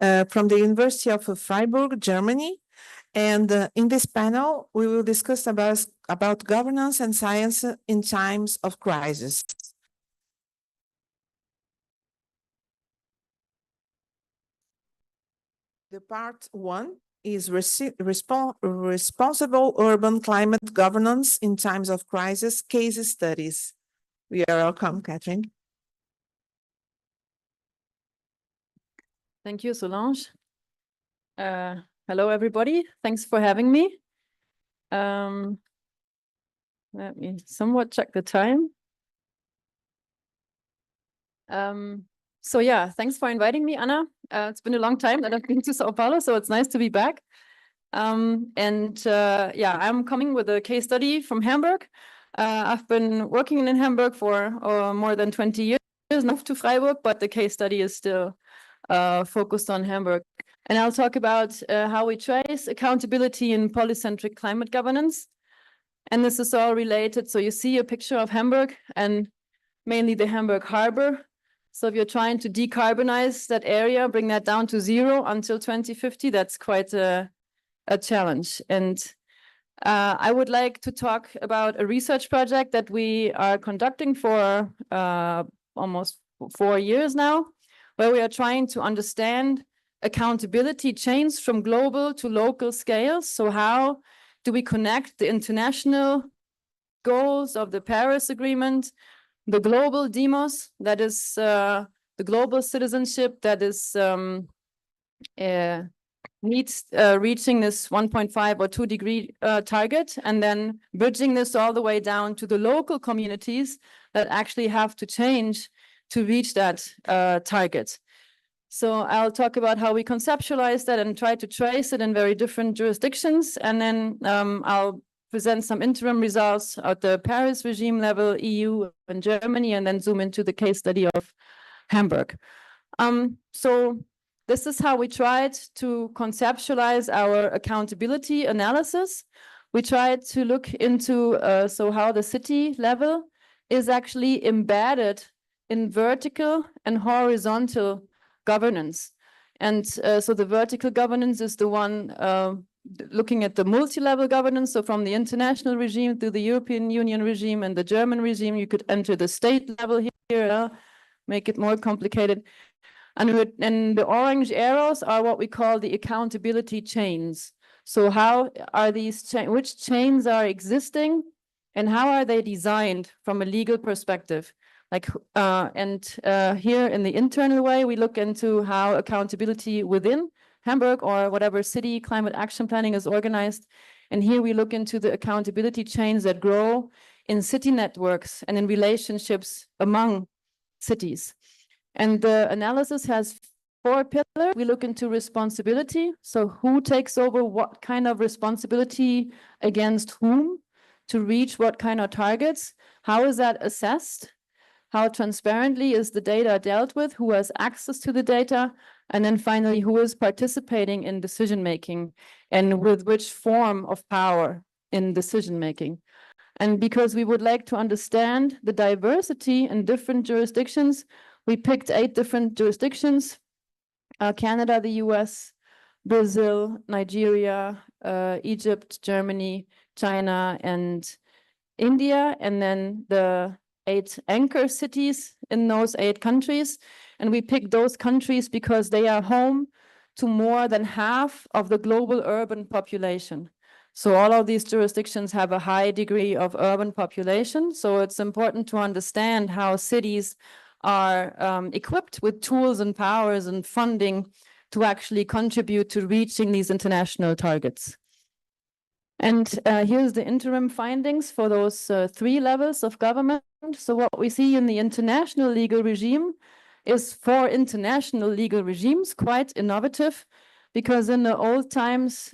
from the University of Freiburg, Germany. And in this panel, we will discuss about governance and science in times of crisis. The part one is responsible urban climate governance in times of crisis case studies. We are welcome, Catherine. Thank you, Solange. Hello, everybody. Thanks for having me. Let me somewhat check the time. So yeah, thanks for inviting me, Anna. It's been a long time that I've been to Sao Paulo, so it's nice to be back. Yeah, I'm coming with a case study from Hamburg. I've been working in Hamburg for more than 20 years, moved to Freiburg, but the case study is still focused on Hamburg. And I'll talk about how we trace accountability in polycentric climate governance. And this is all related. So you see a picture of Hamburg and mainly the Hamburg harbor. So if you're trying to decarbonize that area, bring that down to 0 until 2050, that's quite a challenge. And I would like to talk about a research project that we are conducting for almost 4 years now, where we are trying to understand accountability chains from global to local scales. So how do we connect the international goals of the Paris Agreement, the global demos, that is the global citizenship that is needs reaching this 1.5 or 2 degree target, and then bridging this all the way down to the local communities that actually have to change to reach that target. So I'll talk about how we conceptualize that and try to trace it in very different jurisdictions, and then I'll present some interim results at the Paris regime level, EU and Germany, and then zoom into the case study of Hamburg. So this is how we tried to conceptualize our accountability analysis. We tried to look into so how the city level is actually embedded in vertical and horizontal governance. And so the vertical governance is the one looking at the multi-level governance. So from the international regime to the European Union regime and the German regime, you could enter the state level here, make it more complicated. And the orange arrows are what we call the accountability chains. So how are these, which chains are existing and how are they designed from a legal perspective? Like, here in the internal way, we look into how accountability within Hamburg or whatever city climate action planning is organized. And here we look into the accountability chains that grow in city networks and in relationships among cities. And the analysis has 4 pillars. We look into responsibility. So who takes over what kind of responsibility against whom to reach what kind of targets? How is that assessed? How transparently is the data dealt with? Who has access to the data? And then finally, who is participating in decision-making and with which form of power in decision-making? And because we would like to understand the diversity in different jurisdictions, we picked 8 different jurisdictions, Canada, the US, Brazil, Nigeria, Egypt, Germany, China, and India, and then the 8 anchor cities in those 8 countries. And we picked those countries because they are home to more than half of the global urban population. So all of these jurisdictions have a high degree of urban population. So it's important to understand how cities are equipped with tools and powers and funding to actually contribute to reaching these international targets. And here's the interim findings for those 3 levels of government. So what we see in the international legal regime is, for international legal regimes, quite innovative, because in the old times,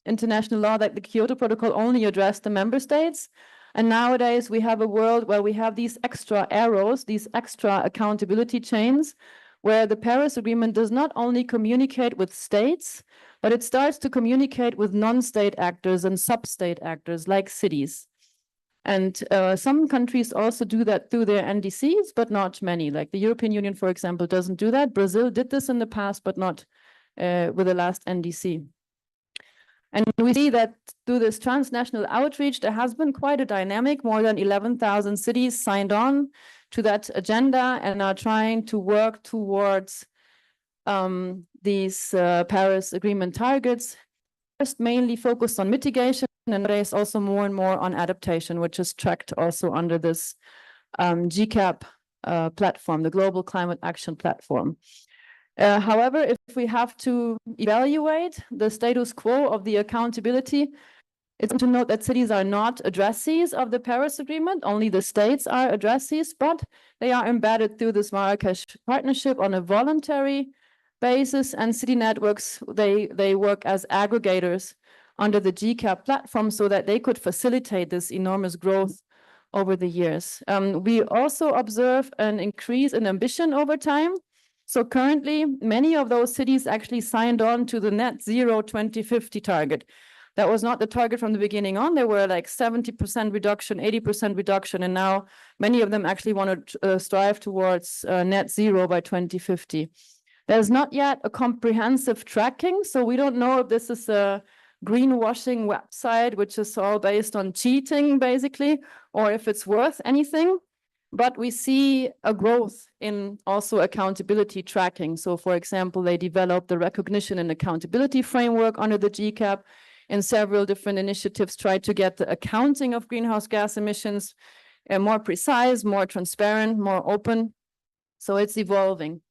international law, like the Kyoto Protocol, only addressed the member states. And nowadays we have a world where we have these extra arrows, these extra accountability chains, where the Paris Agreement does not only communicate with states, but it starts to communicate with non-state actors and sub-state actors like cities. And some countries also do that through their NDCs, but not many. Like the European Union, for example, doesn't do that. Brazil did this in the past, but not with the last NDC. And we see that through this transnational outreach, there has been quite a dynamic. More than 11,000 cities signed on to that agenda and are trying to work towards these Paris Agreement targets. First, mainly focused on mitigation, and there is also more and more on adaptation, which is tracked also under this GCAP platform, the Global Climate Action Platform. However, if we have to evaluate the status quo of the accountability, it's to note that cities are not addressees of the Paris Agreement, only the states are addressees, but they are embedded through this Marrakesh partnership on a voluntary basis, and city networks, they work as aggregators under the GCAP platform so that they could facilitate this enormous growth over the years. We also observe an increase in ambition over time. So currently, many of those cities actually signed on to the net zero 2050 target. That was not the target from the beginning on. There were like 70% reduction, 80% reduction, and now many of them actually want to strive towards net zero by 2050. There's not yet a comprehensive tracking, so we don't know if this is a greenwashing website, which is all based on cheating, basically, or if it's worth anything. But we see a growth in also accountability tracking. So, for example, they developed the recognition and accountability framework under the GCAP, and several different initiatives tried to get the accounting of greenhouse gas emissions more precise, more transparent, more open. So it's evolving.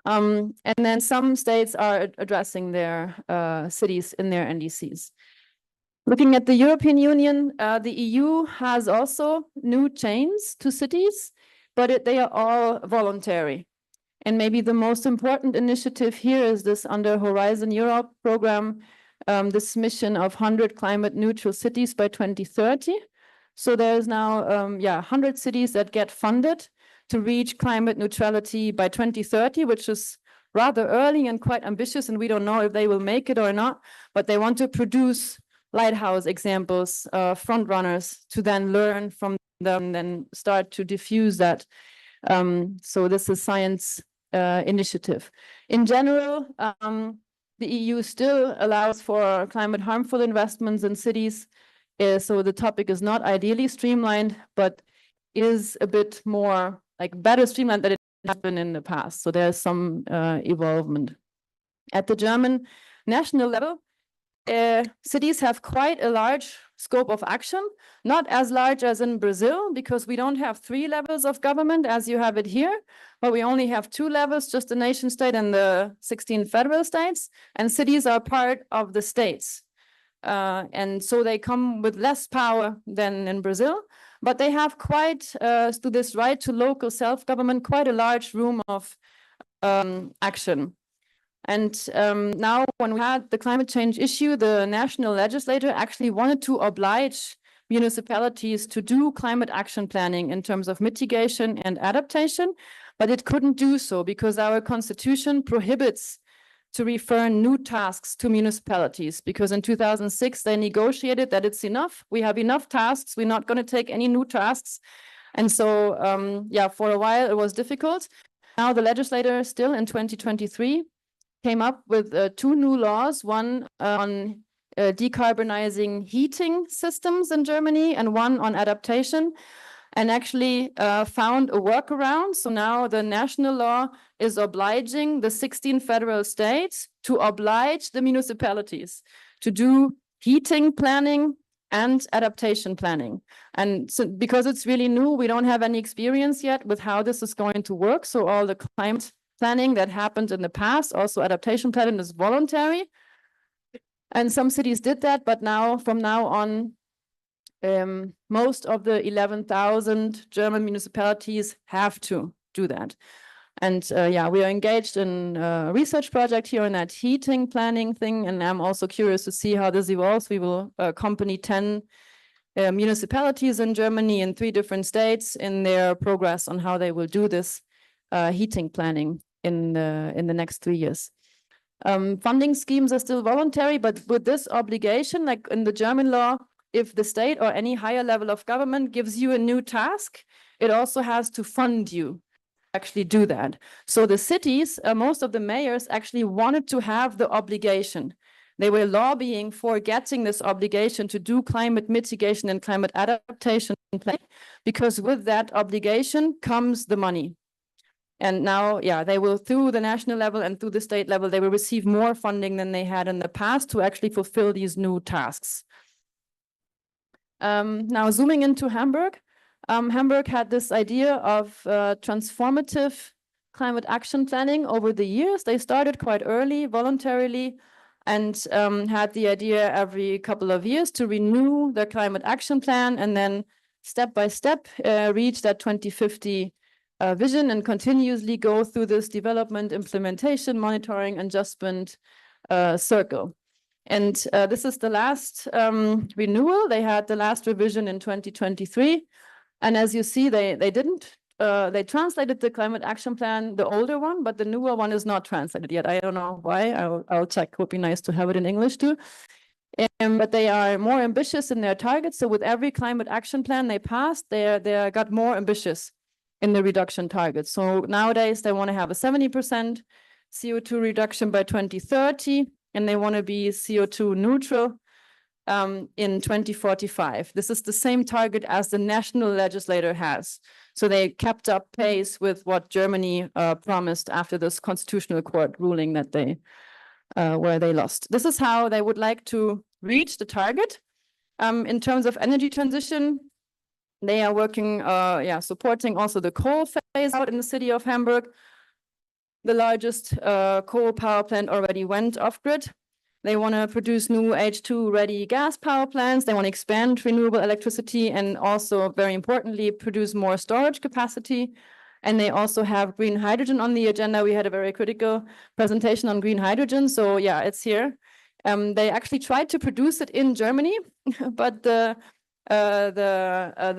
And then some states are addressing their cities in their NDCs. Looking at the European Union, the EU has also new chains to cities, but they are all voluntary. And maybe the most important initiative here is this under Horizon Europe program, this mission of 100 climate neutral cities by 2030. So there's now 100 cities that get funded to reach climate neutrality by 2030, which is rather early and quite ambitious, and we don't know if they will make it or not, but they want to produce lighthouse examples, front runners, to then learn from them and then start to diffuse that. So this is science initiative. In general, the EU still allows for climate harmful investments in cities. So the topic is not ideally streamlined, but is a bit more like better streamlined than it has been in the past. So there's some evolvement. At the German national level, cities have quite a large scope of action, not as large as in Brazil, because we don't have 3 levels of government as you have it here, but we only have 2 levels, just the nation state and the 16 federal states, and cities are part of the states. And so they come with less power than in Brazil, but they have quite, through this right to local self-government, quite a large room of action. And now when we had the climate change issue, the national legislature actually wanted to oblige municipalities to do climate action planning in terms of mitigation and adaptation, but it couldn't do so because our constitution prohibits to refer new tasks to municipalities, because in 2006 they negotiated that it's enough, we have enough tasks, we're not going to take any new tasks. And so for a while it was difficult. Now the legislator still in 2023 came up with 2 new laws, one on decarbonizing heating systems in Germany and one on adaptation, and actually found a workaround. So now the national law is obliging the 16 federal states to oblige the municipalities to do heating planning and adaptation planning. And so because it's really new, we don't have any experience yet with how this is going to work. So all the climate planning that happened in the past, also adaptation planning, is voluntary. And some cities did that, but now, from now on, most of the 11,000 German municipalities have to do that. And we are engaged in a research project here on that heating planning thing, and I'm also curious to see how this evolves. We will accompany 10 municipalities in Germany in 3 different states in their progress on how they will do this heating planning in the next 3 years. Funding schemes are still voluntary, but with this obligation, like in the German law, if the state or any higher level of government gives you a new task, it also has to fund you to actually do that. So the cities, most of the mayors actually wanted to have the obligation. They were lobbying for getting this obligation to do climate mitigation and climate adaptation in place, because with that obligation comes the money. And now, yeah, they will, through the national level and through the state level, they will receive more funding than they had in the past to actually fulfill these new tasks. Now, zooming into Hamburg, Hamburg had this idea of transformative climate action planning over the years. They started quite early, voluntarily, and had the idea every couple of years to renew their climate action plan, and then step by step reach that 2050 vision, and continuously go through this development, implementation, monitoring, adjustment circle. And this is the last renewal. They had the last revision in 2023. And as you see, they they translated the climate action plan, the older one, but the newer one is not translated yet. I don't know why. I'll check. Would be nice to have it in English too. But they are more ambitious in their targets. So with every climate action plan they passed, they got more ambitious in the reduction targets. So nowadays they want to have a 70% CO2 reduction by 2030, and they want to be CO2 neutral in 2045. This is the same target as the national legislator has. So they kept up pace with what Germany promised after this constitutional court ruling that they where they lost. This is how they would like to reach the target. In terms of energy transition, they are working, supporting also the coal phase out in the city of Hamburg. The largest coal power plant already went off grid. They want to produce new H2-ready gas power plants. They want to expand renewable electricity and also, very importantly, produce more storage capacity. And they also have green hydrogen on the agenda. We had a very critical presentation on green hydrogen. So yeah, it's here. They actually tried to produce it in Germany, but the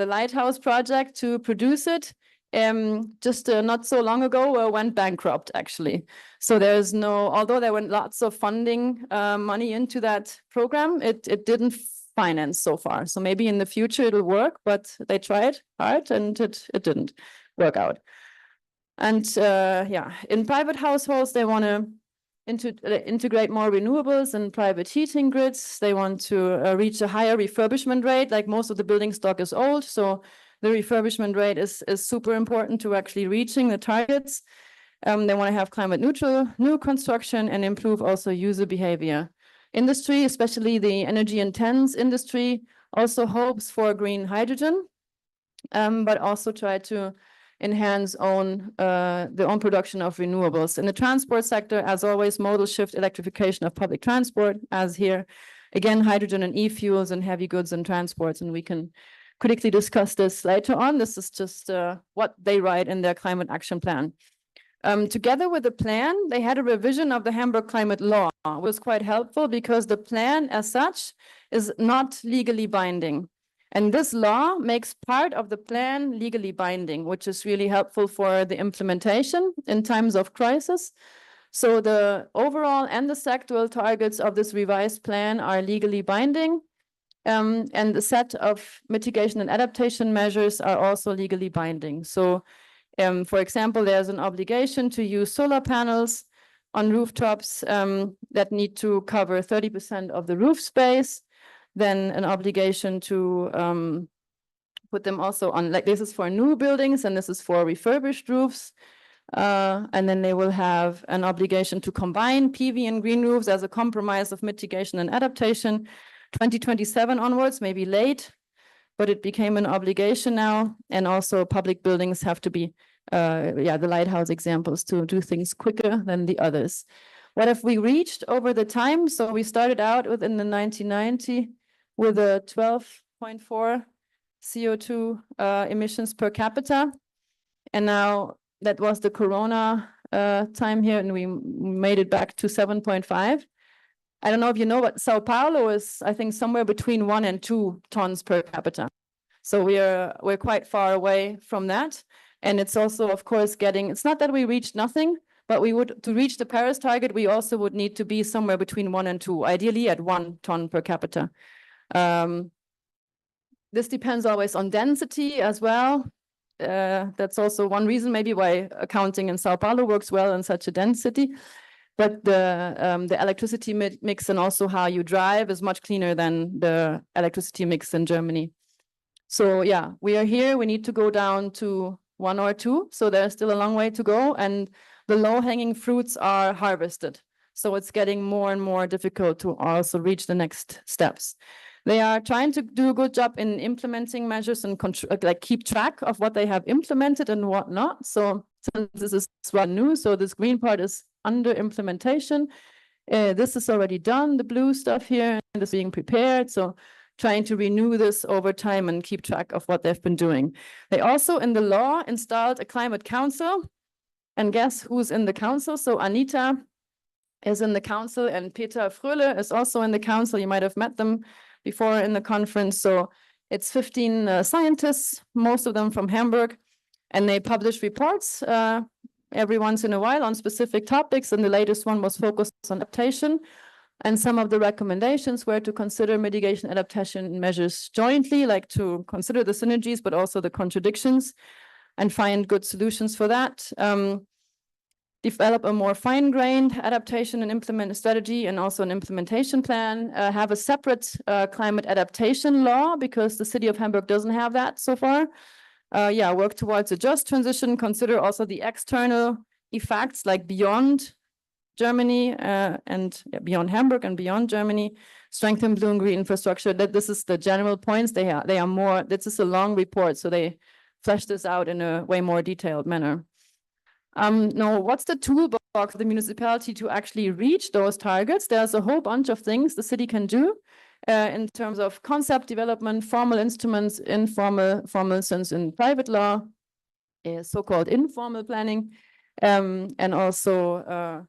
Lighthouse project to produce it just not so long ago went bankrupt, actually. So there's no, although there went lots of funding money into that program, it didn't finance so far. So maybe in the future it'll work, but they tried hard and it didn't work out. And in private households, they want to integrate more renewables and private heating grids. They want to reach a higher refurbishment rate. Like, most of the building stock is old, so the refurbishment rate is super important to actually reaching the targets. They want to have climate neutral new construction and improve also user behavior. Industry, especially the energy intense industry, also hopes for green hydrogen, but also try to enhance their own production of renewables. In the transport sector, as always, modal shift electrification of public transport, as here, again, hydrogen and e-fuels and heavy goods and transports, and we can critically discuss this later on. This is just what they write in their climate action plan. Together with the plan, they had a revision of the Hamburg climate law. It was quite helpful because the plan as such is not legally binding. And this law makes part of the plan legally binding, which is really helpful for the implementation in times of crisis. So the overall and the sectoral targets of this revised plan are legally binding. And the set of mitigation and adaptation measures are also legally binding. So, for example, there's an obligation to use solar panels on rooftops that need to cover 30% of the roof space. Then an obligation to put them also on, like, this is for new buildings and this is for refurbished roofs. And then they will have an obligation to combine PV and green roofs as a compromise of mitigation and adaptation. 2027 onwards, maybe late, but it became an obligation now. And also public buildings have to be, the lighthouse examples, to do things quicker than the others. What have we reached over the time? So we started out within the 1990 with a 12.4 CO2 emissions per capita. And now that was the Corona time here, and we made it back to 7.5. I don't know if you know, but Sao Paulo is, I think, somewhere between 1 and 2 tons per capita. So we're quite far away from that. And it's also, of course, it's not that we reached nothing, but to reach the Paris target, we also would need to be somewhere between 1 and 2, ideally at 1 ton per capita. This depends always on density as well. That's also one reason maybe why accounting in Sao Paulo works well in such a density. But the electricity mix and also how you drive is much cleaner than the electricity mix in Germany. So yeah, we are here. We need to go down to 1 or 2. So there's still a long way to go. And the low-hanging fruits are harvested. So it's getting more and more difficult to also reach the next steps. They are trying to do a good job in implementing measures and like keep track of what they have implemented and what not. So since this is new, so this green part is under implementation. This is already done, the blue stuff here, and is being prepared. So trying to renew this over time and keep track of what they've been doing. They also, in the law, installed a climate council. And guess who's in the council? So Anita is in the council, and Peter Fröhle is also in the council. You might have met them before in the conference. So it's 15 scientists, most of them from Hamburg, and they publish reports every once in a while on specific topics. And the latest one was focused on adaptation. And some of the recommendations were to consider mitigation adaptation measures jointly, like to consider the synergies, but also the contradictions, and find good solutions for that. Develop a more fine-grained adaptation and implement a strategy and also an implementation plan. Have a separate climate adaptation law, because the city of Hamburg doesn't have that so far. Work towards a just transition. Consider also the external effects, like beyond Germany and beyond Hamburg and beyond Germany. Strengthen blue and green infrastructure. That this is the general points. They are more. This is a long report, so they flesh this out in a way more detailed manner. Now, what's the toolbox of the municipality to actually reach those targets? There's a whole bunch of things the city can do in terms of concept development, formal instruments, informal, formal sense in private law, so-called informal planning, and also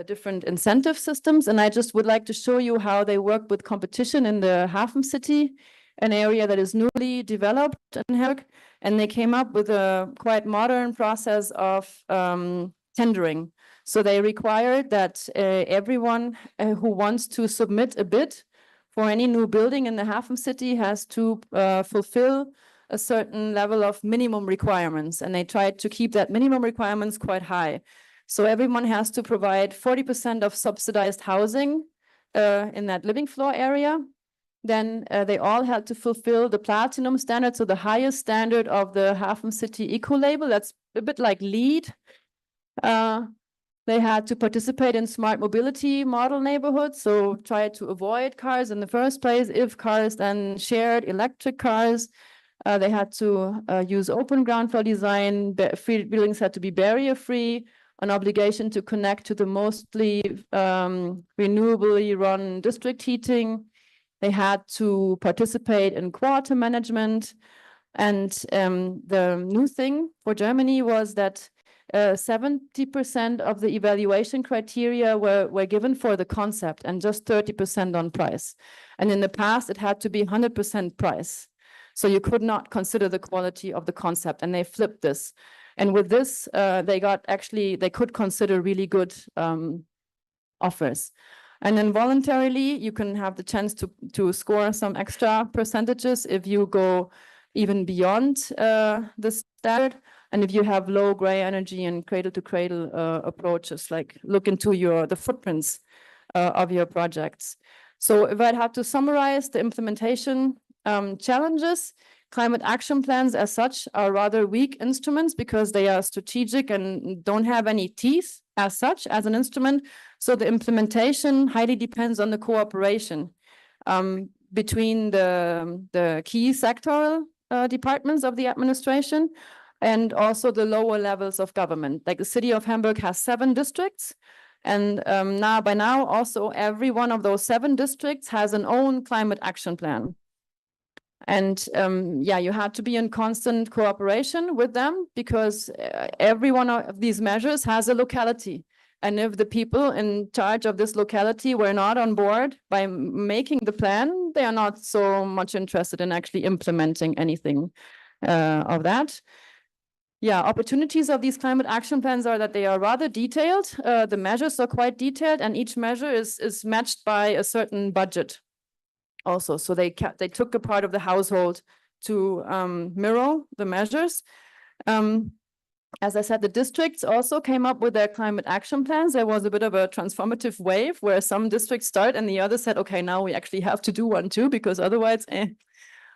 different incentive systems. And I just would like to show you how they work with competition in the Hafen City, an area that is newly developed in Hamburg. And they came up with a quite modern process of tendering. So they required that everyone who wants to submit a bid for any new building in the Hafen City has to fulfill a certain level of minimum requirements. And they tried to keep that minimum requirements quite high. So everyone has to provide 40% of subsidized housing in that living floor area. Then they all had to fulfill the platinum standard, so the highest standard of the Hafen City Eco label. That's a bit like LEED. They had to participate in smart mobility model neighborhoods, so try to avoid cars in the first place. If cars, then shared electric cars. They had to use open ground floor design. Buildings had to be barrier-free. An obligation to connect to the mostly renewably run district heating. They had to participate in quarter management. And the new thing for Germany was that 70% of the evaluation criteria were given for the concept and just 30% on price. And in the past, it had to be 100% price. So you could not consider the quality of the concept, and they flipped this. And with this, they could consider really good offers. And then voluntarily, you can have the chance to score some extra percentages if you go even beyond the standard. And if you have low gray energy and cradle-to-cradle approaches, like look into the footprints of your projects. So if I'd have to summarize the implementation challenges, climate action plans as such are rather weak instruments because they are strategic and don't have any teeth as such as an instrument. So the implementation highly depends on the cooperation between the key sectoral departments of the administration and also the lower levels of government. Like the city of Hamburg has 7 districts. And by now, also every one of those 7 districts has an own climate action plan. And you had to be in constant cooperation with them because every one of these measures has a locality. And if the people in charge of this locality were not on board by making the plan, they are not so much interested in actually implementing anything of that. Yeah, opportunities of these climate action plans are that they are rather detailed. The measures are quite detailed, and each measure is matched by a certain budget. also. So they took a part of the household to mirror the measures. As I said, the districts also came up with their climate action plans. There was a bit of a transformative wave where some districts start and the others said, okay, now we actually have to do one too, because otherwise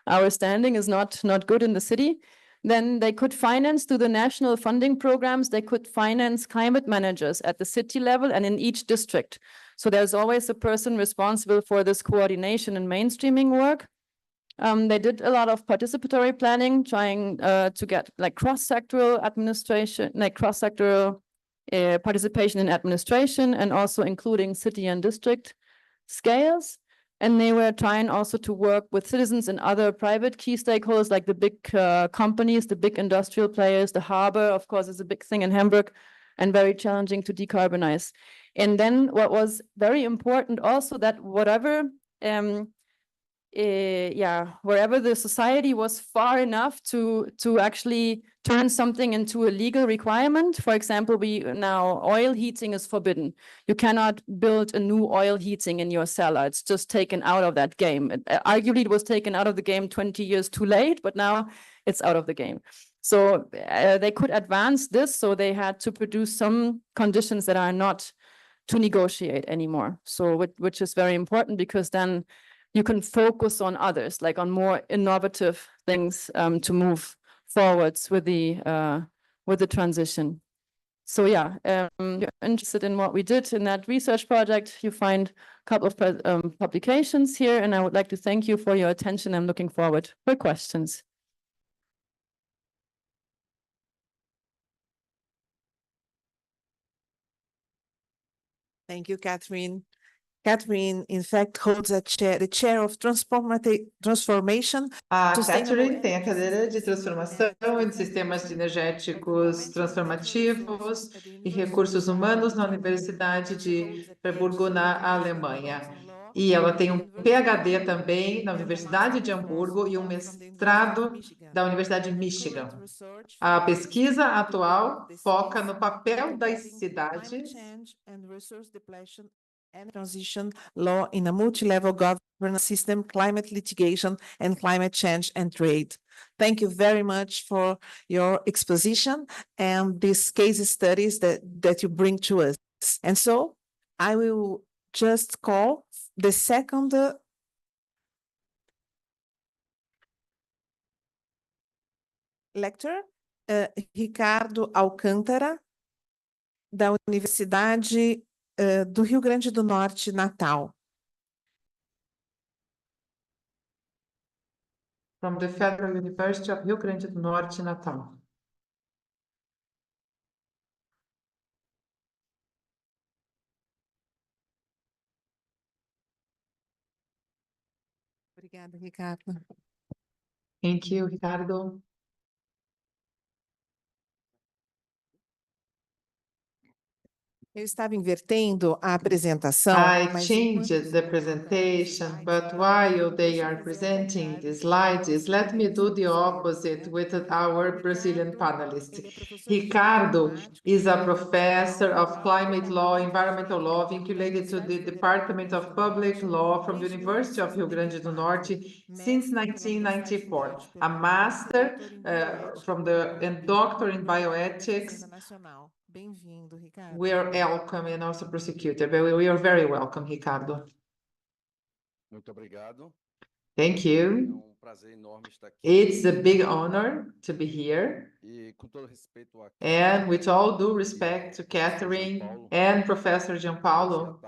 our standing is not good in the city. Then they could finance through the national funding programs, they could finance climate managers at the city level and in each district. So there's always a person responsible for this coordination and mainstreaming work. They did a lot of participatory planning, trying to get like cross-sectoral administration, like cross-sectoral participation in administration, and also including city and district scales. And they were trying also to work with citizens and other private key stakeholders, like the big companies, the big industrial players. The harbor, of course, is a big thing in Hamburg and very challenging to decarbonize. And then what was very important also, that whatever wherever the society was far enough to actually turn something into a legal requirement. For example, now oil heating is forbidden. You cannot build a new oil heating in your cellar. It's just taken out of that game. Arguably, it was taken out of the game 20 years too late, but now it's out of the game. So they could advance this, so they had to produce some conditions that are not to negotiate anymore. So which is very important, because then you can focus on others, like on more innovative things to move forwards with the transition. So yeah, if you're interested in what we did in that research project, you find a couple of publications here, and I would like to thank you for your attention. I'm looking forward for questions. Thank you, Catherine. Catherine, in fact, holds the chair of transformation. A Catherine tem a cadeira de transformação e de sistemas energéticos transformativos e recursos humanos na Universidade de Friburgo, na Alemanha. E ela tem um PhD também na Universidade de Hamburgo e um mestrado da Universidade de Michigan. A pesquisa atual foca no papel das cidades and transition law in a multi-level governance system, climate litigation, and climate change and trade. Thank you very much for your exposition and these case studies that you bring to us. And so I will just call the second lecturer, Ricardo Alcântara, da Universidade do Rio Grande do Norte, Natal. From the Federal University of Rio Grande do Norte, Natal. Obrigada, Ricardo. Thank you, Ricardo. Eu estava invertendo a apresentação. I changed the presentation, but while they are presenting the slides, let me do the opposite with our Brazilian panelist. Ricardo is a professor of climate law, environmental law, vinculated to the Department of Public Law from the University of Rio Grande do Norte since 1994, a master and doctor in bioethics. Bem-vindo, Ricardo. We are welcome and also prosecutor, but we are very welcome, Ricardo. Muito obrigado. Thank you. Prazer enorme estar aqui. It's a big honor to be here. E com todo respeito a And with all due respect to Catherine and Professor Paulo,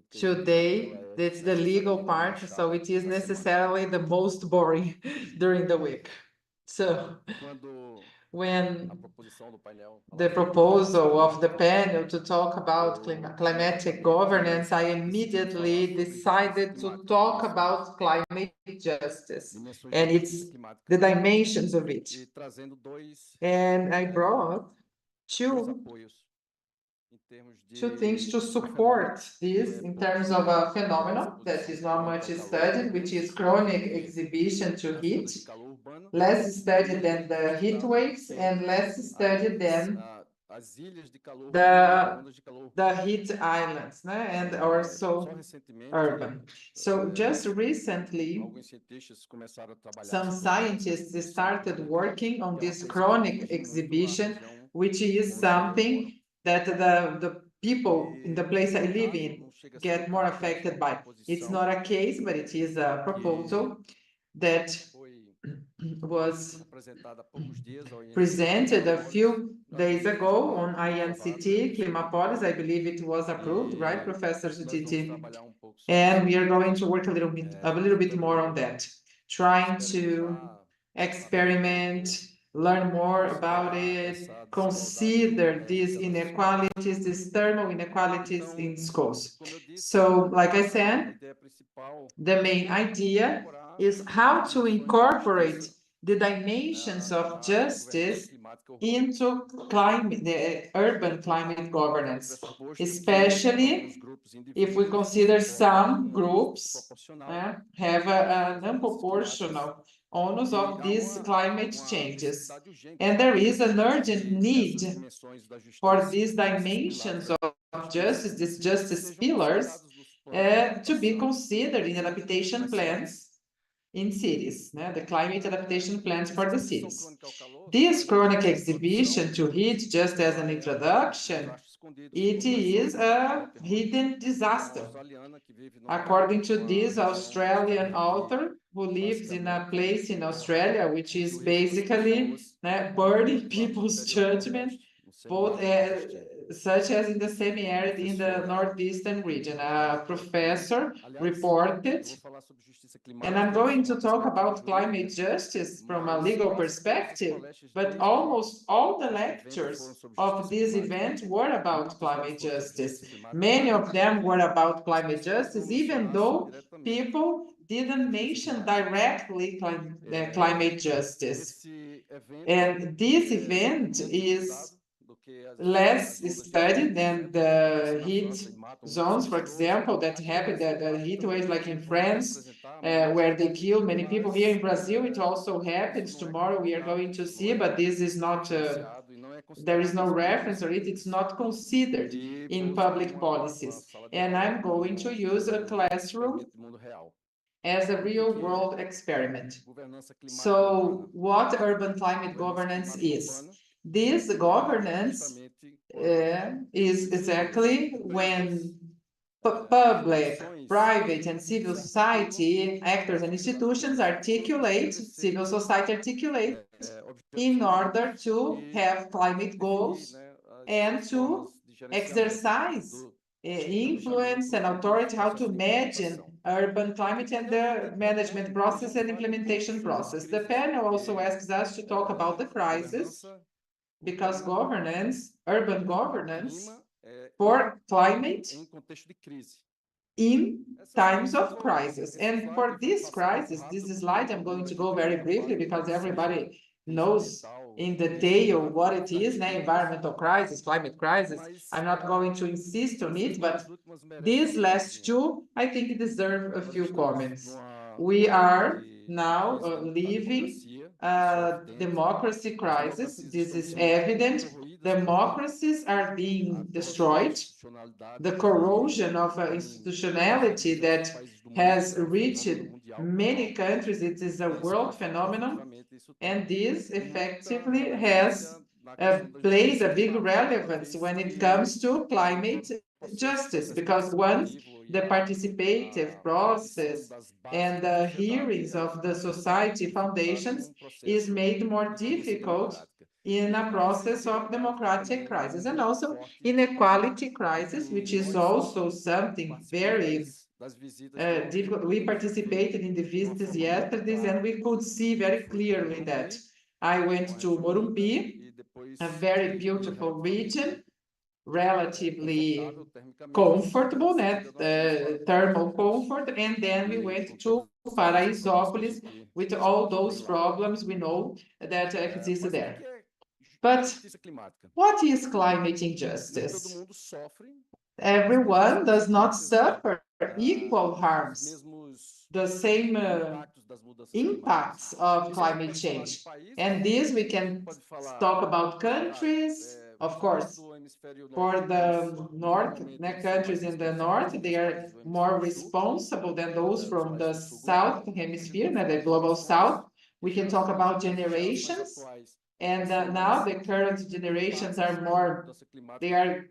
today it's the legal part, so it is necessarily the most boring during the week. So when the proposal of the panel to talk about climatic governance, I immediately decided to talk about climate justice and the dimensions of it. And I brought two things to support this in terms of a phenomenon that is not much studied, which is chronic exhibition to heat. Less studied than the heat waves and less studied than as ilhas de calor, the ondas de calor, the heat islands, né? And só also recentemente, urban. So just recently, alguns cientistas começaram a trabalhar some sobre scientists started working on que é uma this coisa que chronic atinge muito a exhibition, região which is onde eu something moro. that the people in the place I live Caso in não chega a ser get more caso, mas affected uma by. It's proposição not a case, but it is a proposal that foi was apresentada há poucos dias ao INCT, presented a few nós days vamos ago falar, on INCT, Climapolis. I believe it was approved, right, Professor nós vamos Sutiti? trabalhar sobre isso. And we are going to work a little bit more on that, trying to experimentar, experiment, learn more about it, consider these inequalities, these thermal inequalities in schools. Como eu disse, So, like I a said, ideia principal the main idea incorporar is as how to dimensões de incorporate justiça the dimensions of na justice governança climática urbana. into climate, the urban climate governance, Pressuposto que especially alguns grupos if we indivíduos consider some suportam groups proporcional have an mudanças unproportional onus e of há these climate changes. necessidade urgente And there is an de urgent need essas dimensões da for justiça, these esses dimensions pilares of justice, these justice sejam pillars, considerados nos planos de to be adaptação considered in adaptation nas plans cidades. in cities, the climate adaptation plans for the Essa exposição cities. crônica ao calor, This só chronic uma exhibition introdução, to heat, just as an ela é introduction, desastre escondido, it segundo is pessoas a hidden uma disaster. australiana que vive According to this região Australian que author who lives in a place in Australia, which is poluída pelas basically pessoas burning do people's interior do judgment, Nordeste, no both semiárido nordestino. such as in the semi-arid in the Professor, northeastern region. A professor aliás, reported, eu vou falar sobre justiça and I'm climática, going só to uma talk perspectiva about jurídica, climate justice from a mas legal quase todas as perspective, palestras but desde almost all the este evento lectures foram sobre of justiça this climática. event were about Muitas delas climate foram sobre justice. justiça climática. Many of them were about climate As pessoas justice, não even mencionassem though diretamente people didn't mention directly climate justice. Esse evento And this é event menos is estudado do que as less ondas de studied calor, than por exemplo, the que acontecem na heat França e matam zones, muitas for pessoas. example, that Aqui no happened, Brasil, the claro, heat também waves like in vamos France, apresentar amanhã, where they kill many people. Here in mas, Brazil, it also happens. isso não é Tomorrow we are contemplado, going to não see, é but this is not, evidenciado e não é there is no considerado nas reference or políticas it's not considered e in vou usar public uma policies. sala de And aula I'm going to use a classroom experimento de mundo real. as a O real que é world experiment. governança climática So urbana? what urban climate Governança governance climática is? urbana This é governance justamente quando is exactly when empresas, public, instituições private, and civil se society actors and institutions articulate, civil society articulate in order to have climate goals and to exercise influence and authority how to imagine urban climate and the management process and implementation process. The panel also asks us to talk about the crisis because governance, urban governance for climate em contexto de crise. in times of crisis. And for this crisis, this slide, I'm going to go very briefly because everybody knows in detail what it is, environmental crisis, climate crisis. I'm not going to insist on it, but these last two, I think deserve a few comments. We are now living a democracy crisis. This is evident. Democracies are being destroyed. The corrosion of institutionality that has reached many countries, it is a world phenomenon, and this effectively has plays a big relevance when it comes to climate justice, because once the participative process and the hearings of the society foundations is made more difficult in a process of democratic crisis, and also inequality crisis, which is also something very difficult. We participated in the visits yesterday, and we could see very clearly that. I went to Morumbi, a very beautiful region, relatively comfortable, thermal comfort, and then we went to Paraisópolis with all those problems we know that exist there. But what is climate injustice? Everyone does not suffer equal harms, the same impacts of climate change. And this we can talk about countries, Of course, for the north, countries in the north, they are more responsible than those from the south hemisphere, the global south. We can talk about generations, and now the current generations are more, they are,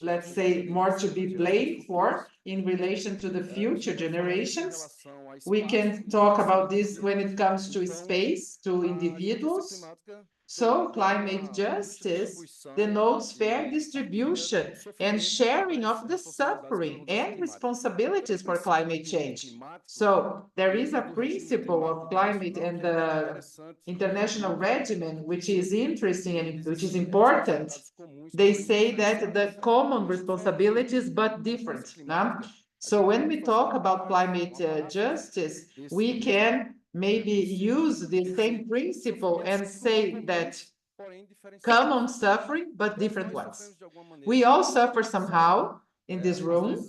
let's say, more to be blamed for in relation to the future generations. We can talk about this when it comes to space, to individuals. So climate justice denotes fair distribution and sharing of the suffering and responsibilities for climate change. So there is a principle of climate and the international regimen, which is interesting and which is important. They say that the common responsibilities, but different. No? So when we talk about climate justice, we can maybe use the same principle and say that common suffering, but different ones. We all suffer somehow in this room,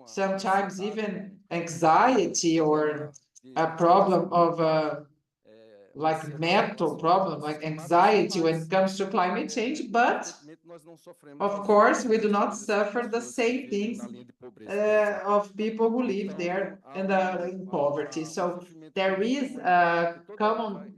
sometimes even anxiety or a problem of like mental problem, like anxiety when it comes to climate change, but of course, we do not suffer the same things of people who live there in poverty. So there is a common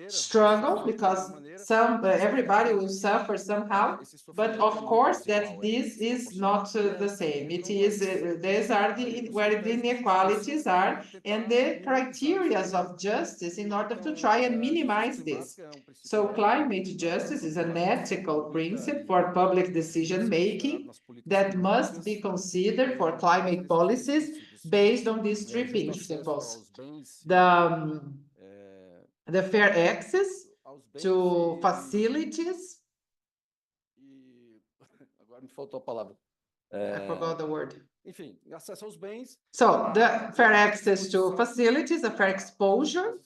struggle because everybody will suffer somehow, but of course that this is not the same. It is these are where the inequalities are and the criteria of justice in order to try and minimize this. So climate justice is an ethical principle for public decision making that must be considered for climate policies based on these three principles. The fair access to facilities. Agora me faltou a palavra. I forgot the word. Enfim, acesso aos bens. So the fair access to facilities, a fair exposure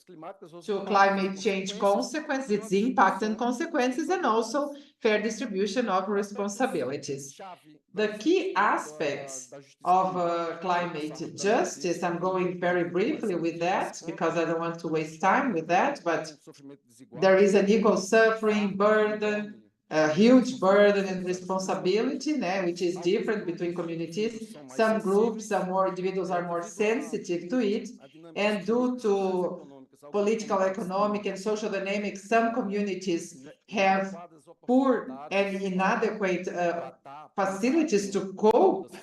to climate change consequences, its impact and consequences, and also fair distribution of responsibilities. The key aspects of climate justice, I'm going very briefly with that because I don't want to waste time with that, but there is an equal suffering, burden, a huge burden and responsibility, which is different between communities. Some groups, some more individuals are more sensitive to it, and due to political, economic, and social dynamics, some communities have poor and inadequate facilities to cope,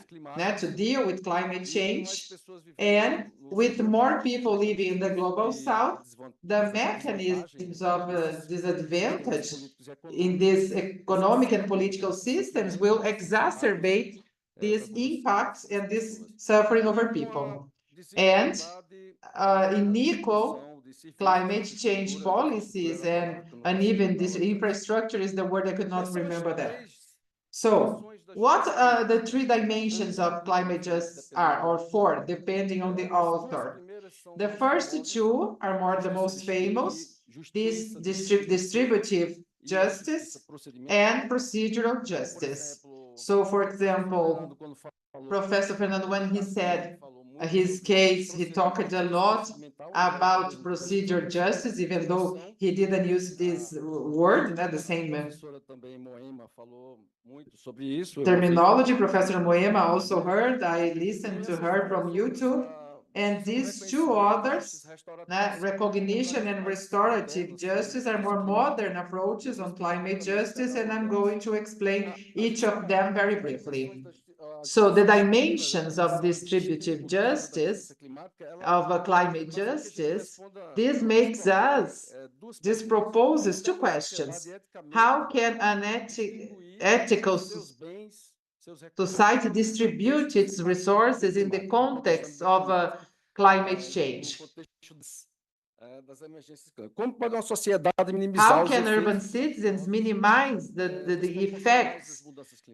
to deal with climate change. And with more people living in the global south, the mechanisms of disadvantage in these economic and political systems will exacerbate these impacts and this suffering over people. And unequal climate change policies and uneven this infrastructure is the word I could not remember that. So what the three dimensions of climate justice are, or four, depending on the author? The first two are more the most famous, this distributive justice and procedural justice. So for example, Professor Fernando, when he said his case, he talked a lot about procedural justice, even though he didn't use this word, the same terminology. Professor Moema also heard, I listened to her from YouTube. And these two others, recognition and restorative justice, are more modern approaches on climate justice, and I'm going to explain each of them very briefly. So the dimensions of distributive justice, of climate justice, this proposes two questions. How can an ethical society distribute its resources in the context of climate change? How can urban citizens minimize the effects,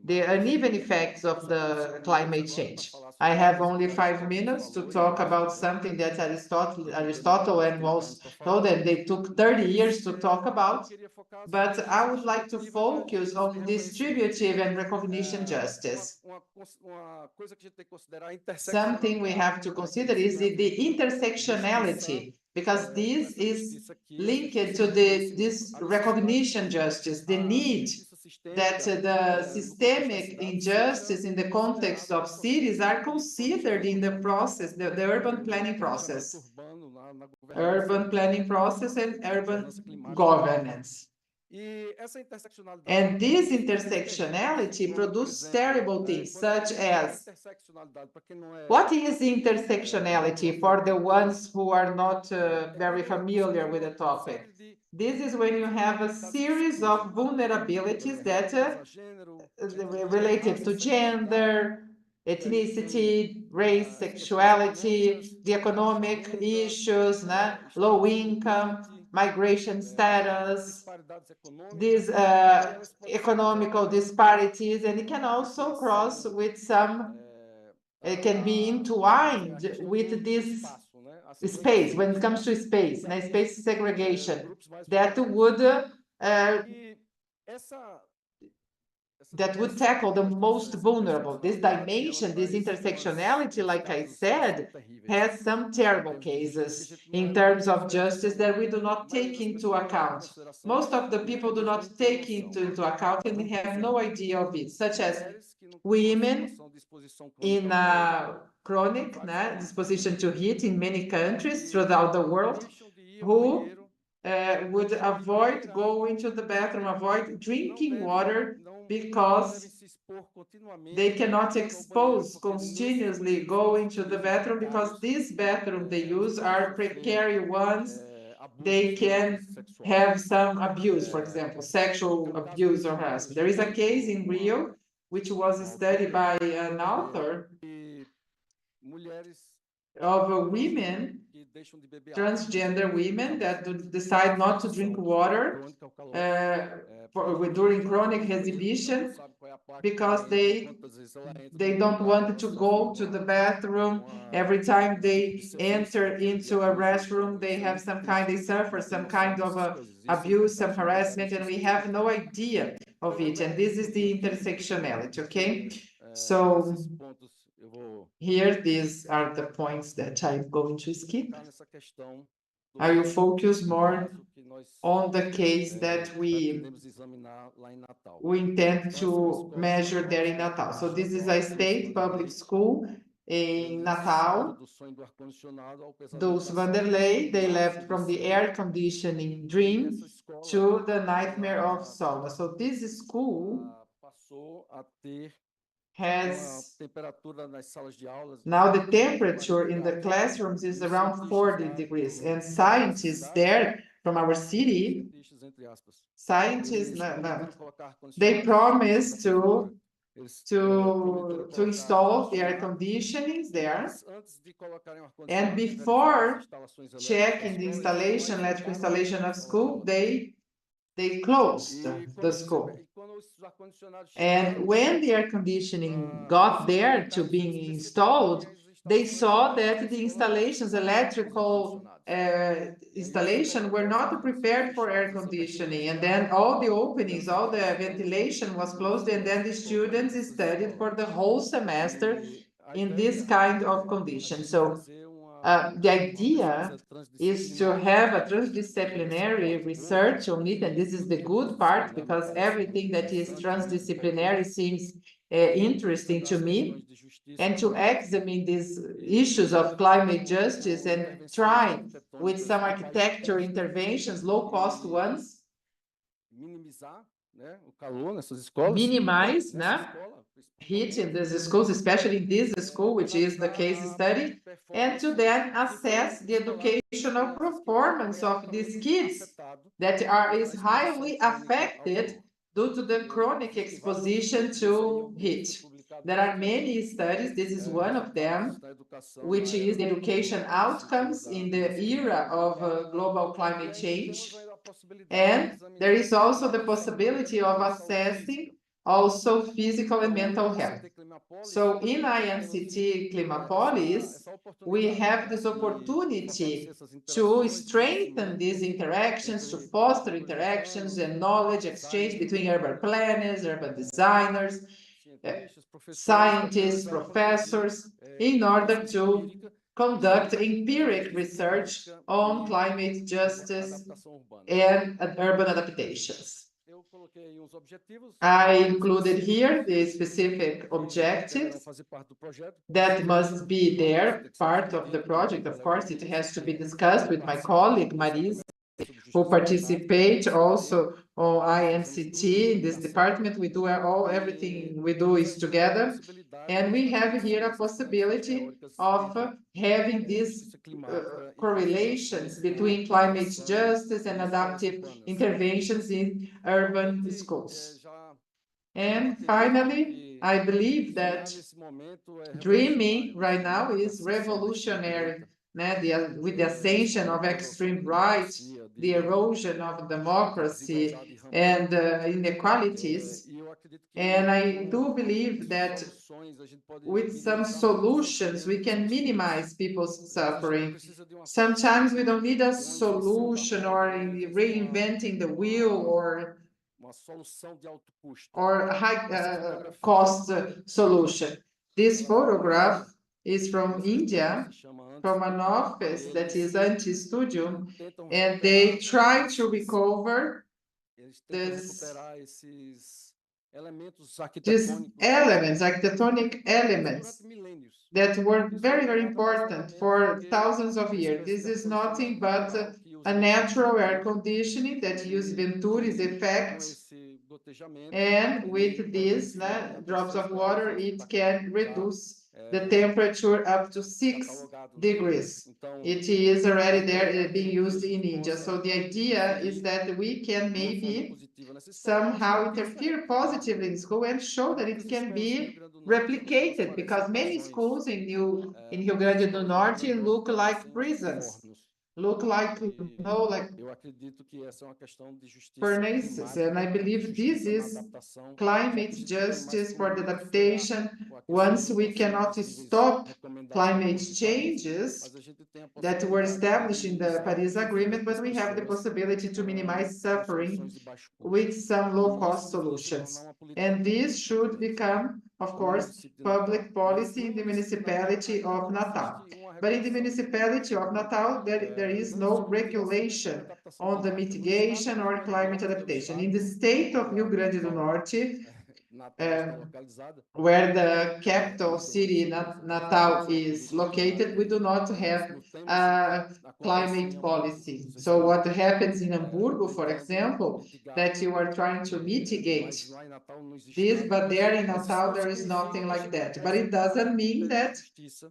the uneven effects of the climate change? I have only 5 minutes to talk about something that Aristotle and Walsh told them they took 30 years to talk about, but I would like to focus on distributive and recognition justice. Something we have to consider is the intersectionality, because this is linked to this recognition justice, the need that the systemic injustice in the context of cities are considered in the process, the urban planning process. Urban planning process and urban governance. And this intersectionality produces terrible things, such as, what is intersectionality for the ones who are not very familiar with the topic? This is when you have a series of vulnerabilities that related to gender, ethnicity, race, sexuality, the economic issues, low income, migration status, these economical disparities, and it can also cross with some, it can be entwined with this space, when it comes to space, space segregation, that would tackle the most vulnerable. This dimension, this intersectionality, like I said, has some terrible cases in terms of justice that we do not take into account. Most of the people do not take into account and we have no idea of it, such as women in chronic disposition to heat in many countries throughout the world, who would avoid going to the bathroom, avoid drinking water, because they cannot expose continuously going to the bathroom, because these bathrooms they use are precarious ones. They can have some abuse, for example, sexual abuse or harassment. There is a case in Rio, which was studied by an author of women, transgender women, that decide not to drink water during chronic exhibition, because they don't want to go to the bathroom. Every time they enter into a restroom, they have they suffer some kind of abuse, some harassment, and we have no idea of it. And this is the intersectionality, okay? So here, these are the points that I'm going to skip. I will focus more on the case that we intend to measure there in Natal. So this is a state public school in Natal. Those Vanderlei, they left from the air conditioning dream to the nightmare of sauna. So this school has now the temperature in the classrooms is around 40 degrees, and scientists there from our city, scientists, they promised to install the air conditionings there, and before checking the installation, electrical installation of school, they closed the school. And when the air conditioning got there to being installed, they saw that the installations, electrical installation, were not prepared for air conditioning. And then all the openings, all the ventilation was closed, and then the students studied for the whole semester in this kind of condition. So the idea is to have a transdisciplinary research on it, and this is the good part, because everything that is transdisciplinary seems interesting to me, and to examine these issues of climate justice and try with some architecture interventions, low-cost ones, minimize heat in these schools, especially in this school, which is the case study, and to then assess the educational performance of these kids that is highly affected due to the chronic exposition to heat. There are many studies, this is one of them, which is education outcomes in the era of global climate change. And there is also the possibility of assessing also physical and mental health. So in INCT Climapolis, we have this opportunity to strengthen these interactions, to foster interactions and knowledge exchange between urban planners, urban designers, scientists, professors, in order to conduct empiric research on climate justice and urban adaptations. I included here the specific objectives that must be there, part of the project. Of course, it has to be discussed with my colleague, Marisa, who participate also on IMCT in this department. We do everything we do is together. And we have here a possibility of having these correlations between climate justice and adaptive interventions in urban schools. And finally, I believe that dreaming right now is revolutionary. With the ascension of extreme right, the erosion of democracy and inequalities. And I do believe that with some solutions, we can minimize people's suffering. Sometimes we don't need a solution or reinventing the wheel or a high cost solution. This photograph is from India, from an office that is anti-studio, and they try to recover these elements, architectonic elements that were very, very important for thousands of years. This is nothing but a natural air conditioning that uses Venturi's effect. And with these drops of water, it can reduce the temperature up to 6 degrees. It is already there being used in India. So the idea is that we can maybe somehow interfere positively in school and show that it can be replicated, because many schools in Rio Grande do Norte look like prisons. Look like, like furnaces, and I believe this is climate justice for the adaptation. Once we cannot stop climate changes that were established in the Paris Agreement, but we have the possibility to minimize suffering with some low-cost solutions. And this should become, of course, public policy in the municipality of Natal. But in the municipality of Natal, there is no regulation on the mitigation or climate adaptation. In the state of Rio Grande do Norte, where the capital city, Natal, is located, we do not have a climate policy. So what happens in Hamburgo, for example, that you are trying to mitigate this, but there in Natal, there is nothing like that. But it doesn't mean that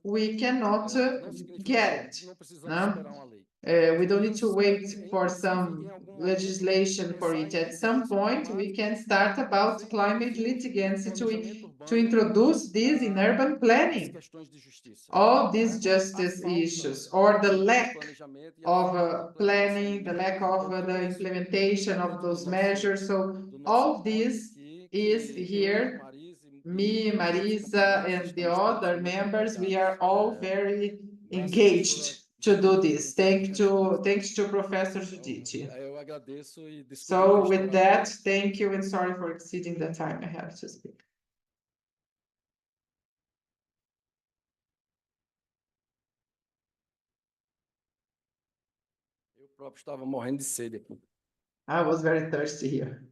we cannot get it. No? We don't need to wait for some legislation for it. At some point, we can start about climate litigancy to introduce this in urban planning. All these justice issues, or the lack of planning, the lack of the implementation of those measures. So all this is here. Me, Marisa, and the other members, we are all very engaged to do this. Thanks to Professor Judith. So with that, thank you and sorry for exceeding the time I have to speak. Eu próprio estava morrendo de sede aqui. I was very thirsty here.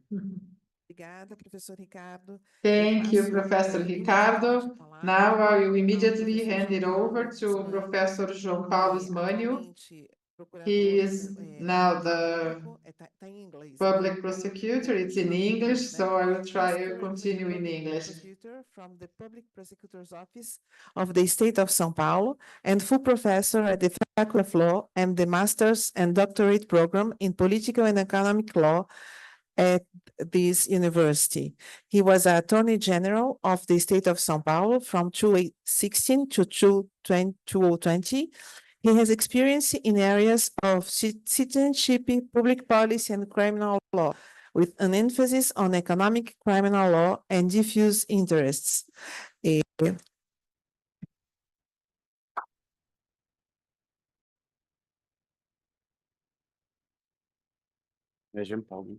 Obrigada, professor Ricardo. Thank you, Professor Ricardo. Now I will immediately hand it over to Professor João Paulo Ismânio. He is now the public prosecutor. It's in English, so I will try to continue in English. From the Public Prosecutor's Office of the State of São Paulo and full professor at the Faculty of Law and the Master's and Doctorate program in Political and Economic Law at this university. He was Attorney General of the State of São Paulo from 2016 to 2020. He has experience in areas of citizenship, public policy, and criminal law, with an emphasis on economic criminal law and diffuse interests. Veja, Paulo.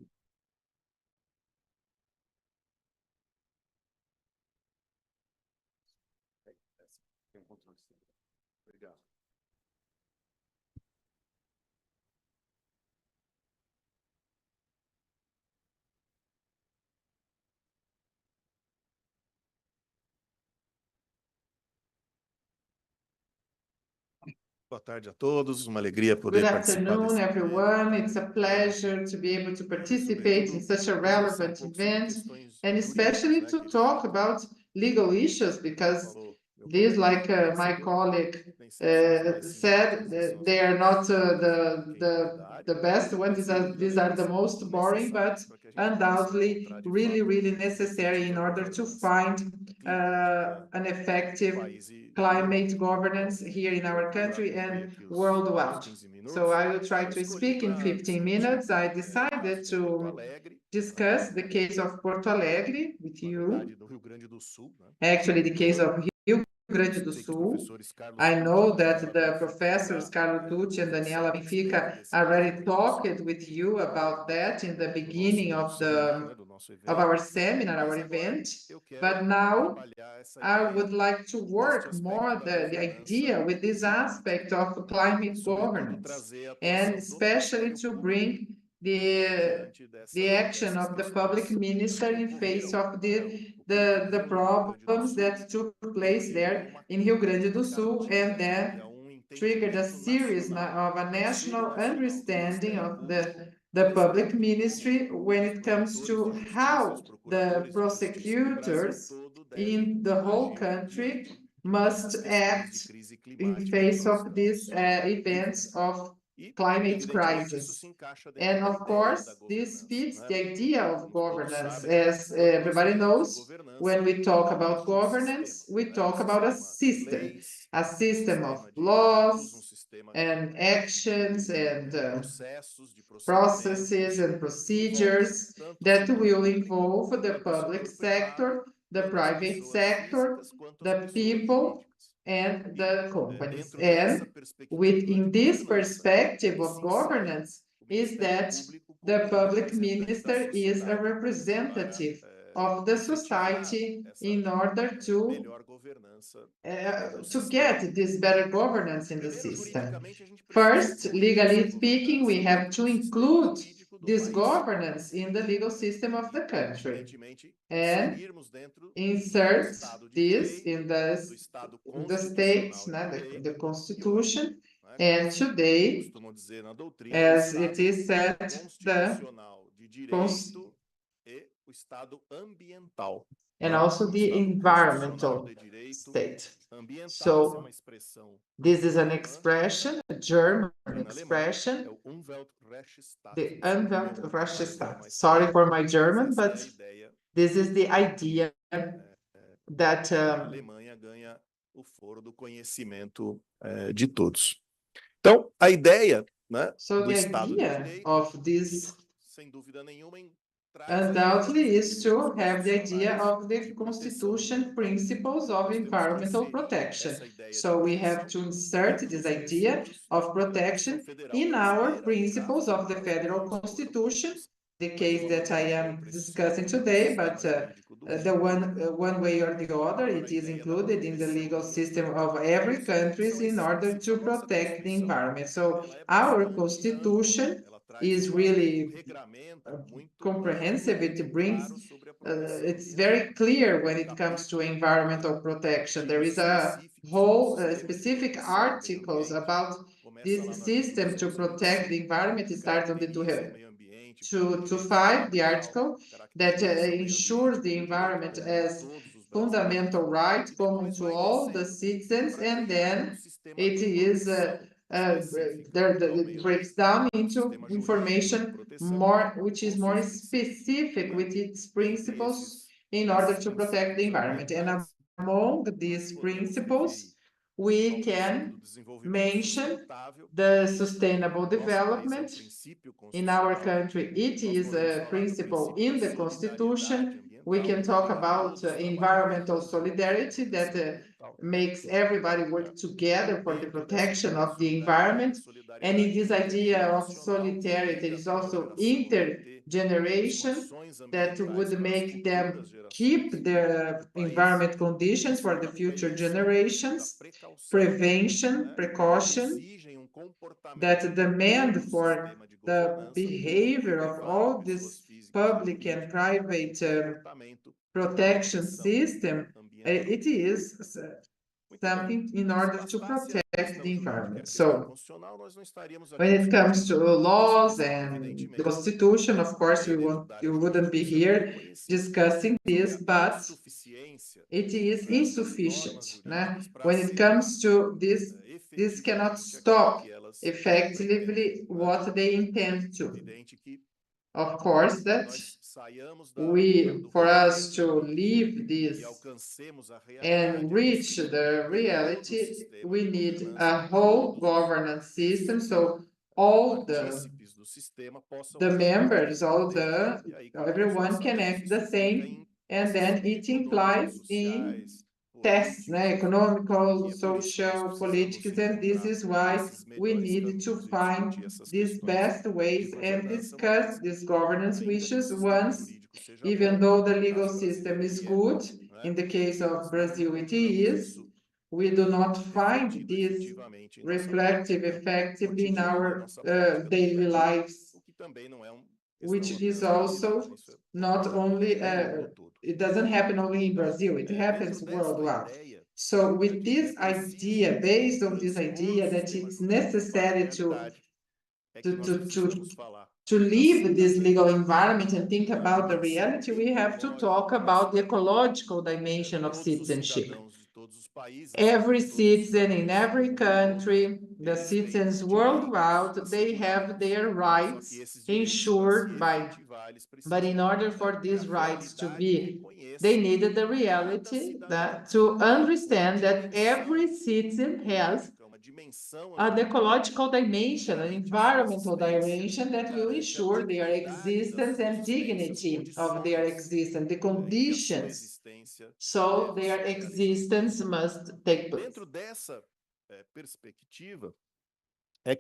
Boa tarde a todos, uma alegria Good poder participar afternoon, desse everyone. It's a pleasure to be able to participate in such a relevant event, and especially to talk about legal issues, because these, like my colleague said, they are not the best ones. These are the most boring, but undoubtedly really necessary in order to find an effective climate governance here in our country and worldwide. So I will try to speak in 15 minutes. I decided to discuss the case of Porto Alegre with you. Actually, the case of Rio Grande do Sul. I know that the professors Carlo Tucci and Daniela Benfica already talked with you about that in the beginning of our seminar, our event. But now I would like to work more the idea with this aspect of climate governance, and especially to bring the action of the public minister in face of the problems that took place there in Rio Grande do Sul, and then triggered a series of a national understanding of the public ministry when it comes to how the prosecutors in the whole country must act in face of these events of climate crisis. And of course, this fits the idea of governance. As everybody knows, when we talk about governance, we talk about a system of laws and actions and processes and procedures that will involve the public sector, the private sector, the people, and the companies. And within this perspective of governance is that the public minister is a representative of the society in order to get this better governance in the system. First, legally speaking, we have to include this governance in the legal system of the country and insert this in the state, the constitution, and today, as it is said, and also the environmental state. So this is an expression, a German expression, the Umweltrechtsstaat. Sorry for my German, but this is the idea that Alemanha ganha o foro do conhecimento de todos. Então, a ideia, né, do Estado de Direito, of this sem dúvida nenhuma, undoubtedly is to have the idea of the constitution principles of environmental protection. So we have to insert this idea of protection in our principles of the federal constitution, the case that I am discussing today, but the one way or the other, it is included in the legal system of every country in order to protect the environment. So our constitution is really comprehensive. It brings, it's very clear when it comes to environmental protection. There is a whole specific articles about this system to protect the environment. It starts on the 225, the article that ensures the environment as fundamental right common to all the citizens, and then it is it breaks down into information which is more specific with its principles in order to protect the environment. And among these principles, we can mention the sustainable development. In our country, it is a principle in the Constitution. We can talk about environmental solidarity that makes everybody work together for the protection of the environment. And in this idea of solidarity, there is also intergeneration that would make them keep the environment conditions for the future generations, prevention, precaution, that demand for the behavior of all this public and private protection system. It is something in order to protect the environment. So when it comes to laws and the Constitution, of course, we wouldn't be here discussing this, but it is insufficient. Né? When it comes to this cannot stop effectively what they intend to. Of course, that for us to live this and reach the reality, we need a whole governance system. So all the members, everyone can act the same, and then it implies in tests, né? Economical, social, politics, and this is why we need to find these best ways and discuss these governance issues once, even though the legal system is good, in the case of Brazil it is, we do not find this reflective effectively in our daily lives, which is also not only, it doesn't happen only in Brazil, it happens worldwide. So with this idea, based on this idea that it's necessary to live this legal environment and think about the reality, we have to talk about the ecological dimension of citizenship. Every citizen in every country, the citizens worldwide, they have their rights ensured by, but in order for these rights to be, they needed the reality that to understand that every citizen has an ecological dimension, an environmental dimension that will ensure their existence and dignity of their existence, the conditions so their existence must take place. And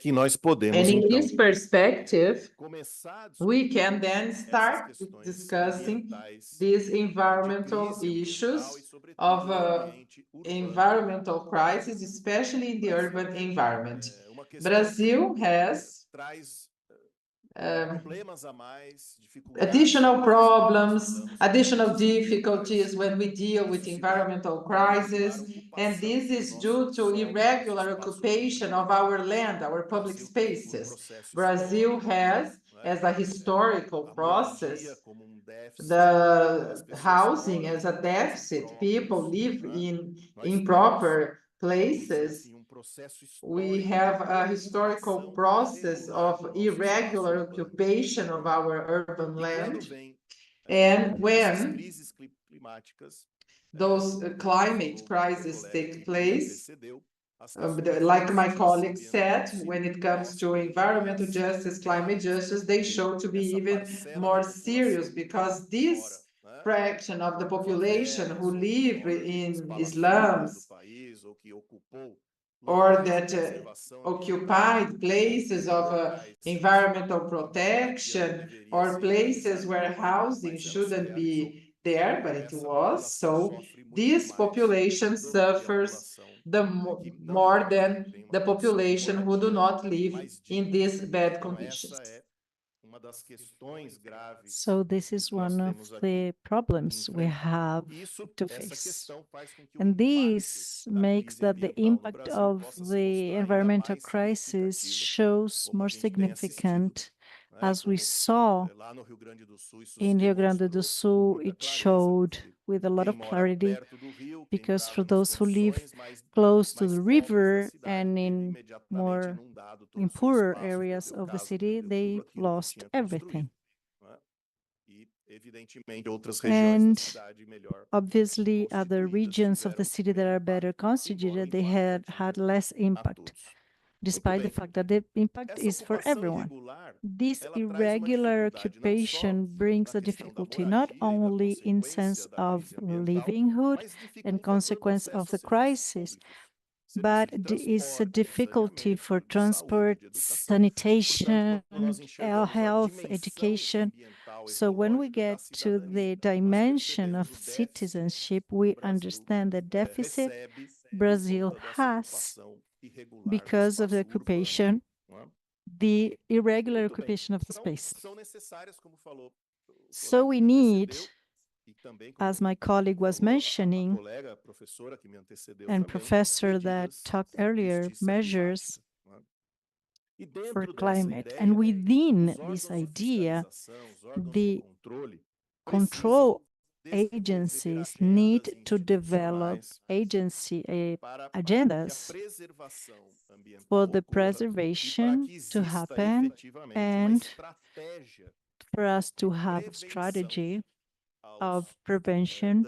in this perspective, we can then start discussing these environmental issues of environmental crisis, especially in the urban environment. Brazil has additional problems, additional difficulties when we deal with environmental crisis, and this is due to irregular occupation of our land, our public spaces. Brazil has, as a historical process, the housing as a deficit. People live in improper places. We have a historical process of irregular occupation of our urban land. And when those climate crises take place, like my colleague said, when it comes to environmental justice, climate justice, they show to be even more serious because this fraction of the population who live in slums or that occupied places of environmental protection or places where housing shouldn't be there, but it was. So this population suffers more than the population who do not live in these bad conditions. So this is one of the problems we have to face. And this makes that the impact of the environmental crisis shows more significant, as we saw in Rio Grande do Sul. It showed with a lot of clarity, because for those who live close to the river and in poorer areas of the city, they lost everything. And obviously, other regions of the city that are better constituted, they had less impact, despite the fact that the impact is for everyone. This irregular occupation brings a difficulty not only in sense of livelihood and consequence of the crisis, but it is a difficulty for transport, sanitation, health, education. So when we get to the dimension of citizenship, we understand the deficit Brazil has because of the occupation, the irregular occupation of the space. So we need As my colleague was mentioning, and professor that talked earlier, measures for climate. And within this idea, the control agencies need to develop agendas for the preservation to happen and for us to have a strategy of prevention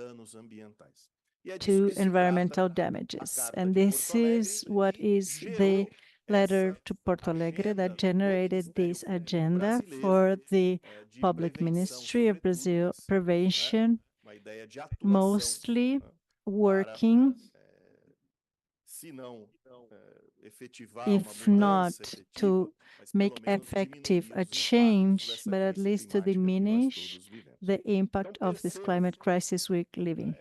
to environmental damages. And this is what is the letter to Porto Alegre that generated this agenda for the Public Ministry of Brazil Prevention, mostly working, if not to make effective a change, but at least to diminish the impact of this climate crisis we're living.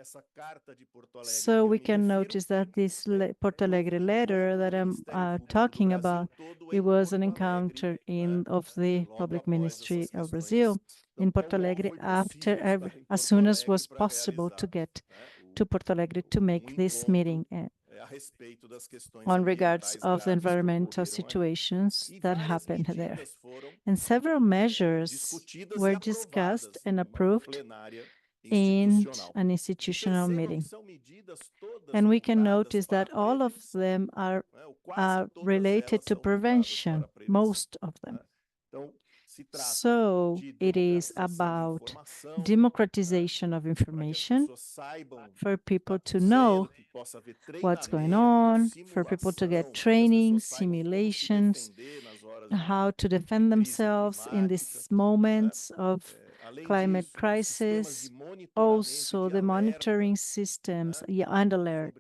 So we can notice that this Porto Alegre letter that I'm talking about, it was an encounter of the Public Ministry of Brazil in Porto Alegre as soon as was possible to get to Porto Alegre to make this meeting on regards of the environmental situations that happened there. And several measures were discussed and approved in an institutional meeting. And we can notice that all of them are related to prevention, most of them. So it is about democratization of information for people to know what's going on, for people to get training, simulations, how to defend themselves in these moments of climate crisis, also the monitoring systems and alert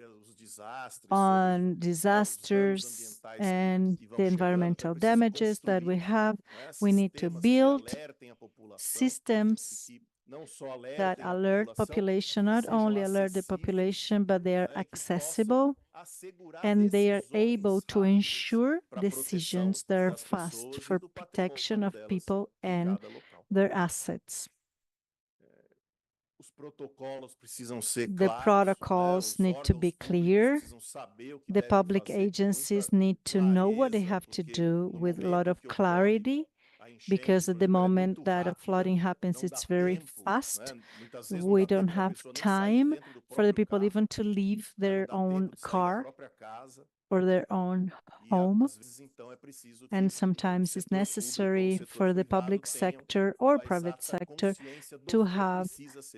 on disasters and the environmental damages that we have. We need to build systems that alert population, not only alert the population, but they are accessible and they are able to ensure decisions that are fast for protection of people and their assets. The protocols need to be clear. The public agencies need to know what they have to do with a lot of clarity, because at the moment that a flooding happens, it's very fast. We don't have time for the people even to leave their own car or their own home. And sometimes it's necessary for the public sector or private sector to have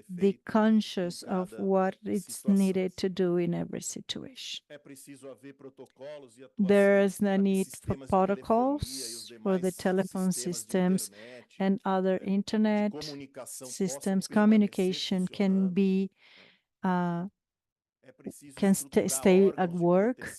the conscious of what it's needed to do in every situation. There is a need for protocols for the telephone systems and other internet systems. Communication can be stay at work.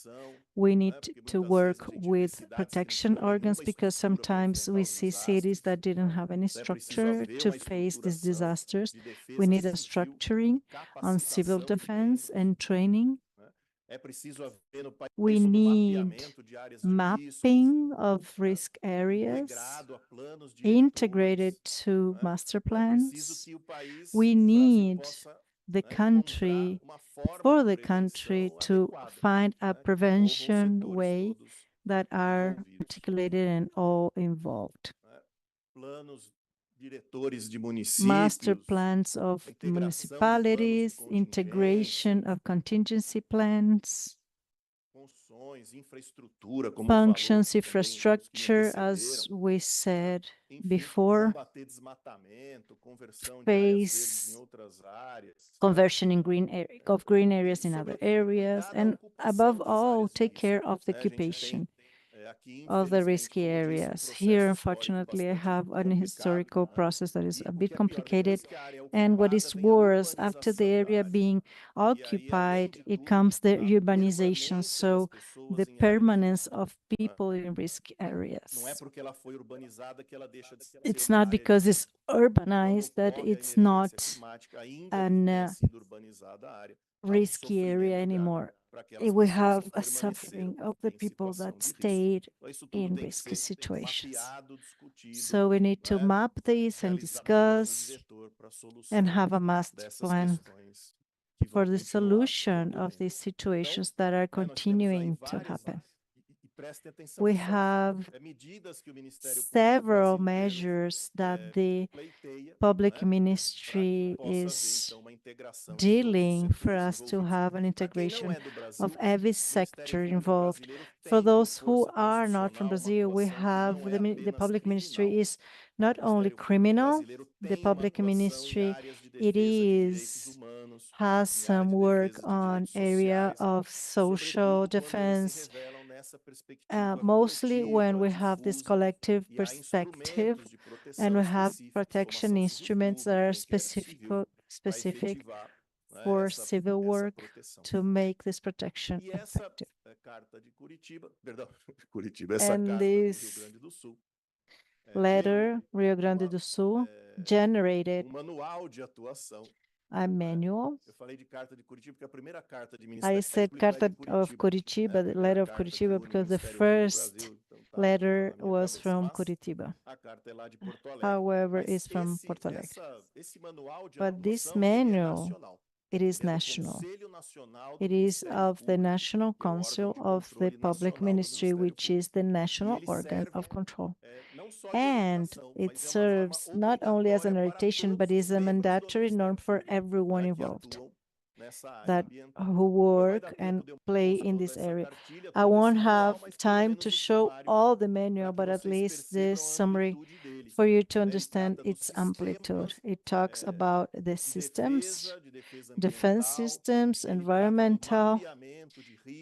We need to work with protection organs, because sometimes we see cities that didn't have any structure to face these disasters. We need a structuring on civil defense and training. We need mapping of risk areas integrated to master plans. We need the country, for the country to find a prevention way that are articulated and all involved. Master plans of municipalities, integration of contingency plans, functions, infrastructure, as we said before, space, conversion in green areas in other areas, and above all, take care of the occupation of the risky areas. Here, unfortunately, I have an historical process that is a bit complicated. And what is worse, after the area being occupied, it comes the urbanization, so the permanence of people in risk areas. It's not because it's urbanized that it's not an risky area anymore. we have a suffering of the people that stayed in risky situations. So we need to map this and discuss and have a master plan for the solution of these situations that are continuing to happen. We have several measures that the public ministry is dealing for us to have an integration of every sector involved. For those who are not from Brazil, we have the public ministry is not only criminal, the public ministry, has some work on area of social defense, mostly when we have this collective perspective and we have protection instruments that are specific for civil work to make this protection effective. And this letter, Rio Grande do Sul, generated a manual. I said Carta of Curitiba, the letter of Curitiba, because the first letter was from Curitiba. However, it's from Porto Alegre. But this manual, it is national. It is of the National Council of the Public Ministry, which is the national organ of control. And it serves not only as an orientation, but is a mandatory norm for everyone involved that who work and play in this area. I won't have time to show all the manual, but at least this summary for you to understand its amplitude. It talks about the systems, defense systems, environmental,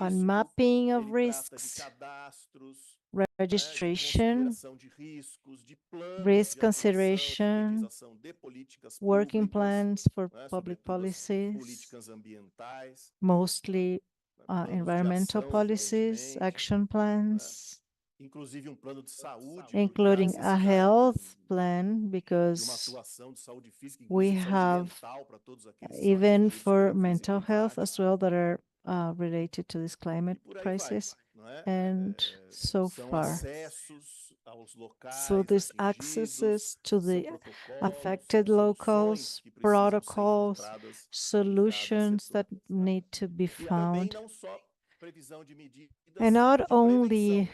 on mapping of risks, registration, risk consideration, working plans for public policies, mostly environmental policies, action plans, including a health plan, because we have even for mental health as well that are related to this climate crisis. And so far, so these accesses to the affected locals, protocols, solutions that need to be found, and not only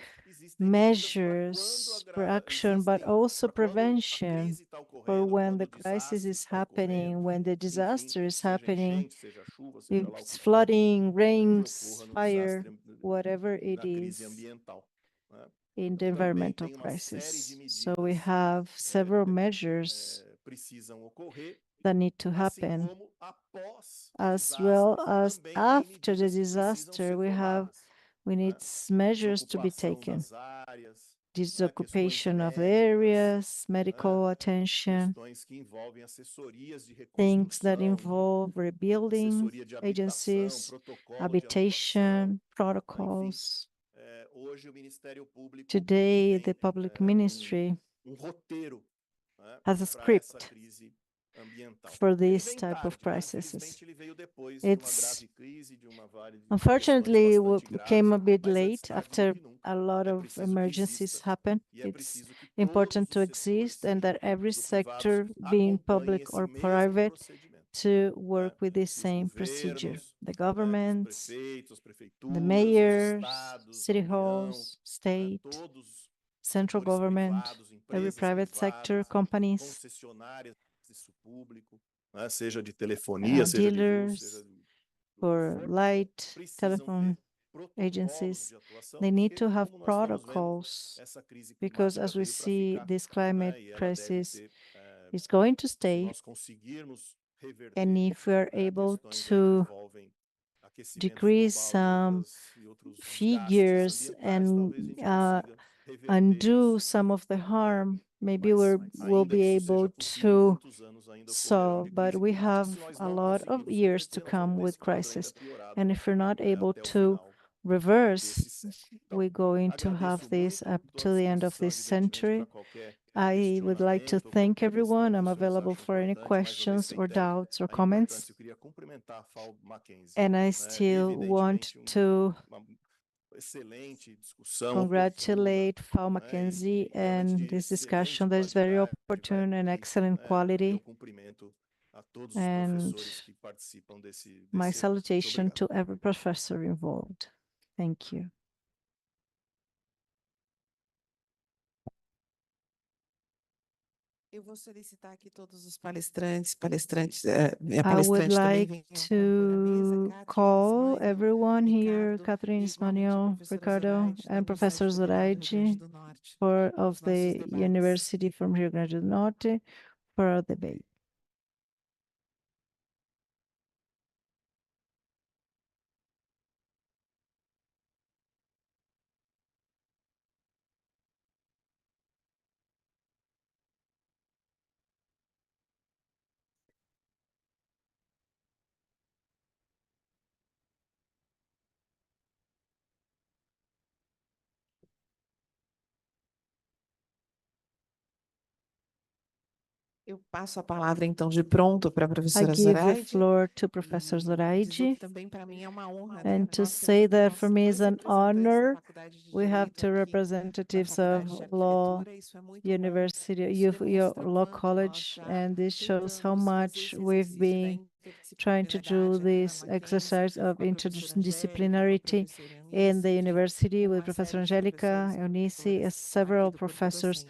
measures for action, but also prevention for when the crisis is happening, when the disaster is happening, if it's flooding, rains, fire, whatever it is in the environmental crisis. So we have several measures that need to happen, as well as after the disaster, we need measures to be taken. Disoccupation of areas, medical attention, things that involve rebuilding agencies, habitation, protocols. Today, the public ministry has a script for this type of crises. It's unfortunately came a bit late after a lot of emergencies happened. It's important to exist and that every sector, being public or private, to work with the same procedure. The governments, the mayors, city halls, state, central government, every private sector, companies, dealers for light, telephone agencies, they need to have protocols because as we see, this climate crisis is going to stay. And if we are able to decrease some figures and undo some of the harm, maybe we'll be able to solve, but we have a lot of years to come with crisis. And if we're not able to reverse, we're going to have this up to the end of this century. I would like to thank everyone. I'm available for any questions or doubts or comments. And I still want to congratulate FAU-Mackenzie and this discussion that is very opportune and excellent quality. And my salutation to every professor involved. Thank you. Eu vou solicitar aqui todos os palestrantes, I would like to call everyone here, Catherine, Ismael, Ricardo, and Professor Zoraide of the University from Rio Grande do Norte for our debate. Eu passo a palavra, então, de pronto para a I professora give the Zoraide. floor to Professor Dizer Zoraide. que também para mim é uma honra, And to Nós say temos that for me is an dois representantes da honor, Faculdade de we have Direito two aqui representatives na of Faculdade de Law Arquitetura. Isso é muito bom. University, Isso your demonstra Law quanto nós College, já and this shows how tentamos fazer much esse we've exercício da been trying to do this exercise of interdisciplinarity in the university with Professor Angélica, Eunice, and several professors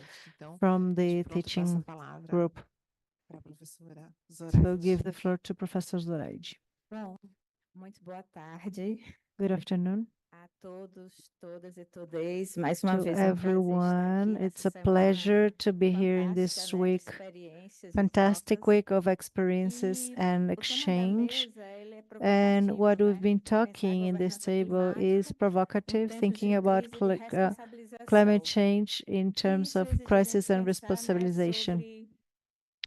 from the teaching group. So give the floor to Professor Zoraide. Bom, muito boa tarde Good afternoon a todos, todas e todes. Mais uma to vez é um prazer estar everyone. aqui It's nessa a semana pleasure to be here in this fantástica, né, de week. experiências e Fantastic trocas. week of experiences E and o tema da exchange. mesa, ele é And provocativo, what we've né? been Pensar a talking in this governança table is climática provocative, tempos thinking de about crise e de climate responsabilização. change in terms Isso of exige a crisis gente and pensar, né, responsibilization, sobre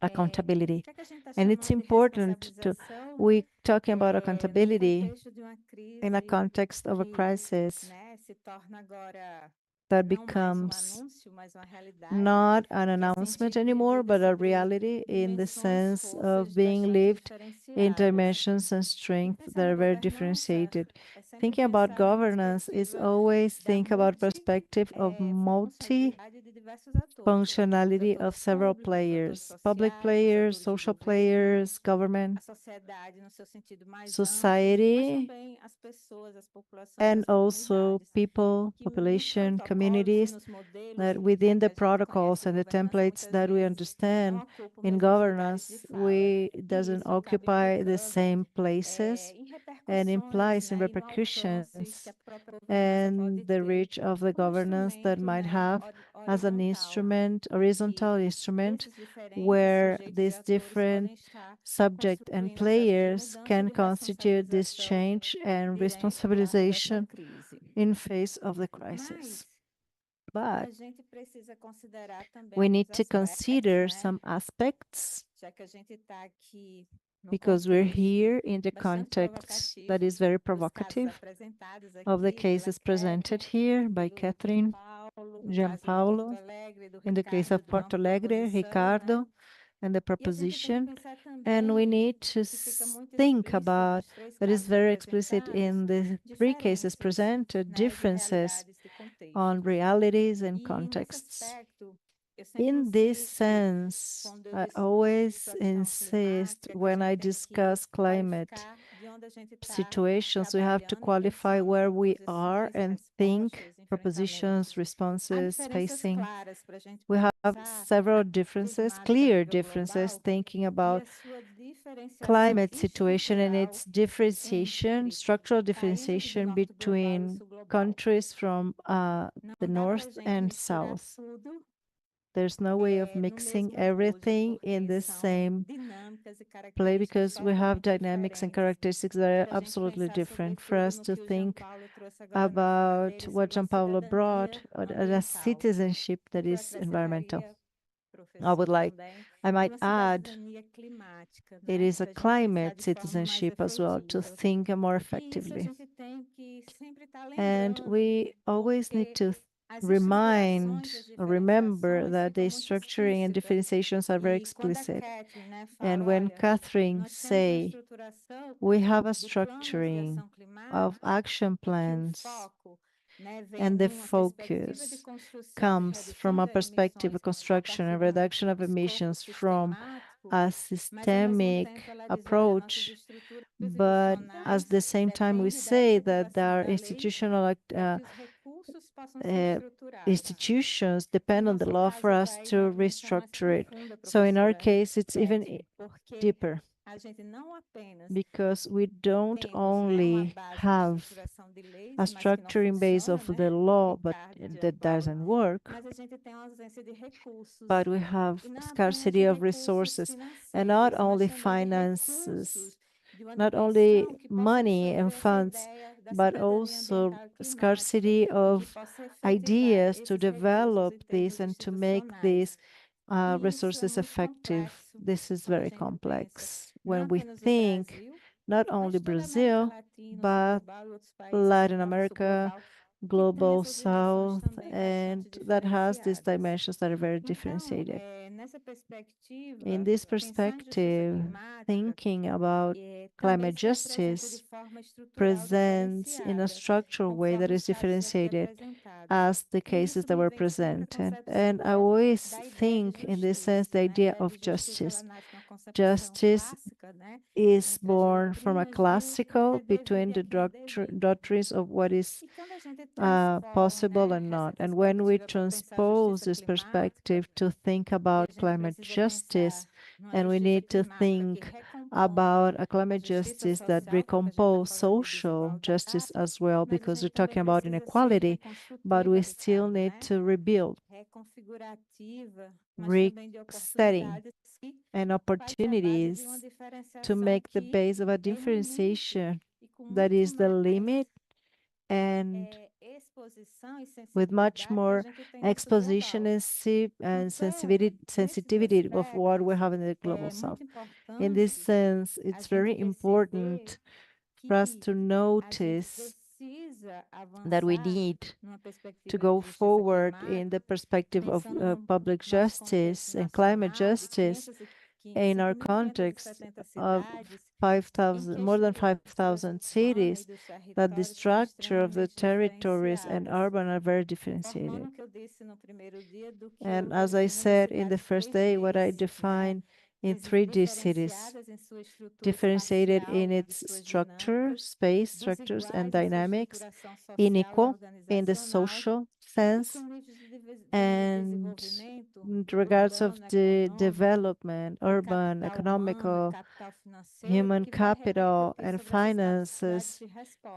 accountability. o que a gente está And it's chamando de important to, responsabilização, we talking about no accountability contexto de uma in a crise context of a que, crisis né, se torna agora that não mais becomes anúncio, mas uma realidade, not an que a announcement gente anymore, but a sobre reality in the dimensões, sense of forças being bastante lived in diferenciadas. dimensions and E strength pensar that na are very governança differentiated. é sempre Thinking about pensar numa governance is perspectiva always da think about perspective of funcionalidade de diversos atores, functionality atores of several públicos, atores players, public sociais, players, atores de social governo, players, government, a sociedade no seu sentido mais amplo, mas society, também as pessoas, as populações, and as also comunidades, people, que nos population, protocolos e communities, nos modelos that de within que the a gente protocols conhece and the governança templates muitas that we vezes understand não ocupam os in mesmos lugares governance, de fala. we E doesn't isso acaba occupy the implicando same places em and repercussões, implies in né, e no alcance repercussions que a própria governança and pode the ter reach of the como governance that instrumento, might né, have as an horizontal, instrument, em horizontal que instrument, esses diferentes where sujeitos e these atores different podem estar subject and construindo essa players mudança can de constitute this responsabilização change and diante dessa responsabilization crise. in face of the crisis. Mas But a gente precisa considerar também we alguns need to aspectos, consider né? some aspects Já que a gente está aqui num because we're contexto here in the bastante context that provocativo is very dos casos provocative apresentados of the aqui pela cases presented Catherine, here by do Catherine, Paulo, no caso de Porto Gianpaolo, Alegre, do in the case of Ricardo, Porto da Alegre, posição, né? Ricardo, and the E a gente tem que proposition. pensar And we também need to que fica muito think explícito about, nos três that is casos very explicit in apresentados, the three cases diferenças, presented, né, de differences realidades, de contextos. on realities and E nesse contexts. aspecto, eu sempre In this insisto, sense, quando eu I discuto always situação insist climática, que a when I gente tem que discuss climate qualificar de onde a gente está situations, we have to trabalhando e qualify pensando where we are proposições e and think respostas, propositions, enfrentamentos. Há responses, diferenças facing. claras para a gente We have pensar several para os differences, mares a clear nível differences, global thinking e about a sua diferenciação climate situation and estrutural its differentiation, entre structural países do differentiation norte global e between sul global. countries from Não the dá para a north gente and misturar south. tudo There's no way of no mixing mesmo bojo, everything in porque the são same dinâmicas e play características because we have totalmente dynamics and diferentes. characteristics that are Para a gente absolutely pensar, different. For sobretudo, us no to que o think Paulo trouxe agora na fala about dele what sobre a Gianpaolo brought, cidadania a ambiental. citizenship that Eu is environmental. acrescentaria, I would professor, like, também, I might uma add, cidadania climática, it né? is a Para a gente pensar climate de forma mais citizenship as well, to efetiva. think more E isso a effectively. gente tem que sempre estar And lembrando, we always need porque to remember that the structuring and differentiations are very explicit. And when Catherine say we have a structuring of action plans and the focus comes from a perspective of construction and reduction of emissions from a systemic approach, but at the same time we say that there are institutional institutions depend on the law for us to restructure it. So in our case, it's even deeper because we don't only have a structuring base of the law, but that doesn't work, but we have scarcity of resources and not only finances, not only money and funds, but also scarcity of ideas to develop this and to make these resources effective. This is very complex. When we think not only Brazil, but Latin America, global South, and that has these dimensions that are very differentiated. In this perspective, thinking about climate justice presents in a structural way that is differentiated as the cases that were presented. And I always think in this sense, the idea of justice. Justice is born from a classical between the doctrines of what is possible and not. And when we transpose this perspective to think about climate justice, and we need to think about a climate justice that recompose social justice as well, because we're talking about inequality, but we still need to rebuild, resetting, and opportunities to make the base of a differentiation that is the limit, and with much more exposition and sensitivity of what we have in the global south. In this sense, it's very important for us to notice that we need to go forward in the perspective of public justice and climate justice in our context of 5,000, more than 5,000 cities, that the structure of the territories and urban are very differentiated. And as I said in the first day, what I define in 3D cities, differentiated in its structure, space structures and dynamics, unequal in the social sense, and in regards of the development, urban, economical, human capital, and finances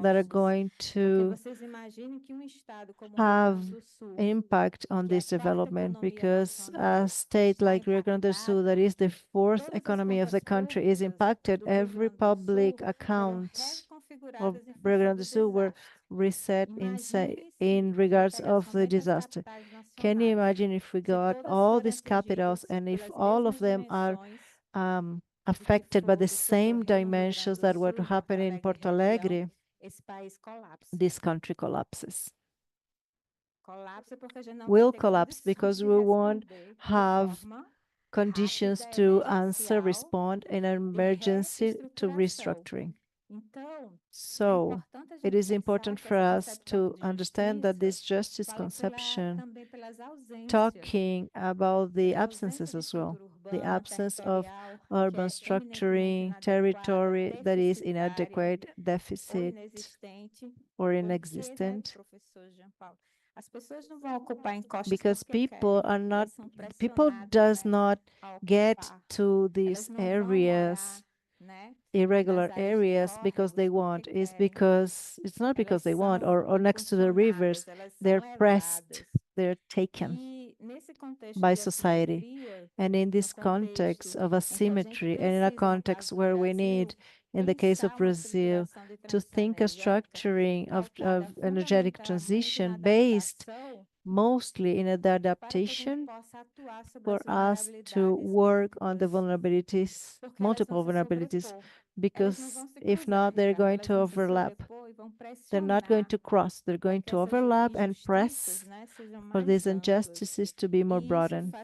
that are going to have impact on this development, because a state like Rio Grande do Sul, that is the fourth economy of the country, is impacted. Every public accounts of Rio Grande do Sul were reset in regards of the disaster. Can you imagine if we got all these capitals and if all of them are affected by the same dimensions that were to happen in Porto Alegre, this country collapses. Will collapse because we won't have conditions to answer, respond in an emergency to restructuring. So it is important for us to understand that this justice conception, talking about the absences as well, the absence of urban structuring, territory that is inadequate, deficit, or inexistent, because people does not get to these areas, irregular areas, because they want. It's not because they want, or next to the rivers, they're pressed, they're taken by society. And in this context of asymmetry, and in a context where we need, in the case of Brazil, to think a structuring of energetic transition based mostly in the adaptation for us to work on the vulnerabilities, multiple vulnerabilities, because if not, they're going to overlap. They're not going to cross, they're going to overlap and press for these injustices to be more broadened.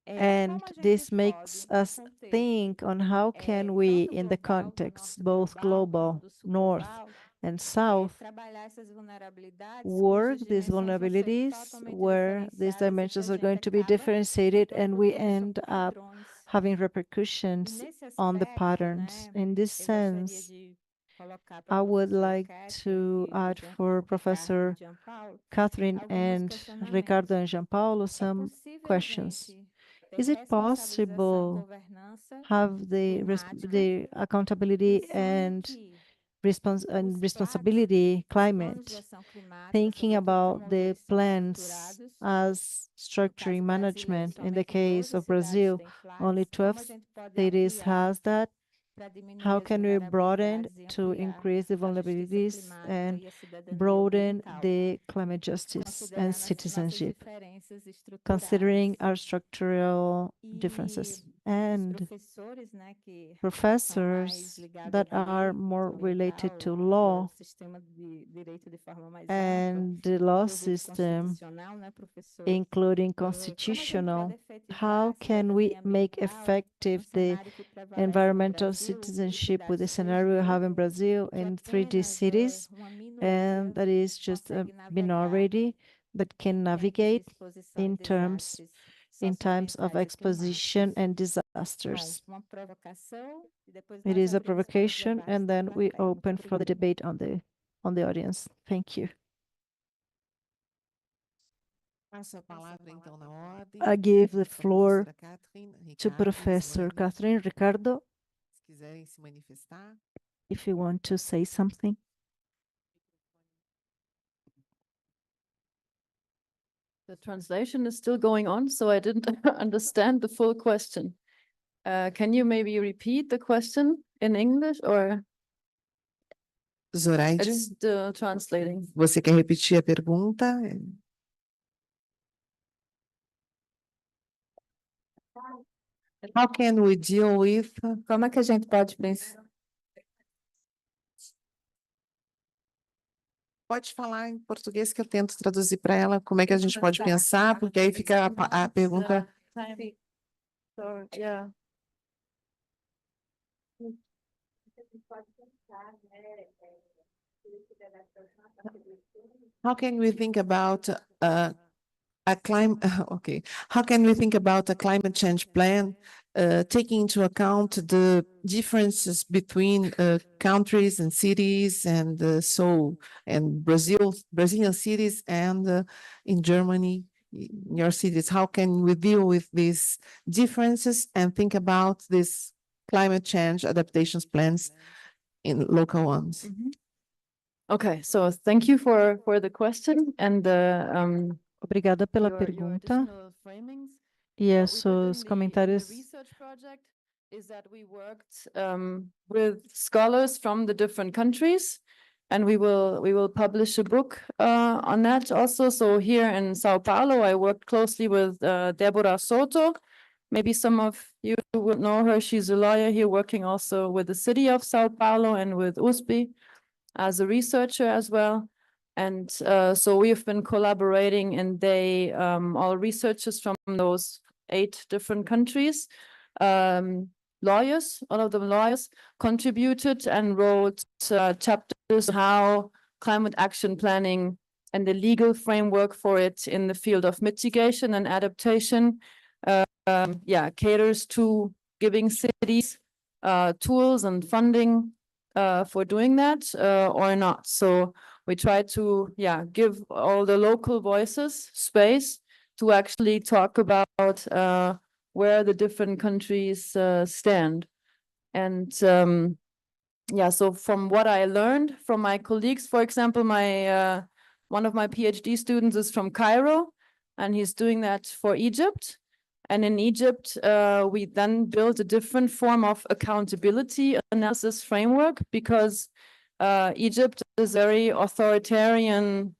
And this makes us think on how can we, in the context, both global, north and south, work these vulnerabilities where these dimensions are going to be differentiated and we end up having repercussions on the patterns. In this sense, I would like to add for Professor Catherine and Ricardo and Jean Paulo some questions. Is it possible have the accountability and responsibility climate, thinking about the plans as structuring management? In the case of Brazil, only 12 cities has that. How can we broaden to increase the vulnerabilities and broaden the climate justice and citizenship, considering our structural differences? And professors that are more related to law and the law system, including constitutional, how can we make effective the environmental citizenship with the scenario we have in Brazil in 3D cities, and that is just a minority that can navigate in times of exposition and disasters? It is a provocation, and then we open for the debate on the audience. Thank you. I give the floor to Professor Catherine. Ricardo, if you want to say something. The translation is still going on, so I didn't understand the full question. Can you maybe repeat the question in English or? Zoraide, It's still translating. você quer repetir a pergunta? How can we deal with? Como é que a gente pode pensar? Pode falar em português que eu tento traduzir para ela como é que a gente pode pensar, porque aí fica a pergunta. So, yeah. How can we think about a climate? Okay, how can we think about a climate change plan, taking into account the differences between countries and cities, and Brazilian cities and in Germany, in your cities? How can we deal with these differences and think about these climate change adaptations plans in local ones? Okay, so thank you for the question and the Obrigada pela your pergunta additional framings. e What we did esses in the comentários. research project is that we worked with scholars from the different countries, and we will publish a book on that also. So here in Sao Paulo, I worked closely with Deborah Soto. Maybe some of you would know her. She's a lawyer here working also with the city of Sao Paulo and with USP as a researcher as well. And so we have been collaborating, and they all researchers from those 8 different countries, lawyers, all of them lawyers, contributed and wrote chapters on how climate action planning and the legal framework for it in the field of mitigation and adaptation caters to giving cities tools and funding for doing that or not. So we try to give all the local voices space to actually talk about where the different countries stand. And so from what I learned from my colleagues, for example, my one of my PhD students is from Cairo, and he's doing that for Egypt. And in Egypt, we then built a different form of accountability analysis framework, because Egypt is a very authoritarian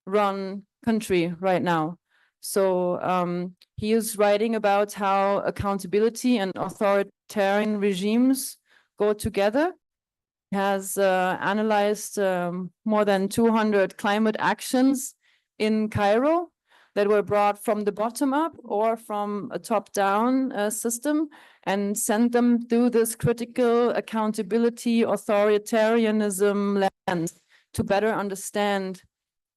run country right now. So he is writing about how accountability and authoritarian regimes go together. Has analyzed more than 200 climate actions in Cairo that were brought from the bottom up or from a top-down system, and sent them through this critical accountability authoritarianism lens to better understand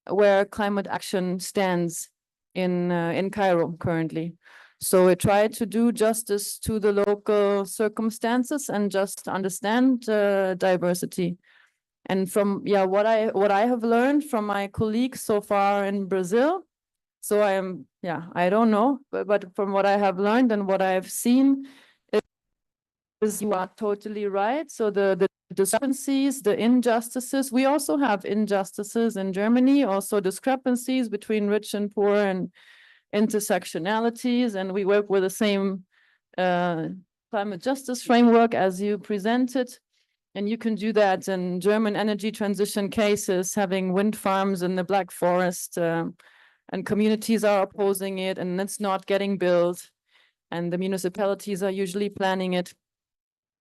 where climate action stands in Cairo currently. So it tried to do justice to the local circumstances and just understand diversity. And from what I have learned from my colleagues so far in Brazil, so I don't know, but from what I have learned and what I have seen, is you are totally right. So the discrepancies, the injustices, we also have injustices in Germany, also discrepancies between rich and poor and intersectionalities, and we work with the same climate justice framework as you presented. And you can do that in German energy transition cases, having wind farms in the Black Forest, and communities are opposing it, and it's not getting built, and the municipalities are usually planning it.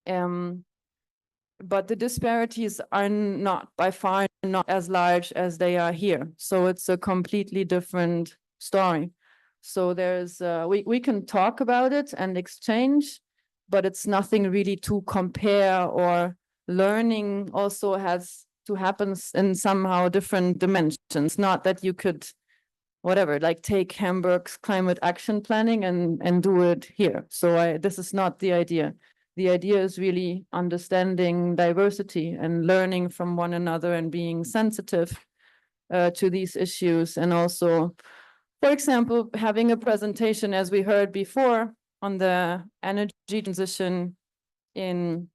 But the disparities are not, by far, not as large as they are here. So it's a completely different story. So there's, we can talk about it and exchange, but it's nothing really to compare, or learning also has to happen in somehow different dimensions. Not that you could, whatever, like take Hamburg's climate action planning and do it here. So this is not the idea. The idea is really understanding diversity and learning from one another and being sensitive to these issues. And also, for example, having a presentation, as we heard before, on the energy transition in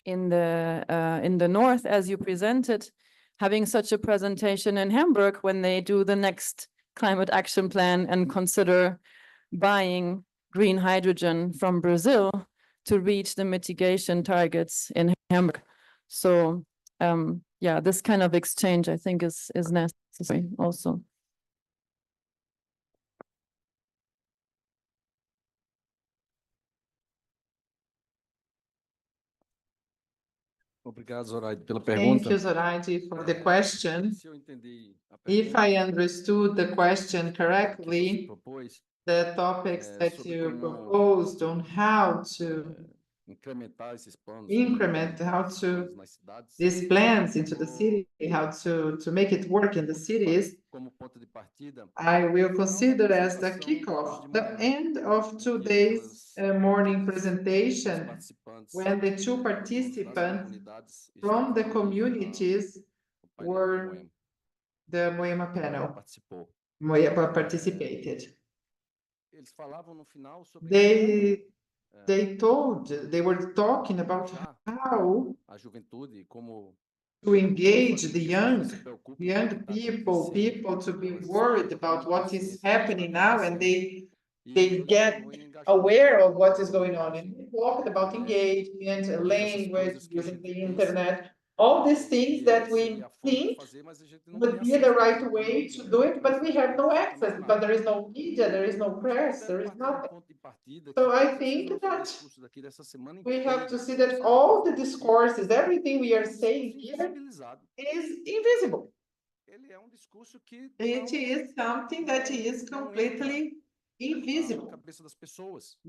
the north, as you presented, having such a presentation in Hamburg when they do the next climate action plan and consider buying green hydrogen from Brazil to reach the mitigation targets in Hamburg. So this kind of exchange, I think, is necessary also. Obrigado, Zoraide, pela Thank pergunta. you, Zoraide, for the question. Se eu entendi a If pergunta, I understood the question que você correctly, propôs, the topics that sobre you como, proposed on how to incrementar esses planos, increment, how to nas cidades, these plans into the city, how to make it work in the cities, como ponto de partida, I will a consider as the apresentação kickoff, de the manhã, end of em que today's morning os presentation, participantes when the two das participants comunidades from the estavam communities no painel do were Moema. the Moema panel, Participou. participated. Eles falavam no final sobre They were talking about how a juventude, como to engage the young people, people to be worried about what is happening now, and they get aware of what is going on. And we talked about engagement, language, using the internet, all these things that we think would be the right way to do it, but we have no access, because there is no media, there is no press, there is nothing. So I think that we have to see that all the discourses, everything we are saying here is invisible. It is something that is completely invisible.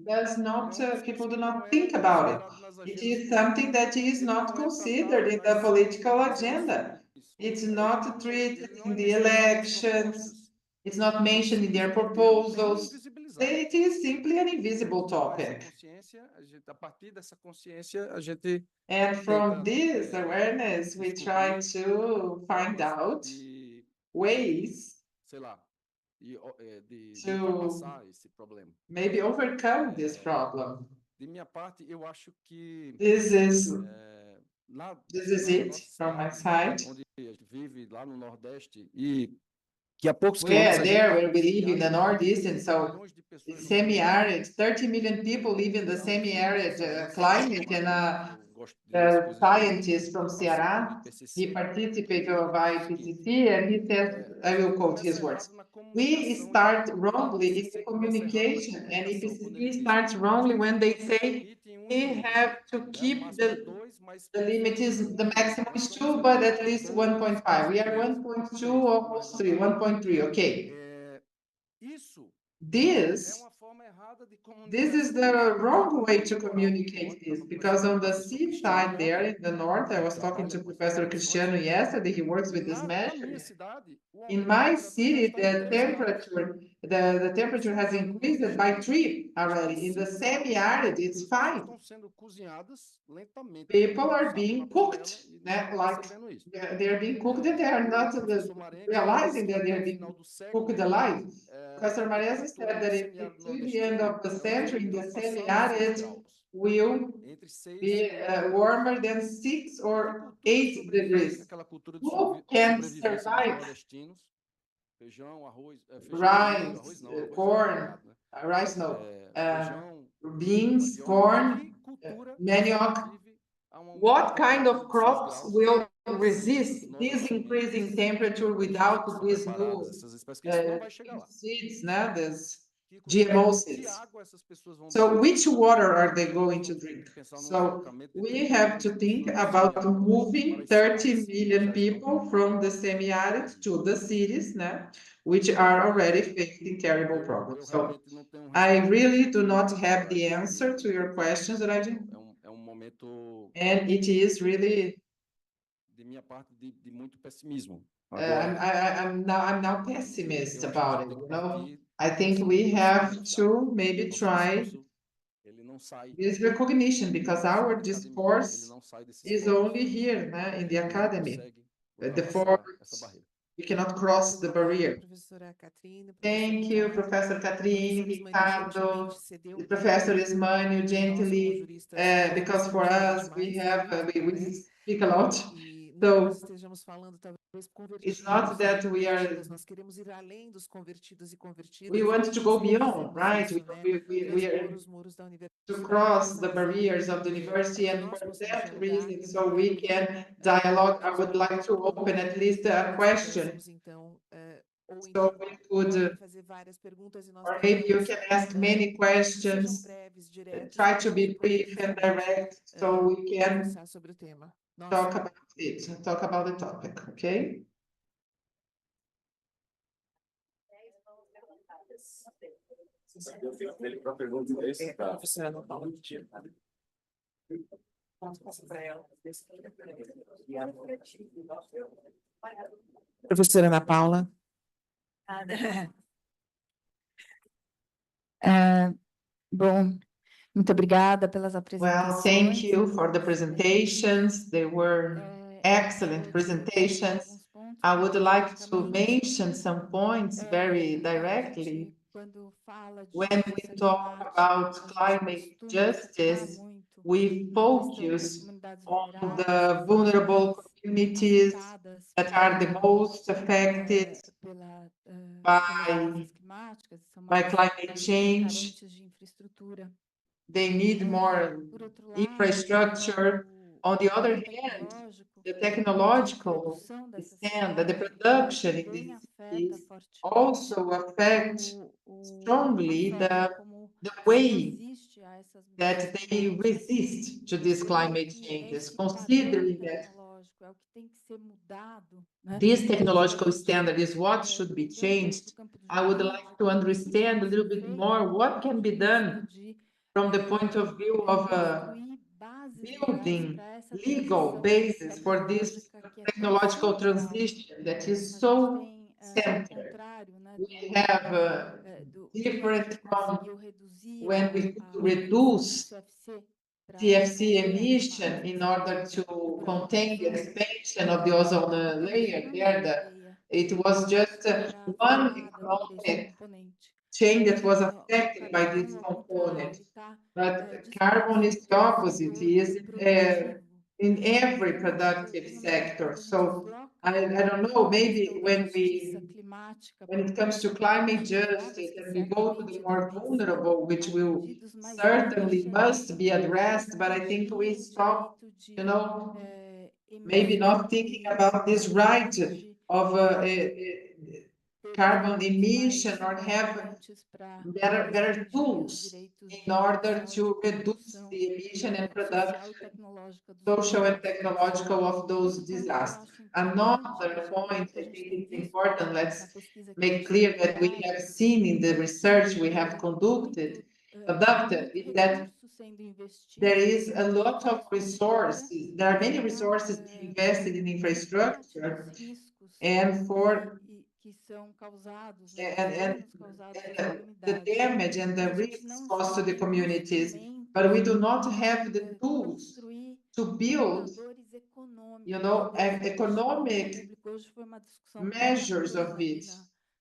Does not, people do not think about it. It is something that is not considered in the political agenda. It's not treated in the elections. It's not mentioned in their proposals. It is simply an invisible topic. And from this awareness, we try to find out ways to maybe overcome this problem. This is it from my side. There where we live in the Northeast, and so semi-arid, 30 million people live in the semi-arid climate, and scientist from Ceará. He participated by PCC, and he said, I will quote his words. We start wrongly in the communication, and IPCC starts wrongly when they say we have to keep the limit is, the maximum is 2, but at least 1.5. We are 1.2, almost 3, 1.3, okay. This is the wrong way to communicate this, because on the seaside there in the north, I was talking to Professor Cristiano yesterday, he works with this measure. In my city, the temperature has increased by 3 already. In the semi-arid, it's 5. People are being cooked, like they're being cooked, and they are not realizing that they're being cooked alive. Professor Mareza said that if to the end of the century, in the semi-arid will be warmer than 6 or 8 degrees. Who can survive? Rice, corn, rice, no, beans, corn, manioc. What kind of crops will resist this increasing temperature without these new seeds, this GMO seeds? So which water are they going to drink? So we have to think about moving 30 million people from the semi-arid to the cities, which are already facing terrible problems. So I really do not have the answer to your questions, Raji. And it is really I'm now pessimist about it, I think we have to maybe try this recognition, because our discourse is only here in the academy. We cannot cross the barrier. Thank you, Professor Catherine, Ricardo, Professor Ismânio, gently, because for us, we speak a lot. So it's not that we want to go beyond, right? We are to cross the barriers of the university, and for that reason, so we can dialogue, I would like to open at least a question. So we could, or maybe you can ask many questions, try to be brief and direct, so we can talk about it, talk about the topic, okay? Professora Ana Paula. Bom, muito obrigada pelas Well, apresentações. thank you for the presentations. They were excellent presentations. I would like to mention some points very directly. When we talk about climate justice, we focus on the vulnerable communities that are the most affected by climate change. They need more infrastructure. On the other hand, the technological standard, the production in these cities also affect strongly the way that they resist to these climate changes, considering that this technological standard is what should be changed. I would like to understand a little bit more what can be done from the point of view of building legal basis for this technological transition that is so centered. We have different from when we reduce CFC emission in order to contain the expansion of the ozone layer there. It was just one economic chain that was affected by this component. But carbon is the opposite. It is in every productive sector. So I don't know, maybe when it comes to climate justice and we go to the more vulnerable, which will certainly must be addressed, but I think we stop, you know, maybe not thinking about this right of carbon emission or have better tools in order to reduce the emission and production, social and technological, of those disasters. Another point I think it's important, let's make clear that we have seen in the research we have conducted, is that there is a lot of resources, there are many resources being invested in infrastructure and for the damage and the risks caused to the communities, but we do not have the tools to build, you know, economic measures of it.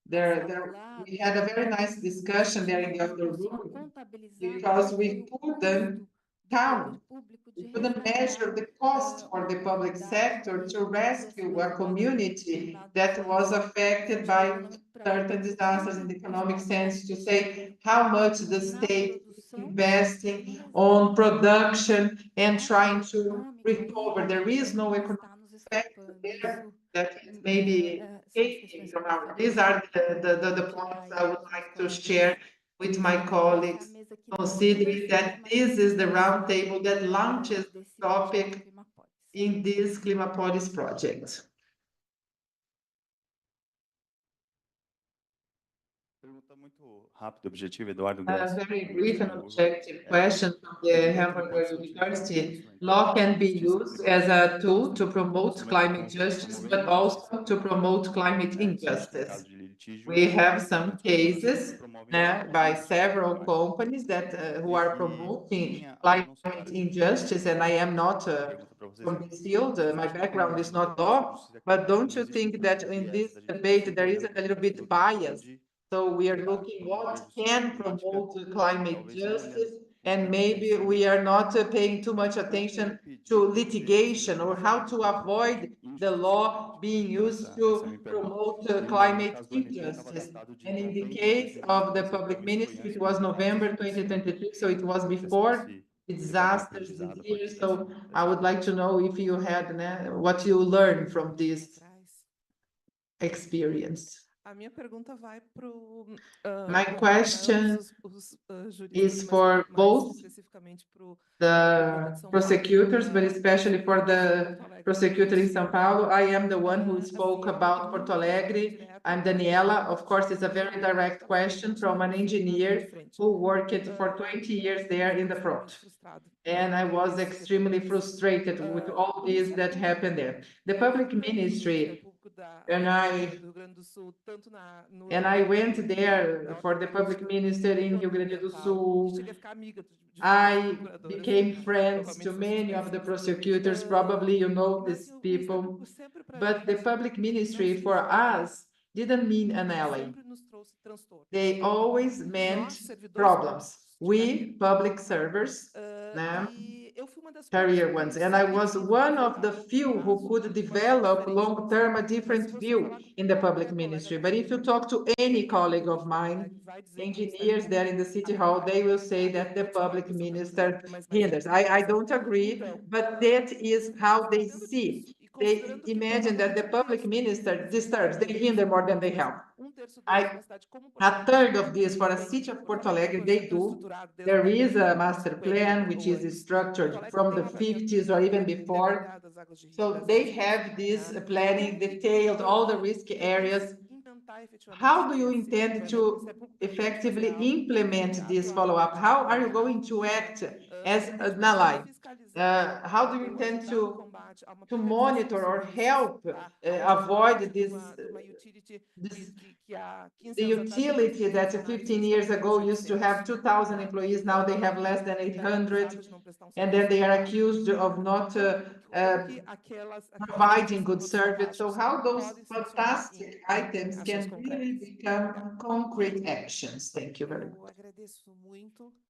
We had a very nice discussion there in the other room because we couldn't count, we couldn't measure the cost for the public sector to rescue a community that was affected by certain disasters in the economic sense, to say how much the state is investing on production and trying to recover. There is no economic factor there that is maybe taking from our. These are the points I would like to share with my colleagues, considering that this is the roundtable that launches the topic in this Climapolis project. A very brief and objective question from the Hamburg University. Law can be used as a tool to promote climate justice, but also to promote climate injustice. We have some cases by several companies that who are promoting climate injustice, and I am not from this field, my background is not law, but don't you think that in this debate there is a little bit bias? So we are looking what can promote climate justice, and maybe we are not paying too much attention to litigation or how to avoid the law being used to promote climate injustice. And in the case of the public ministry, it was November 2023, so it was before the disasters this year. So I would like to know if you had what you learned from this experience. My question is for both the prosecutors, but especially for the prosecutor in São Paulo. I am the one who spoke about Porto Alegre. I'm Daniela. Of course, it's a very direct question from an engineer who worked for 20 years there in the front. And I was extremely frustrated with all this that happened there. The public ministry, and I went there for the public minister in Rio Grande do Sul. I became friends to many of the prosecutors, probably you know these people, but the public ministry for us didn't mean an ally. They always meant problems. We, public servers, career ones, and I was one of the few who could develop long-term a different view in the public ministry. But if you talk to any colleague of mine, engineers there in the city hall, they will say that the public minister hinders. I don't agree, but that is how they see. They imagine that the public minister disturbs, they hinder more than they help. A third of this for a city of Porto Alegre, they do. There is a master plan which is structured from the 50s or even before. So they have this planning detailed, all the risk areas. How do you intend to effectively implement this follow-up? How are you going to act as an ally? How do you intend to to monitor or help avoid this, the utility that 15 years ago used to have 2,000 employees, now they have less than 800, and then they are accused of not providing good service. So how those fantastic items can really become concrete actions. Thank you very much.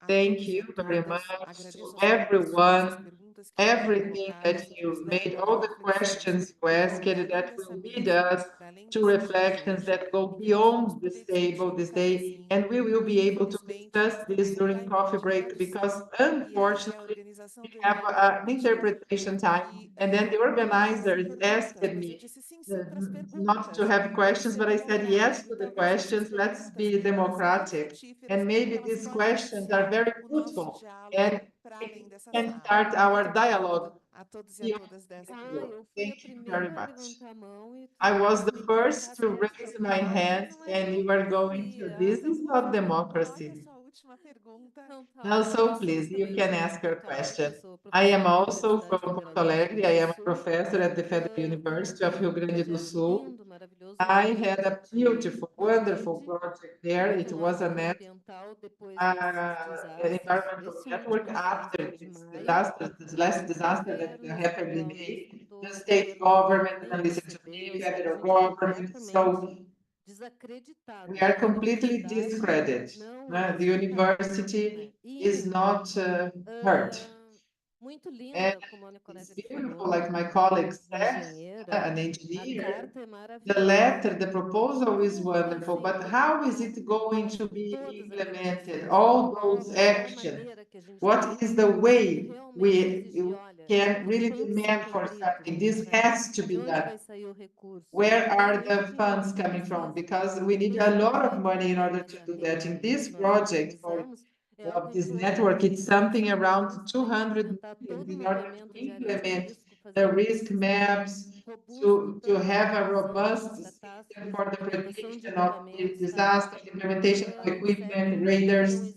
Thank you very much to everyone, everything that you made, all the questions you asked, that will lead us to reflections that go beyond this table this day, and we will be able to discuss this during coffee break, because unfortunately we have an interpretation time, and then the organizers asked me not to have questions, but I said yes to the questions. Let's be democratic, and maybe these questions are very fruitful, and we can start our dialogue. Thank you very much. I was the first to raise my hand, and you are going to, this is not democracy. Now, so please, you can ask your question. I am also from Porto Alegre. I am a professor at the Federal University of Rio Grande do Sul. I had a beautiful, wonderful project there. It was an environmental network after this disaster, this last disaster that happened in May. The state government listened to me, federal government. So we are completely discredited. The university is not hurt. And it's beautiful, like my colleague said, an engineer. The letter, the proposal is wonderful, but how is it going to be implemented? All those actions. What is the way we can really demand for something? This has to be done. Where are the funds coming from? Because we need a lot of money in order to do that. In this project of this network, it's something around 200 million in order to implement the risk maps, to have a robust system for the prediction of disaster, implementation of equipment, radars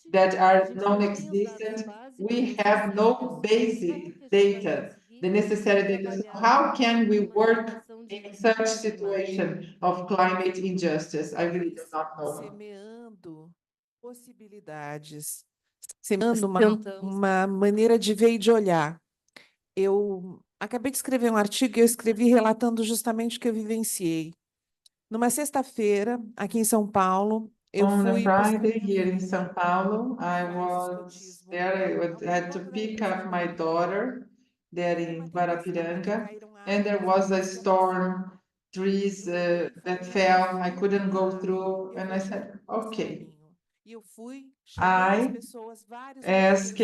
that are non-existent. We have no basic data, the necessary data. So how can we work in such situation of climate injustice? I really do not know. Semeando possibilidades, semeando uma maneira de ver e de olhar. Eu acabei de escrever um artigo e eu escrevi relatando justamente o que eu vivenciei. Numa sexta-feira, aqui em São Paulo, eu On a fui Friday here in São Paulo, I was there. I had to pick up my daughter there in Guarapiranga, and there was a storm, trees that fell. I couldn't go through, and I said, okay. I asked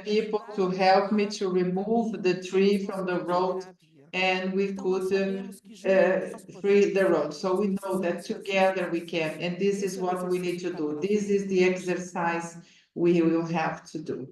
people to help me to remove the tree from the road, and we could free the road. So we know that together we can, and this is what we need to do. This is the exercise we will have to do.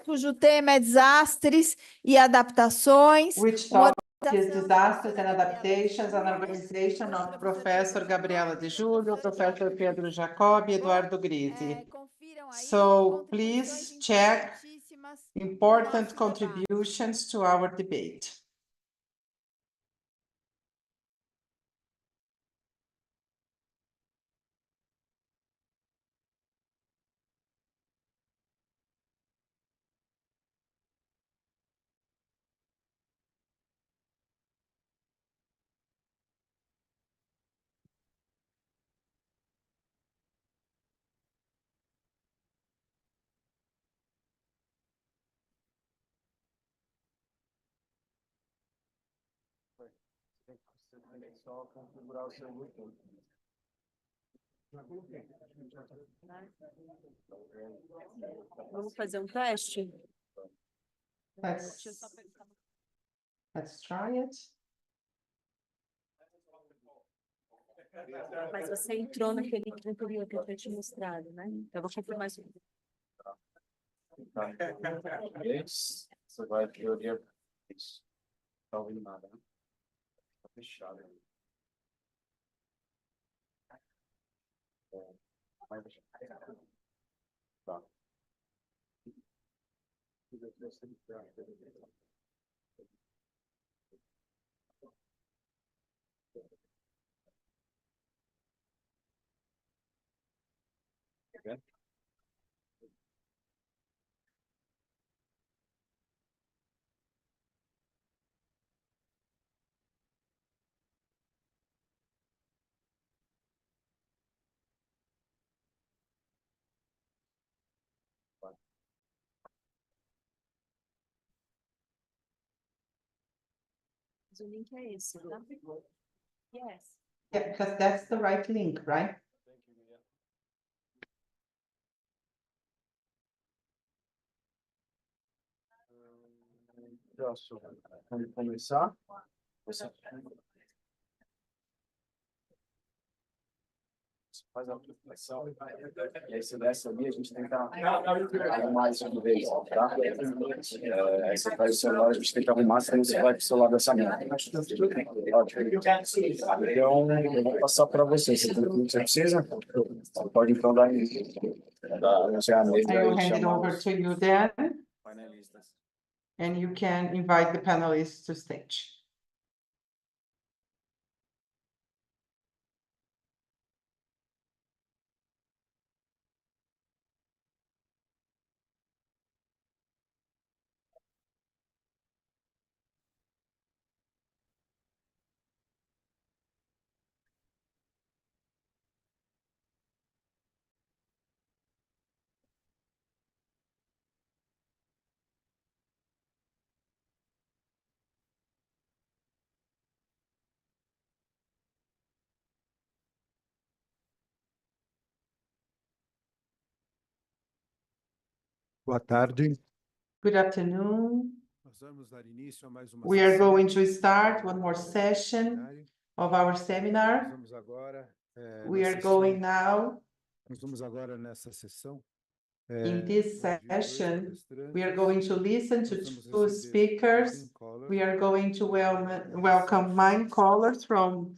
cujo tema é desastres e adaptações. Which topic is disasters and adaptations and organization of Professor Gabriela de Júlio, Professor Pedro Jacob e Eduardo Grisi. So please check important contributions to our debate. Só configurar o seu YouTube. Vamos fazer teste? Let's try it. Mas você entrou naquele link anterior que eu tinha te mostrado, né? Eu vou confirmar isso. Você vai teoria. Isso. Não ouvindo nada, né? Tá fechado. Tá. O link é esse, tá? Yes. Yeah, because that's the right link, right? Vamos começar? Faz a aplicação. E aí, se desce ali, a gente tenta arrumar isso de vez, tá? Aí você faz o celular, a gente tenta arrumar, senão você vai para o celular dessa mesa. Então, eu vou passar para você. Você tem tudo que você precisa? Você pode, então, dar a mesa I will hand it over to you then, panelistas. and you can invite the panelists to stage. Boa tarde. Good afternoon. Nós vamos dar início a mais uma We are sessão going to start one more session seminário. of our Nós seminar. vamos agora, We na are sessão- going now Nós vamos agora nessa sessão. in this ouvir dois session. palestrantes. We are going to listen to Nós vamos two receber speakers. Martin Kohler, We are going to welcome Mine Callers from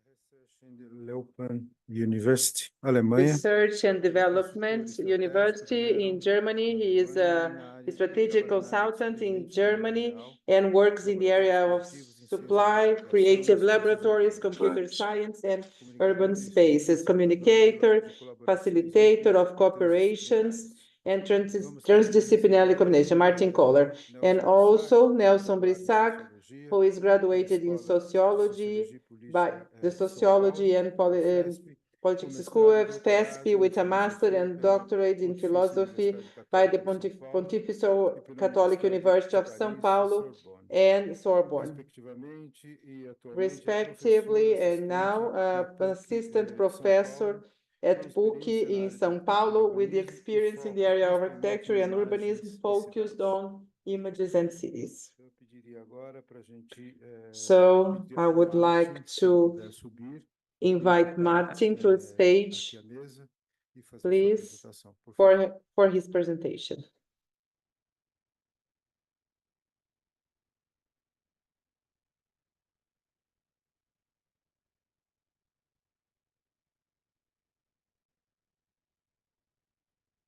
Research in the Leupan University, Alemanha. Research and Development University in Germany. He is a strategic consultant in Germany and works in the area of supply, creative laboratories, computer science, and urban spaces, communicator, facilitator of cooperations, and transdisciplinary combination, Martin Kohler. And also Nelson Brissac, who is graduated in sociology by the Sociology and Politics School of PESP with a master and doctorate in philosophy by the Pontifical Catholic University of São Paulo and Sorbonne, respectively, and now an assistant professor at PUC in São Paulo with the experience in the area of architecture and urbanism focused on images and cities. So I would like to invite Martin to the stage e fazer sua please, apresentação, por favor. for his presentation.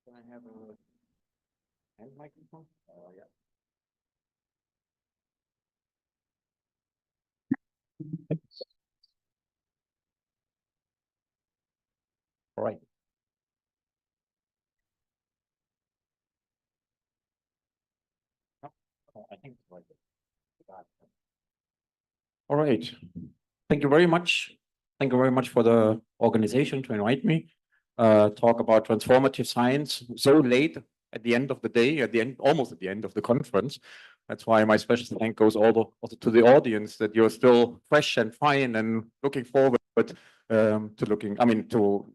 Can I have a hand microphone? Yeah. All right. I think it's right. All right. Thank you very much. Thank you very much for the organization to invite me. Talk about transformative science so late at the end of the day, almost at the end of the conference. That's why my special thank goes also to the audience that you're still fresh and fine and looking forward to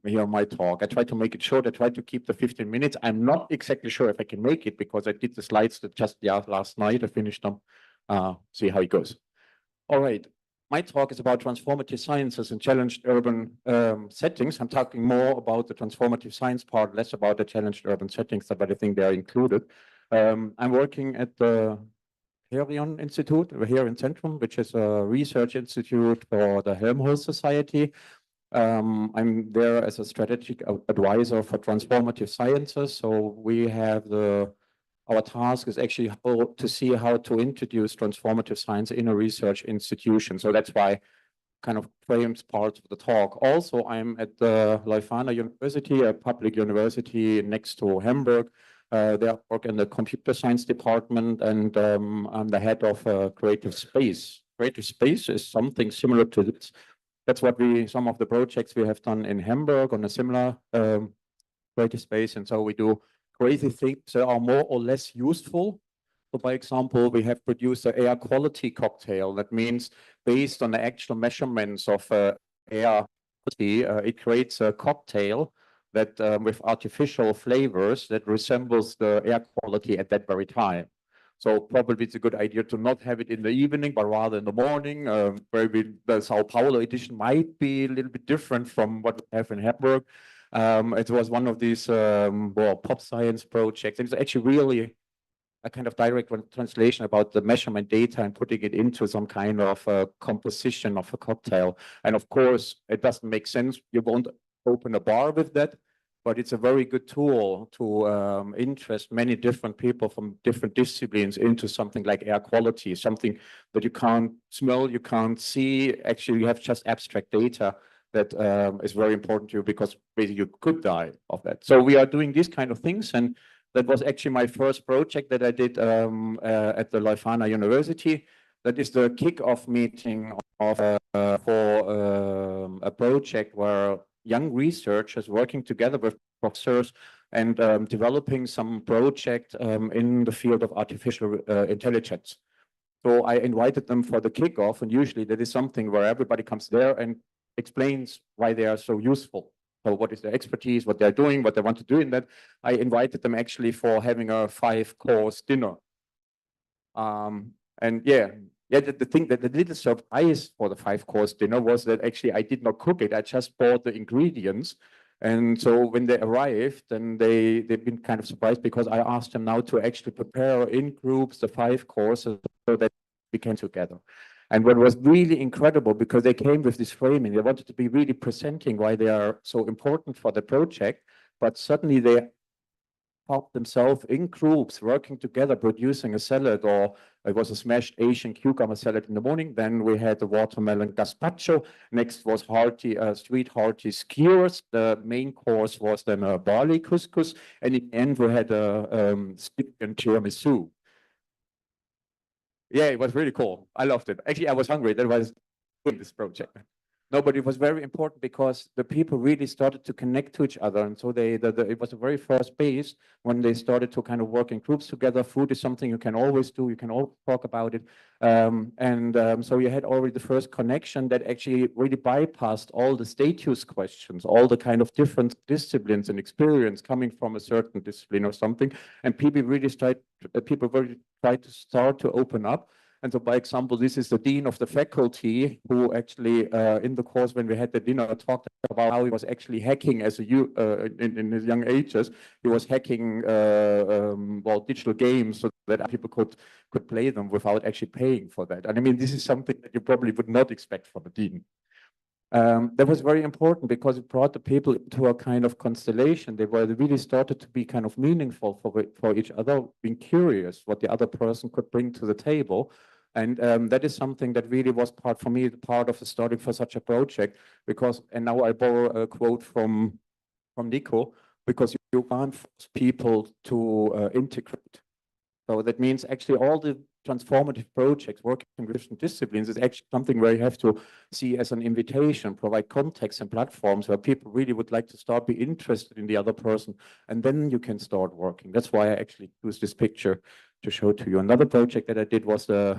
hear my talk. I try to make it short. I try to keep the 15 minutes. I'm not exactly sure if I can make it because I did the slides that just last night. I finished them. See how it goes. All right. My talk is about transformative sciences in challenged urban settings. I'm talking more about the transformative science part, less about the challenged urban settings, but I think they are included. I'm working at the Herion Institute here in Centrum, which is a research institute for the Helmholtz Society. I'm there as a strategic advisor for transformative sciences. So we have our task is actually to see how to introduce transformative science in a research institution. So that's why kind of frames part of the talk. Also, I'm at the Leuphana University, a public university next to Hamburg. They work in the computer science department, and I'm the head of creative space. Creative space is something similar to this. That's what some of the projects we have done in Hamburg on a similar creative space. And so we do crazy things that are more or less useful. So by example, we have produced an air quality cocktail. That means based on the actual measurements of air quality, it creates a cocktail that with artificial flavors that resembles the air quality at that very time. So probably it's a good idea to not have it in the evening, but rather in the morning. Maybe the Sao Paulo edition might be a little bit different from what we have in Hamburg. It was one of these pop science projects. It's actually really a kind of direct translation about the measurement data and putting it into some kind of composition of a cocktail. And of course, it doesn't make sense. You won't open a bar with that, but it's a very good tool to interest many different people from different disciplines into something like air quality, something that you can't smell, you can't see. Actually, you have just abstract data that is very important to you because basically you could die of that. So we are doing these kind of things, and that was actually my first project that I did at the Leuphana University. That is the kick-off meeting for a project where young researchers working together with professors and developing some project in the field of artificial intelligence. So I invited them for the kickoff, and usually that is something where everybody comes there and explains why they are so useful. So what is their expertise, what they're doing, what they want to do in that. I invited them actually for having a 5-course dinner. The thing that the little surprise for the 5-course dinner was that actually I did not cook it. I just bought the ingredients. And so when they arrived, then they've been kind of surprised because I asked them now to actually prepare in groups the 5 courses so that we came together. And what was really incredible, because they came with this framing, they wanted to be really presenting why they are so important for the project, but suddenly they found themselves in groups working together, producing a salad, or it was a smashed Asian cucumber salad in the morning. Then we had the watermelon gazpacho. Next was sweet hearty skewers. The main course was then a barley couscous. And in the end, we had a stick and tiramisu. Yeah, it was really cool. I loved it. Actually, I was hungry. That was doing this project. No, but it was very important because the people really started to connect to each other. And so it was the very first base when they started to kind of work in groups together. Food is something you can always do. You can always talk about it. So you had already the first connection that actually really bypassed all the status questions, all the kind of different disciplines and experience coming from a certain discipline or something. And people really tried to start to open up. And so, by example, this is the dean of the faculty who actually, in the course when we had the dinner, talked about how he was actually hacking as a in his young ages. He was hacking well, digital games so that people could play them without actually paying for that. And I mean, this is something that you probably would not expect from a dean. That was very important because it brought the people into a kind of constellation. They really started to be kind of meaningful for each other, being curious what the other person could bring to the table. And that is something that really was for me, part of the starting for such a project, because, and now I borrow a quote from Nico, because you can't force people to integrate. So that means actually all the transformative projects working with different disciplines is actually something where you have to see as an invitation, provide context and platforms where people really would like to start be interested in the other person, and then you can start working. That's why I actually use this picture to show to you. Another project that I did was the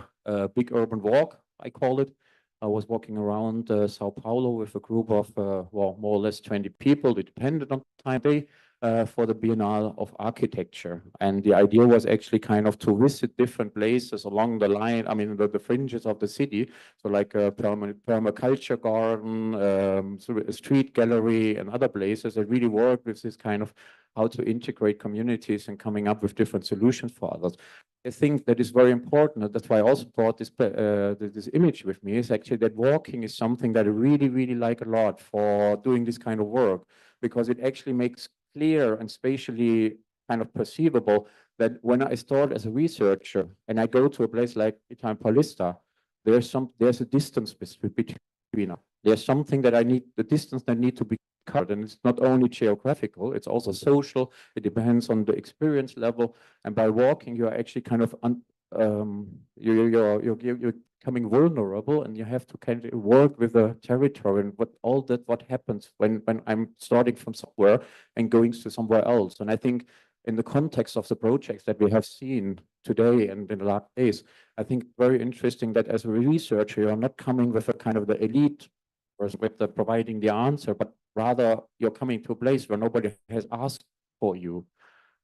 big urban walk, I call it. I was walking around Sao Paulo with a group of, well, more or less 20 people. It depended on time day. For the Biennale of Architecture. And the idea was actually kind of to visit different places along the line, I mean, the fringes of the city. So like a permaculture garden, a street gallery and other places that really work with this kind of how to integrate communities and coming up with different solutions for others. I think that is very important. And that's why I also brought this image with me, is actually that walking is something that I really, really like a lot for doing this kind of work, because it actually makes clear and spatially kind of perceivable that when I start as a researcher and I go to a place like Italian Paulista, there's a distance between us. There's something that the distance that need to be covered, and it's not only geographical, it's also social. It depends on the experience level, and by walking, you're actually kind of you're becoming vulnerable, and you have to kind of work with the territory and what happens when I'm starting from somewhere and going to somewhere else. And I think in the context of the projects that we have seen today and in the last days, I think very interesting that as a researcher, you're not coming with a kind of the elite with the providing the answer, but rather you're coming to a place where nobody has asked for you.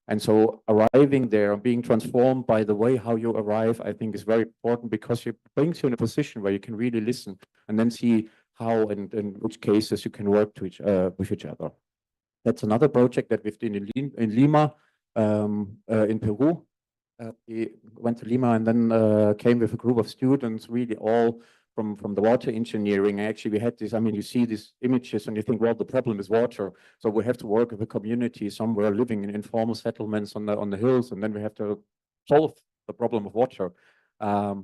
And so arriving there and being transformed by the way how you arrive, I think is very important, because it brings you in a position where you can really listen and then see how and in which cases you can work with each other. That's another project that we've done in Lima, in Peru. We went to Lima and then came with a group of students, really all from the water engineering. Actually, we had this, I mean, you see these images and you think, well, the problem is water. So we have to work with a community somewhere living in informal settlements on the hills, and then we have to solve the problem of water. And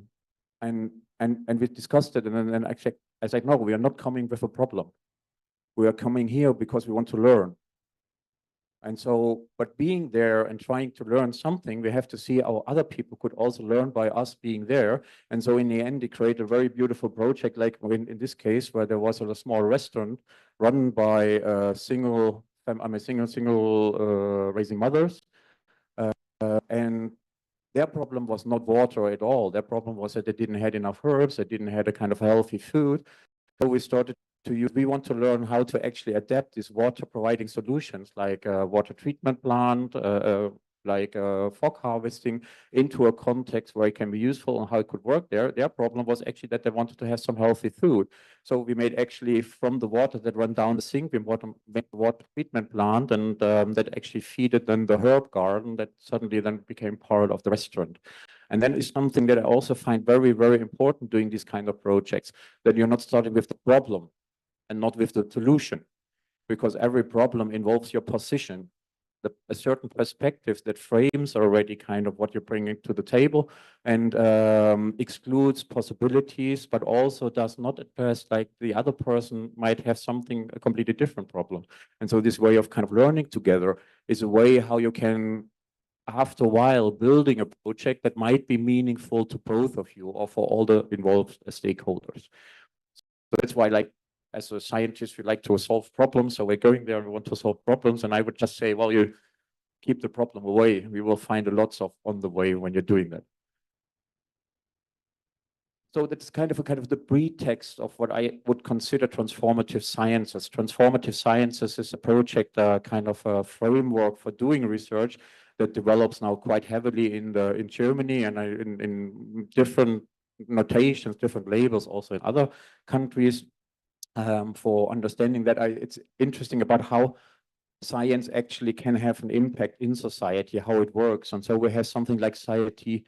we discussed it, and then actually I said, no, we are not coming with a problem. We are coming here because we want to learn. And so, but being there and trying to learn something, we have to see how other people could also learn by us being there. And so in the end, they created a very beautiful project, like in this case, where there was a small restaurant run by single raising mothers. And their problem was not water at all. Their problem was that they didn't have enough herbs, they didn't have a kind of healthy food. So we started we want to learn how to actually adapt these water providing solutions like a water treatment plant, like fog harvesting, into a context where it can be useful and how it could work there. Their problem was actually that they wanted to have some healthy food. So we made actually from the water that ran down the sink, we made a water treatment plant, and that actually feeded then the herb garden that suddenly then became part of the restaurant. And that is something that I also find very, very important doing these kind of projects, that you're not starting with the problem and not with the solution, because every problem involves your position, a certain perspective that frames already kind of what you're bringing to the table, and excludes possibilities, but also does not at first, like the other person might have a completely different problem. And so this way of kind of learning together is a way how you can, after a while, building a project that might be meaningful to both of you or for all the involved stakeholders. So that's why, like, as a scientist, we like to solve problems. So we're going there and we want to solve problems. And I would just say, well, you keep the problem away. We will find a lot of on the way when you're doing that. So that's kind of the pretext of what I would consider transformative sciences. Transformative sciences is a project, kind of a framework for doing research that develops now quite heavily in Germany and in different notations, different labels also in other countries for understanding that. It's interesting about how science actually can have an impact in society, how it works. And so we have something like society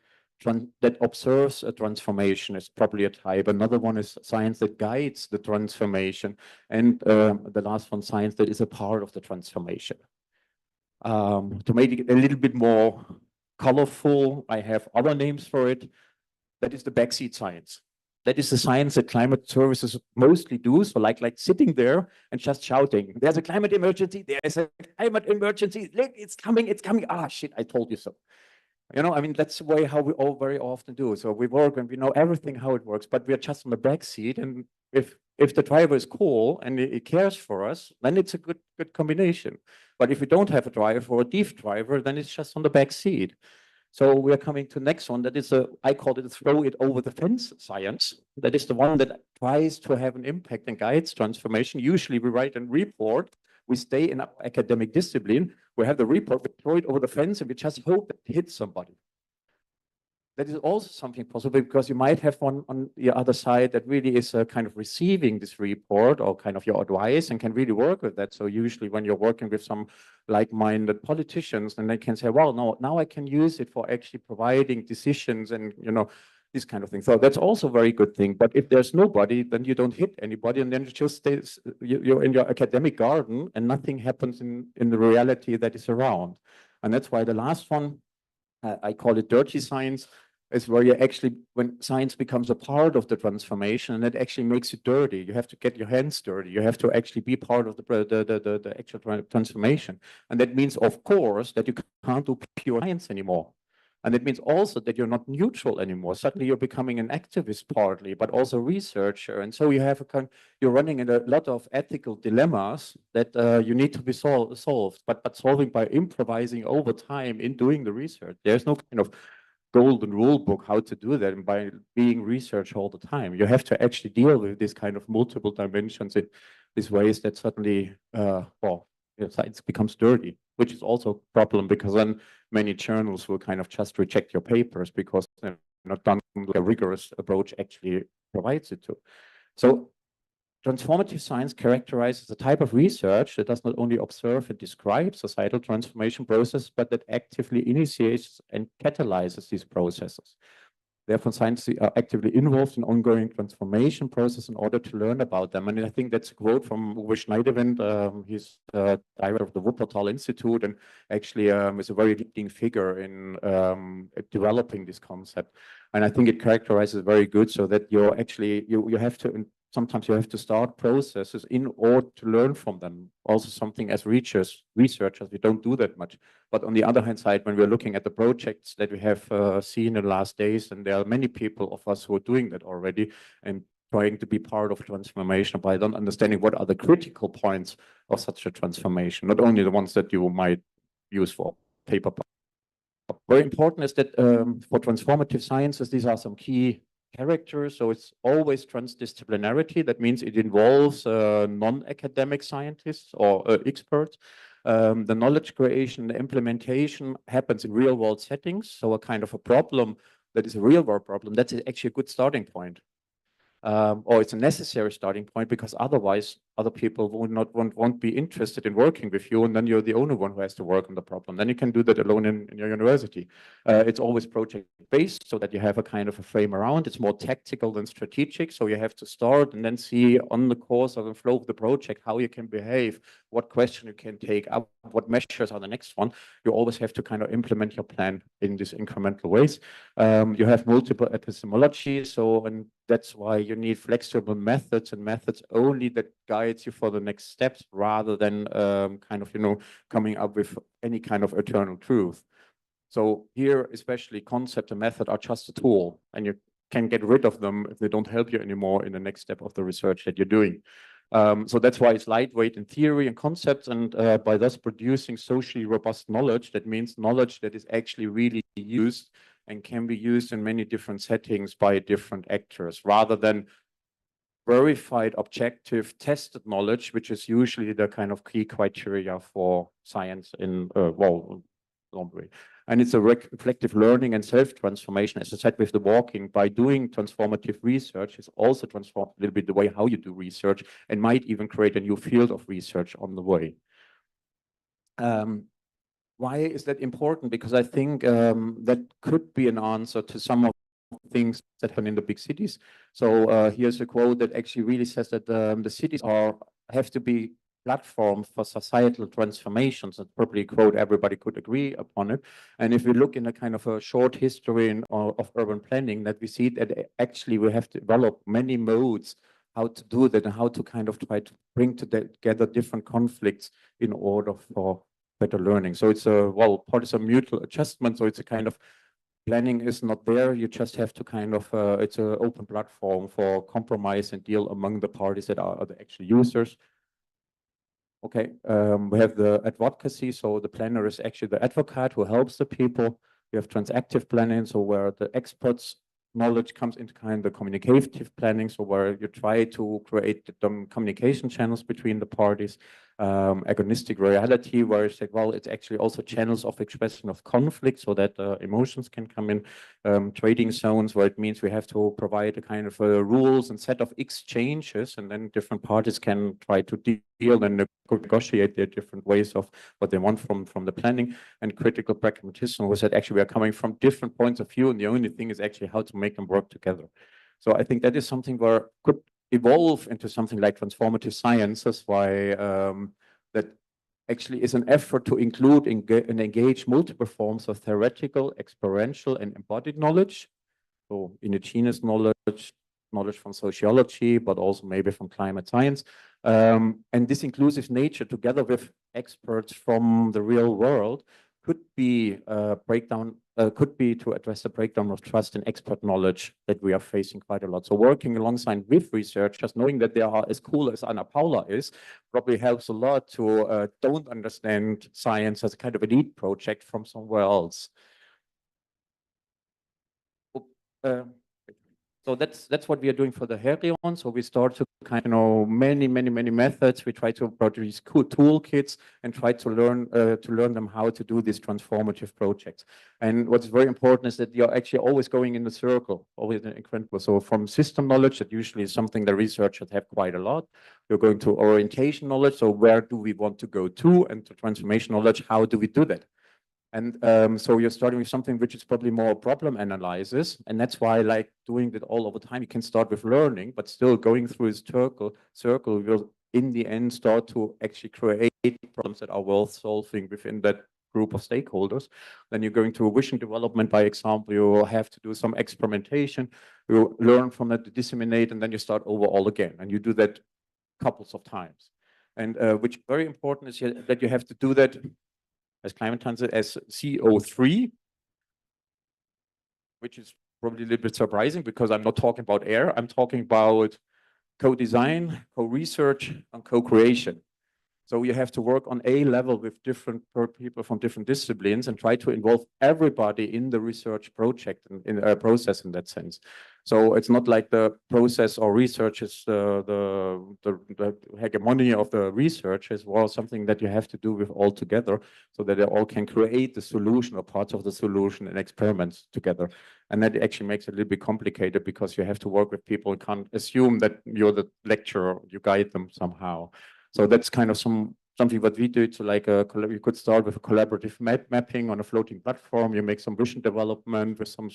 that observes a transformation is probably a type. Another one is science that guides the transformation. And the last one, science that is a part of the transformation. To make it a little bit more colorful, I have other names for it. That is the backseat science. That is the science that climate services mostly do. So like sitting there and just shouting, there's a climate emergency, there's a climate emergency, look, it's coming, it's coming. Ah, shit, I told you so. You know, I mean, that's the way how we all very often do. So we work and we know everything how it works, but we are just on the back seat. And if the driver is cool and he cares for us, then it's a good combination. But if we don't have a driver or a deaf driver, then it's just on the back seat. So we are coming to the next one. That is I call it a throw it over the fence science. That is the one that tries to have an impact and guides transformation. Usually we write a report. We stay in our academic discipline. We have the report, we throw it over the fence, and we just hope it hits somebody. That is also something possible because you might have one on the other side that really is kind of receiving this report or kind of your advice and can really work with that. So usually when you're working with some like-minded politicians, then they can say, well, no, now I can use it for actually providing decisions and, you know, this kind of thing. So that's also a very good thing. But if there's nobody, then you don't hit anybody, and then you just stay, you're in your academic garden and nothing happens in the reality that is around. And that's why the last one, I call it dirty science, is where you actually, when science becomes a part of the transformation, and it actually makes you dirty. You have to get your hands dirty. You have to actually be part of the actual transformation. And that means, of course, that you can't do pure science anymore. And it means also that you're not neutral anymore. Suddenly you're becoming an activist partly, but also a researcher. And so you have you're running in a lot of ethical dilemmas that you need to be solved, but solving by improvising over time in doing the research. There's no kind of golden rule book how to do that, and by being research all the time. You have to actually deal with this kind of multiple dimensions in these ways that suddenly, science becomes dirty, which is also a problem because then many journals will kind of just reject your papers because they're not done with a rigorous approach actually provides it to. So transformative science characterizes a type of research that does not only observe and describe societal transformation processes, but that actively initiates and catalyzes these processes. Therefore, scientists are actively involved in ongoing transformation process in order to learn about them. And I think that's a quote from Uwe Schneiderwind. He's the director of the Wuppertal Institute and actually is a very leading figure in developing this concept. And I think it characterizes very good so that you're actually, you have to, sometimes you have to start processes in order to learn from them. Also something as researchers, we don't do that much. But on the other hand side, when we're looking at the projects that we have seen in the last days, and there are many people of us who are doing that already and trying to be part of transformation by understanding what are the critical points of such a transformation, not only the ones that you might use for paper. Very important is that for transformative sciences, these are some key characters. So it's always transdisciplinarity. That means it involves non-academic scientists or experts. The knowledge creation, the implementation happens in real-world settings. So a kind of a problem that is a real-world problem, that's actually a good starting point. Or it's a necessary starting point because otherwise other people won't be interested in working with you, and then you're the only one who has to work on the problem. Then you can do that alone in your university. It's always project-based so that you have a kind of a frame around. It's more tactical than strategic, so you have to start and then see on the course of the flow of the project how you can behave, what question you can take up, what measures are the next one. You always have to kind of implement your plan in these incremental ways. You have multiple epistemologies, and that's why you need flexible methods and methods only that guides you for the next steps rather than kind of, coming up with any kind of eternal truth. So here, especially concept and method are just a tool, and you can get rid of them if they don't help you anymore in the next step of the research that you're doing. So that's why it's lightweight in theory and concepts, and by thus producing socially robust knowledge, that means knowledge that is actually really used and can be used in many different settings by different actors, rather than verified, objective, tested knowledge, which is usually the kind of key criteria for science in, along the way. And it's a reflective learning and self-transformation, as I said, with the walking. By doing transformative research, is also transformed a little bit the way how you do research, and might even create a new field of research on the way. Why is that important? Because I think that could be an answer to some of the things that happen in the big cities. So here's a quote that actually really says that the cities have to be platforms for societal transformations. That's probably a quote everybody could agree upon it. And if we look in a kind of a short history of urban planning, that we see that actually we have to develop many modes how to do that and how to kind of try to bring together different conflicts in order for better learning. So it's part is a mutual adjustment. So it's a kind of planning is not there. You just have to kind of, it's an open platform for compromise and deal among the parties that are the actual users. Okay, we have the advocacy. So the planner is actually the advocate who helps the people. We have transactive planning, so where the experts' knowledge comes into kind of the communicative planning, so where you try to create the communication channels between the parties. Agonistic reality, where it's like, well, it's actually also channels of expression of conflict, so that emotions can come in. Trading zones, where it means we have to provide a kind of rules and set of exchanges, and then different parties can try to deal and negotiate their different ways of what they want from the planning. And critical pragmatism was that actually we are coming from different points of view, and the only thing is actually how to make them work together. So I think that is something where could evolve into something like transformative sciences, why that actually is an effort to include and engage multiple forms of theoretical, experiential, and embodied knowledge. So indigenous knowledge, knowledge from sociology, but also maybe from climate science. And this inclusive nature, together with experts from the real world, could be could be to address the breakdown of trust and expert knowledge that we are facing quite a lot. So working alongside with research, just knowing that they are as cool as Ana Paula is, probably helps a lot to don't understand science as a kind of elite project from somewhere else. So that's what we are doing for the Herion. So we start to kind of many methods. We try to produce cool toolkits and try to learn them how to do these transformative projects. And what's very important is that you're actually always going in the circle, always incremental. So from system knowledge, that usually is something that researchers have quite a lot. You're going to orientation knowledge. So where do we want to go to? And to transformation knowledge, how do we do that? And so you're starting with something which is probably more problem analysis. And that's why, like, doing that all over time, you can start with learning, but still going through this circle will in the end start to actually create problems that are worth solving within that group of stakeholders. Then you're going to vision development, by example. You have to do some experimentation, you learn from that to disseminate, and then you start over all again. And you do that couples of times. And which very important is that you have to do that as climate transit as CO3, which is probably a little bit surprising because I'm not talking about air, I'm talking about co-design, co-research, and co-creation. So you have to work on a level with different people from different disciplines and try to involve everybody in the research project and in a process in that sense. So it's not like the process or research is the hegemony of the research. Is well something that you have to do with all together so that they all can create the solution or parts of the solution and experiments together. And that actually makes it a little bit complicated because you have to work with people and can't assume that you're the lecturer, you guide them somehow. So that's kind of something what we do. So like you could start with a collaborative mapping on a floating platform. You make some vision development with some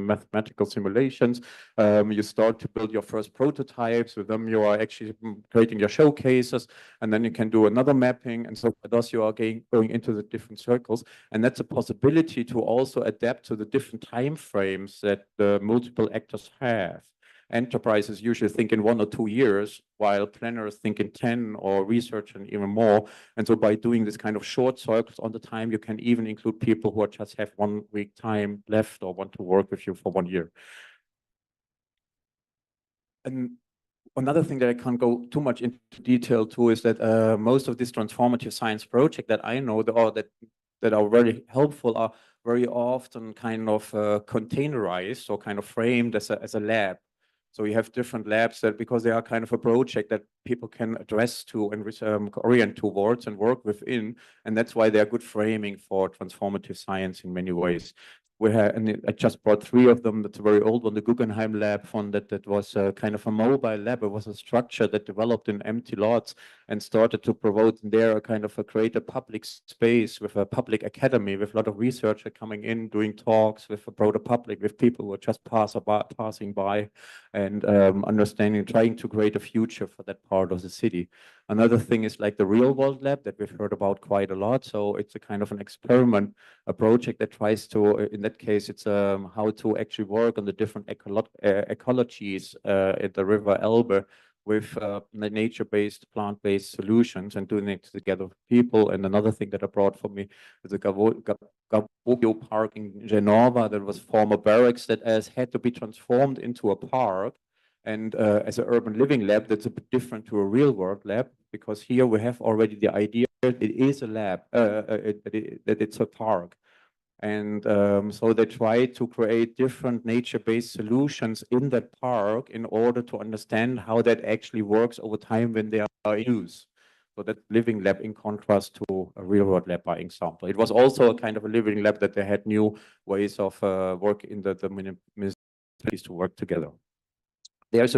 mathematical simulations. You start to build your first prototypes. With them, you are actually creating your showcases, and then you can do another mapping. And so thus you are going into the different circles. And that's a possibility to also adapt to the different time frames that the multiple actors have. Enterprises usually think in 1 or 2 years, while planners think in 10 or research and even more. And so by doing this kind of short circles on the time, you can even include people who just have 1 week time left or want to work with you for 1 year. And another thing that I can't go too much into detail to is that most of these transformative science projects that I know that are very helpful are very often kind of containerized or kind of framed as a lab. So you have different labs that, because they are kind of a project that people can address to and orient towards and work within. And that's why they're good framing for transformative science in many ways. We had, and I just brought 3 of them. That's a very old one, the Guggenheim lab one, that was kind of a mobile lab. It was a structure that developed in empty lots and started to promote there a kind of a create a public space with a public academy, with a lot of researchers coming in, doing talks with a broader public, with people who are just passing by and understanding, trying to create a future for that part of the city. Another thing is like the real world lab that we've heard about quite a lot. So it's a kind of an experiment, a project that tries to, in that case, it's how to actually work on the different ecologies at the River Elbe with nature-based, plant-based solutions and doing it together with people. And another thing that I brought for me is the Gavoglio Park in Genova that was former barracks that had to be transformed into a park. And as an urban living lab, that's a bit different to a real world lab, because here we have already the idea that it is a lab, that it's a park. And so they try to create different nature-based solutions in that park in order to understand how that actually works over time when they are in use. So that living lab in contrast to a real world lab, by example. It was also a kind of a living lab that they had new ways of work in the municipalities to work together. There's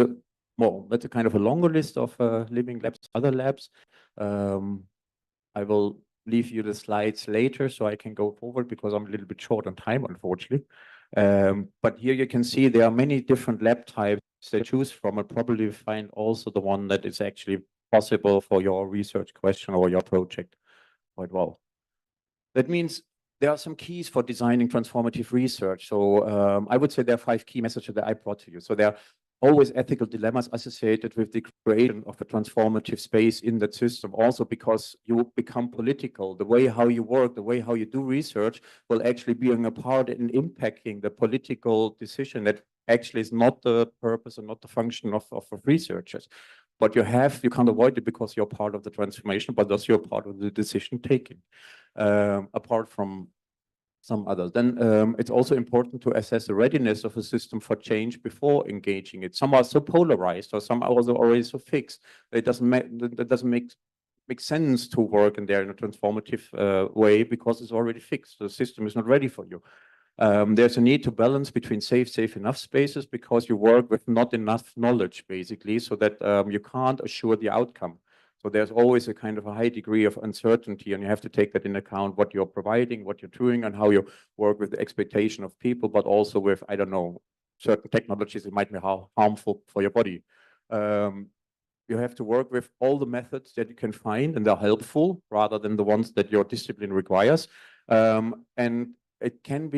that's a kind of a longer list of living labs, other labs. I will leave you the slides later so I can go forward because I'm a little bit short on time, unfortunately. But here you can see there are many different lab types to choose from, and probably find also the one that is actually possible for your research question or your project quite well. That means there are some keys for designing transformative research. So I would say there are 5 key messages that I brought to you. So there are always ethical dilemmas associated with the creation of a transformative space in that system, also because you become political. The way how you work, the way how you do research will actually be a part in impacting the political decision that actually is not the purpose and not the function of researchers. But you can't avoid it because you're part of the transformation, but also you're part of the decision taking, apart from some others. Then it's also important to assess the readiness of a system for change before engaging it. Some are so polarized, or some are also already so fixed that it doesn't make sense to work in there in a transformative way because it's already fixed. The system is not ready for you. There's a need to balance between safe enough spaces because you work with not enough knowledge, basically, so that you can't assure the outcome. So there's always a kind of a high degree of uncertainty, and you have to take that into account, what you're providing, what you're doing, and how you work with the expectation of people, but also with, I don't know, certain technologies that might be harmful for your body. You have to work with all the methods that you can find, and they're helpful rather than the ones that your discipline requires. And it can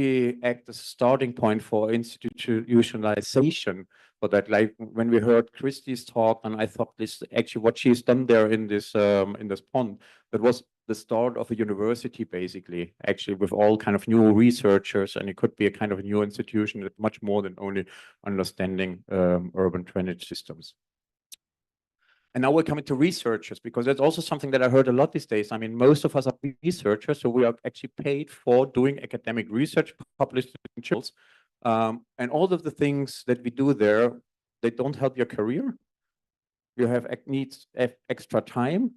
act as a starting point for institutionalization. For that, like when we heard Christie's talk, and I thought this actually what she's done there in this pond, that was the start of a university, basically, actually with all kind of new researchers, and it could be a kind of a new institution that much more than only understanding urban drainage systems. And now we're coming to researchers, because that's also something that I heard a lot these days. I mean, most of us are researchers, so we are actually paid for doing academic research, published in journals. And all of the things that we do there, they don't help your career. You need extra time.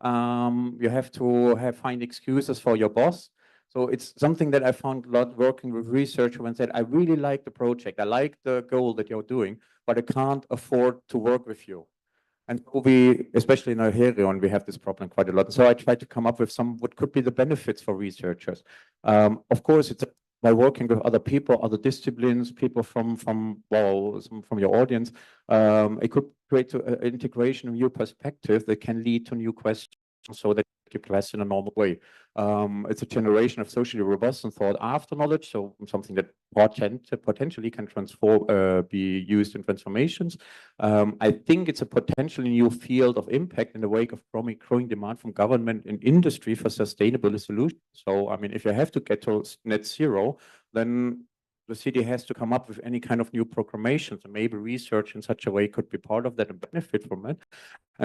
You have to find excuses for your boss. So it's something that I found a lot working with researchers when said, I really like the project, I like the goal that you're doing, but I can't afford to work with you. And we, especially in Alherion, we have this problem quite a lot. So I tried to come up with what could be the benefits for researchers. Of course, it's by working with other people, other disciplines, people from your audience. It could create an integration of new perspective that can lead to new questions, so that you address in a normal way. It's a generation of socially robust and thought after knowledge, so something that potentially can be used in transformations. I think it's a potentially new field of impact in the wake of growing demand from government and industry for sustainable solutions. So, I mean, if you have to get to net zero, then the city has to come up with any kind of new proclamations, and maybe research in such a way could be part of that and benefit from it.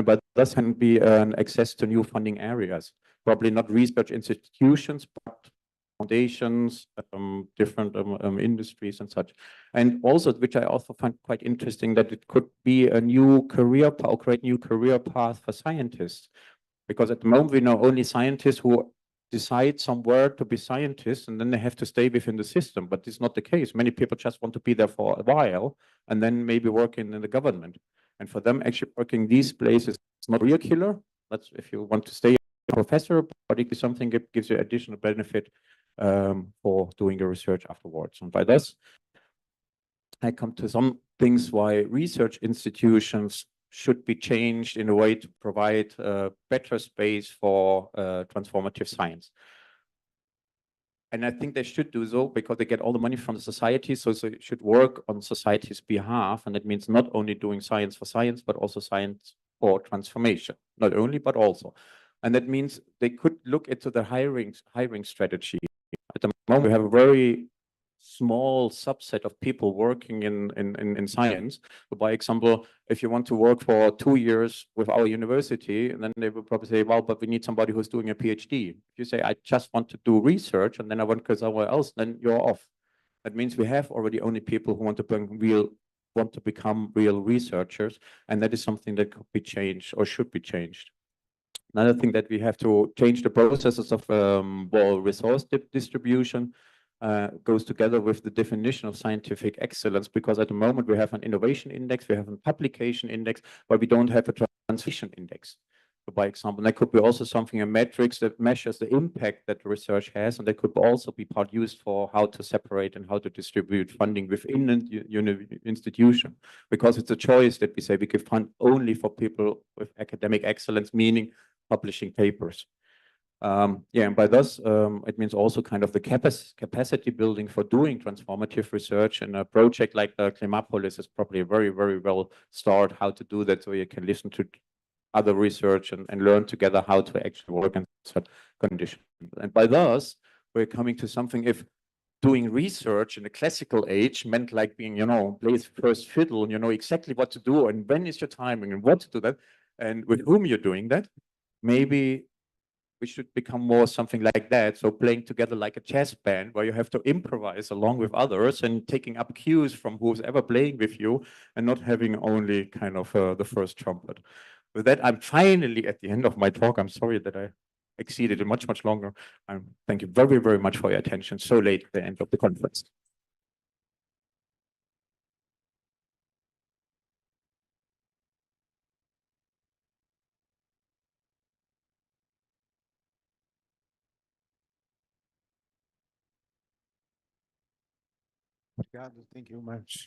But this can be an access to new funding areas, probably not research institutions, but foundations, different industries and such. And also, which I also find quite interesting, that it could be a new career path, or create new career path for scientists. Because at the moment, we know only scientists who decide somewhere to be scientists, and then they have to stay within the system. But this is not the case. Many people just want to be there for a while, and then maybe working in the government. And for them, actually working these places is not a real killer. That's if you want to stay a professor, but it is something that gives you additional benefit for doing your research afterwards. And by this, I come to some things why research institutions should be changed in a way to provide better space for transformative science. And I think they should do so because they get all the money from the society, so they should work on society's behalf. And that means not only doing science for science, but also science for transformation. Not only, but also. And that means they could look into the hiring strategy. At the moment, we have a very small subset of people working in science. So by example, if you want to work for 2 years with our university, and then they will probably say, well, but we need somebody who's doing a PhD. If you say, I just want to do research, and then I want to go somewhere else, then you're off. That means we have already only people who want to become real researchers, and that is something that could be changed or should be changed. Another thing that we have to change the processes of resource distribution goes together with the definition of scientific excellence, because at the moment we have an innovation index, we have a publication index, but we don't have a translation index. So by example, that could be also something, a metrics that measures the impact that research has, and that could also be part used for how to separate and how to distribute funding within an institution, because it's a choice that we say we give fund only for people with academic excellence, meaning publishing papers. And by this, it means also kind of the capacity building for doing transformative research, and a project like the Climapolis is probably a very, very well start how to do that, so you can listen to other research and learn together how to actually work in such conditions. And by this, we're coming to something, if doing research in the classical age meant like being, plays first fiddle, and you know exactly what to do, and when is your timing, and what to do that, and with whom you're doing that, maybe we should become more something like that. So playing together like a chess band, where you have to improvise along with others and taking up cues from who's ever playing with you, and not having only kind of the first trumpet. With that, I'm finally at the end of my talk. I'm sorry that I exceeded it much, much longer. Thank you very, very much for your attention so late at the end of the conference. Obrigado, thank you much.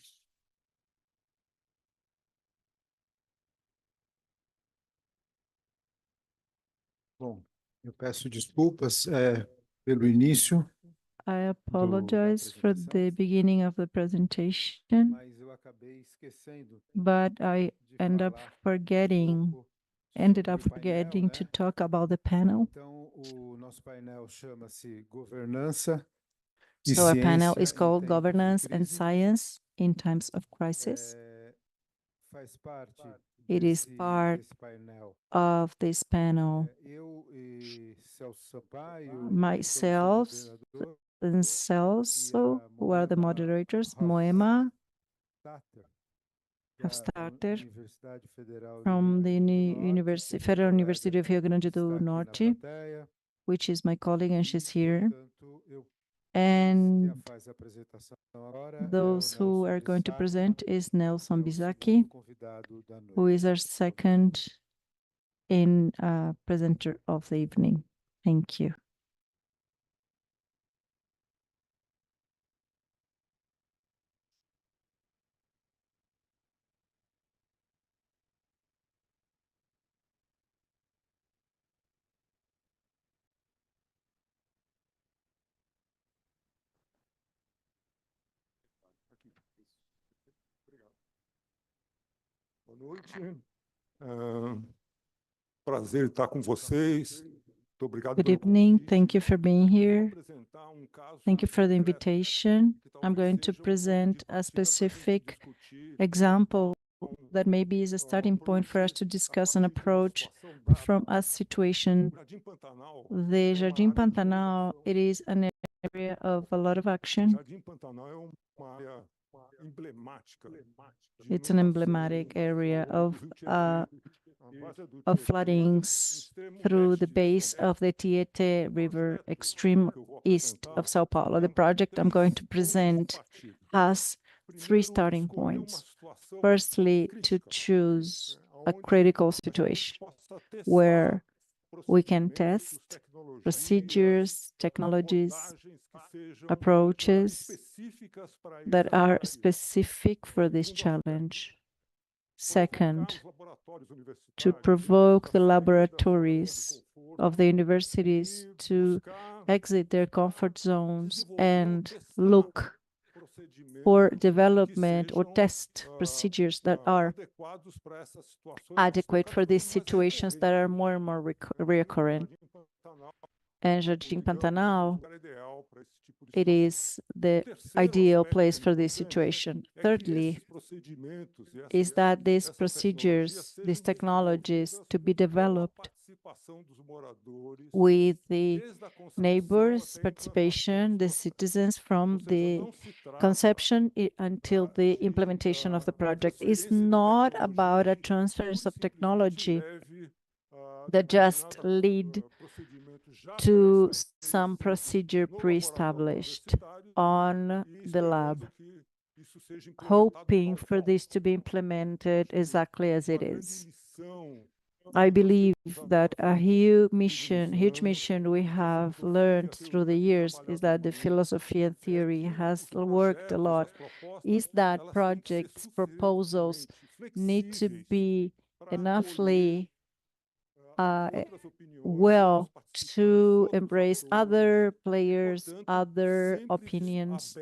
Bom, eu peço desculpas pelo início. I apologize for the beginning of the presentation, Mas eu acabei esquecendo but I ended up forgetting to talk about the panel. Então, o nosso painel chama-se Governança e So our panel Ciência is em called Tempos de Governance and Crise. Science in Times of Crisis. Faz parte It is desse part painel. of this panel. Eu e Celso Sampaio, Myself and Celso, who are the moderators, Moema, have started from the Federal University of Rio Grande do Norte, which is my colleague, and she's here. And those who are going to present is Nelson Bizaki, who is our second presenter of the evening. Thank you. Boa noite. Prazer estar com vocês. Muito obrigado Good pelo evening. convite. Thank you for being here. Vou apresentar caso Thank you for the concreto, invitation. que I'm talvez going to seja present de a partida pra specific gente discutir example that maybe is a starting point for us to discuss an approach from a situation. o Jardim Pantanal The é uma Jardim área de Pantanal, inovação it is an area of a lot of action. It's an emblematic area of floodings through the base of the Tietê River, extreme east of Sao Paulo. The project I'm going to present has three starting points. Firstly, to choose a critical situation where we can test procedures, technologies, approaches that are specific for this challenge. Second, to provoke the laboratories of the universities to exit their comfort zones and look for development or test procedures that are adequate for these situations that are more and more recurrent. And Jardim Pantanal, it is the ideal place for this situation. Thirdly, is that these procedures, these technologies to be developed with the neighbors' participation, the citizens from the conception until the implementation of the project. Is not about a transference of technology that just lead to some procedure pre-established on the lab, hoping for this to be implemented exactly as it is. I believe that a huge mission we have learned through the years is that the philosophy and theory has worked a lot, is that projects, proposals need to be enoughly well to embrace other players, other opinions,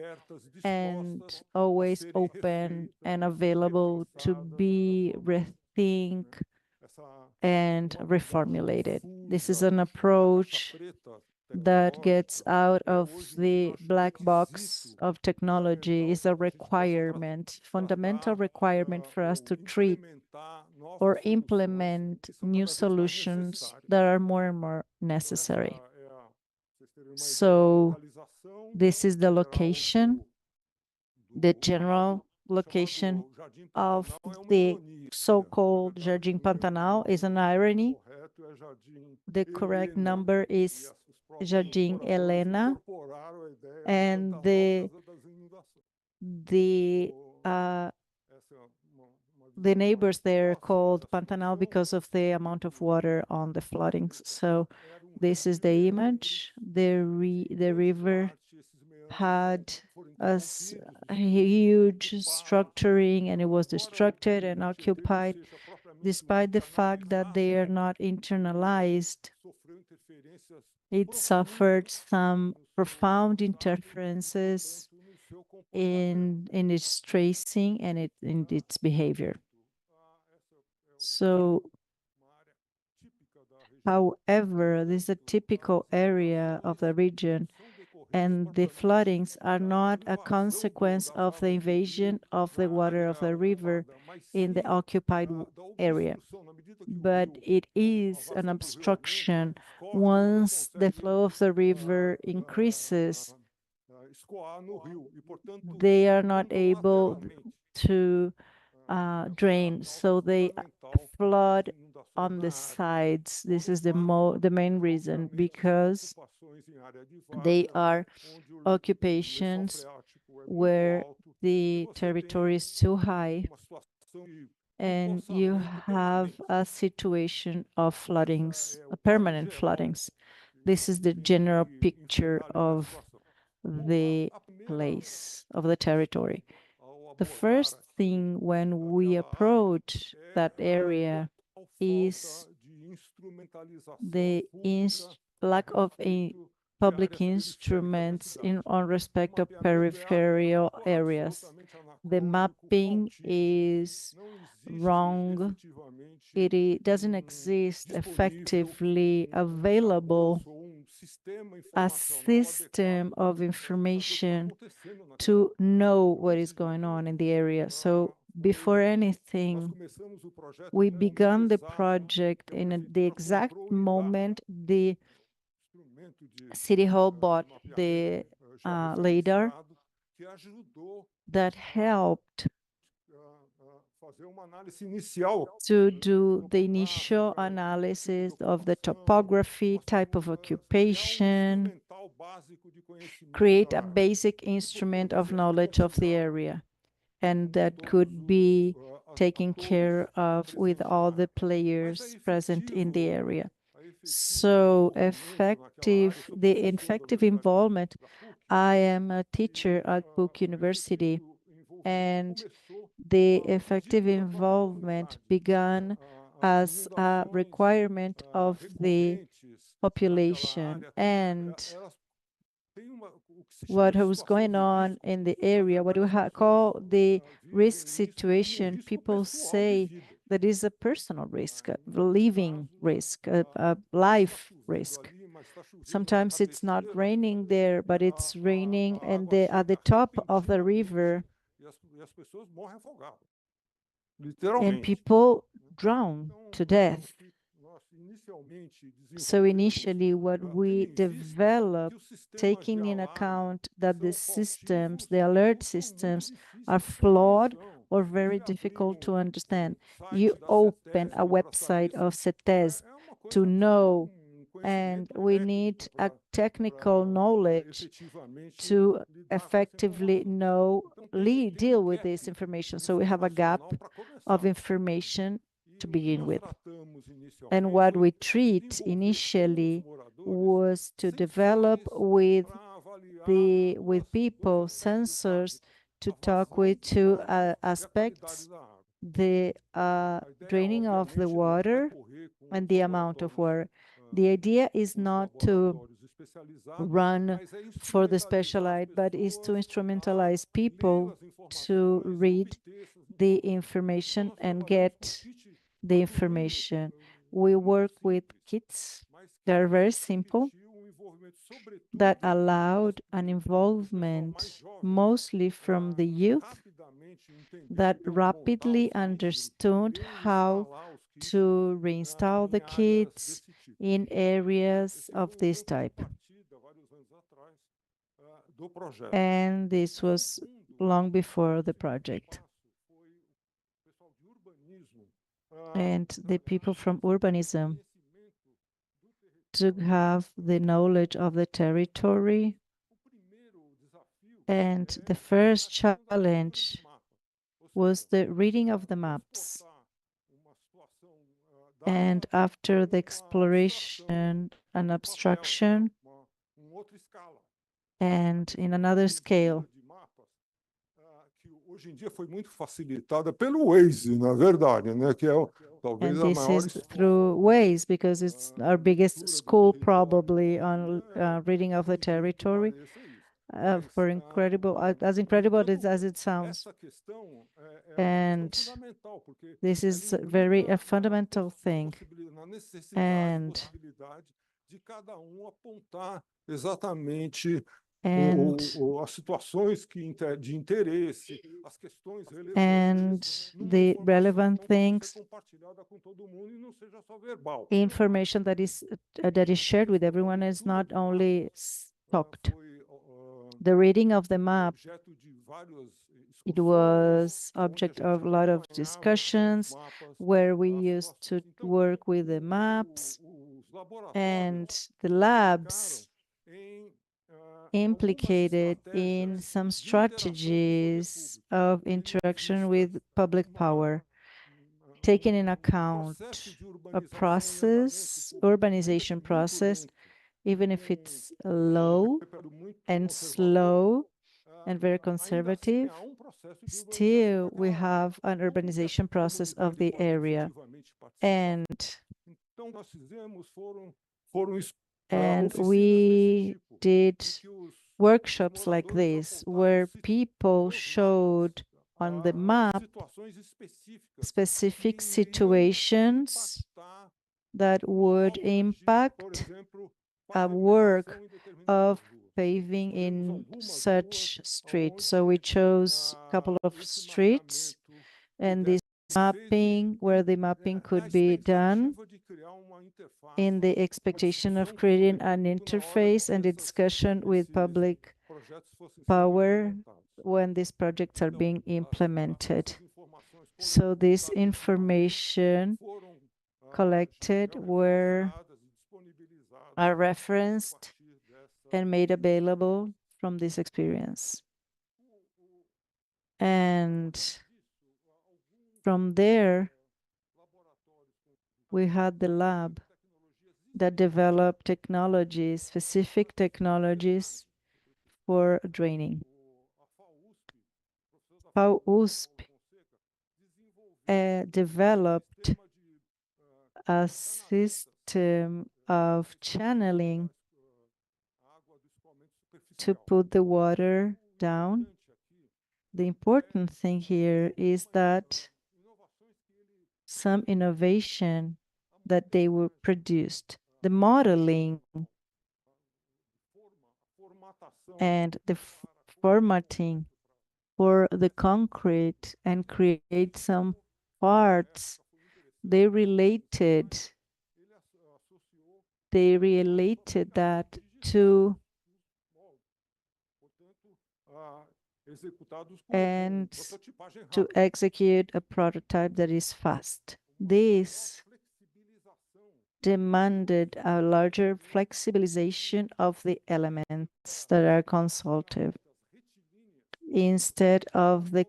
and always open and available to be rethink and reformulated. This is an approach that gets out of the black box of technology, is a requirement, fundamental requirement for us to treat or implement new solutions that are more and more necessary. So this is the location, the general location of the so-called Jardim Pantanal. Is an irony. The correct number is Jardim Helena, and the neighbors there are called Pantanal because of the amount of water on the floodings. So this is the image. The river had a huge structuring, and it was destructed and occupied, despite the fact that they are not internalized. It suffered some profound interferences in its tracing and in its behavior. So, however, this is a typical area of the region, and the floodings are not a consequence of the invasion of the water of the river in the occupied area, but it is an obstruction. Once the flow of the river increases, they are not able to drain, so they flood on the sides. This is the main reason, because they are occupations where the territory is too high, and you have a situation of floodings, permanent floodings. This is the general picture of the place, of the territory. The first thing when we approach that area is the lack of public instruments on respect of peripheral areas. The mapping is wrong. It doesn't exist effectively available a system of information to know what is going on in the area. So before anything, we began the project in the exact moment the City Hall bought the LiDAR that helped to do the initial analysis of the topography, type of occupation, create a basic instrument of knowledge of the area, and that could be taken care of with all the players present in the area. So the effective involvement, I am a teacher at PUC University, and the effective involvement began as a requirement of the population. And what was going on in the area, what we call the risk situation, people say that is a personal risk, a living risk, a life risk. Sometimes it's not raining there, but it's raining and at the top of the river, and people drown to death. So initially, what we developed, taking in account that the systems, the alert systems, are flawed or very difficult to understand. You open a website of CETES to know, and we need a technical knowledge to effectively deal with this information. So we have a gap of information to begin with. And what we treat initially was to develop with people sensors to talk with two aspects: the draining of the water and the amount of water. The idea is not to run for the specialized, but is to instrumentalize people to read the information and get the information. We work with kits that are very simple, that allowed an involvement mostly from the youth that rapidly understood how to reinstall the kits in areas of this type. And this was long before the project. And the people from Urbanism to have the knowledge of the territory. And the first challenge was the reading of the maps. And after the exploration and abstraction, and in another scale. Hoje em dia foi muito facilitada pelo Waze, na verdade, né? Que é talvez a maior. And this is through Waze, because it's our biggest school probably on reading of the territory. For incredible, as incredible as it sounds. And this is a fundamental thing. And as situações de interesse, as questões relevantes, and the relevant things, information that is shared with everyone is not only talked. The reading of the map, it was object of a lot of discussions where we used to work with the maps, and the labs implicated in some strategies of interaction with public power, taking in account a process, urbanization process, even if it's low and slow and very conservative, still we have an urbanization process of the area. And we did workshops like this, where people showed on the map specific situations that would impact a work of paving in such streets. So we chose a couple of streets, and this mapping, where the mapping could be done in the expectation of creating an interface and a discussion with public power when these projects are being implemented. So this information collected are referenced and made available from this experience. And from there, we had the lab that developed technologies, specific technologies for draining. FAU-USP developed a system of channeling to put the water down. The important thing here is that some innovation that they were produced, the modeling and the formatting for the concrete and create some parts, they related that to and to execute a prototype that is fast. This demanded a larger flexibilization of the elements that are consultative. Instead of the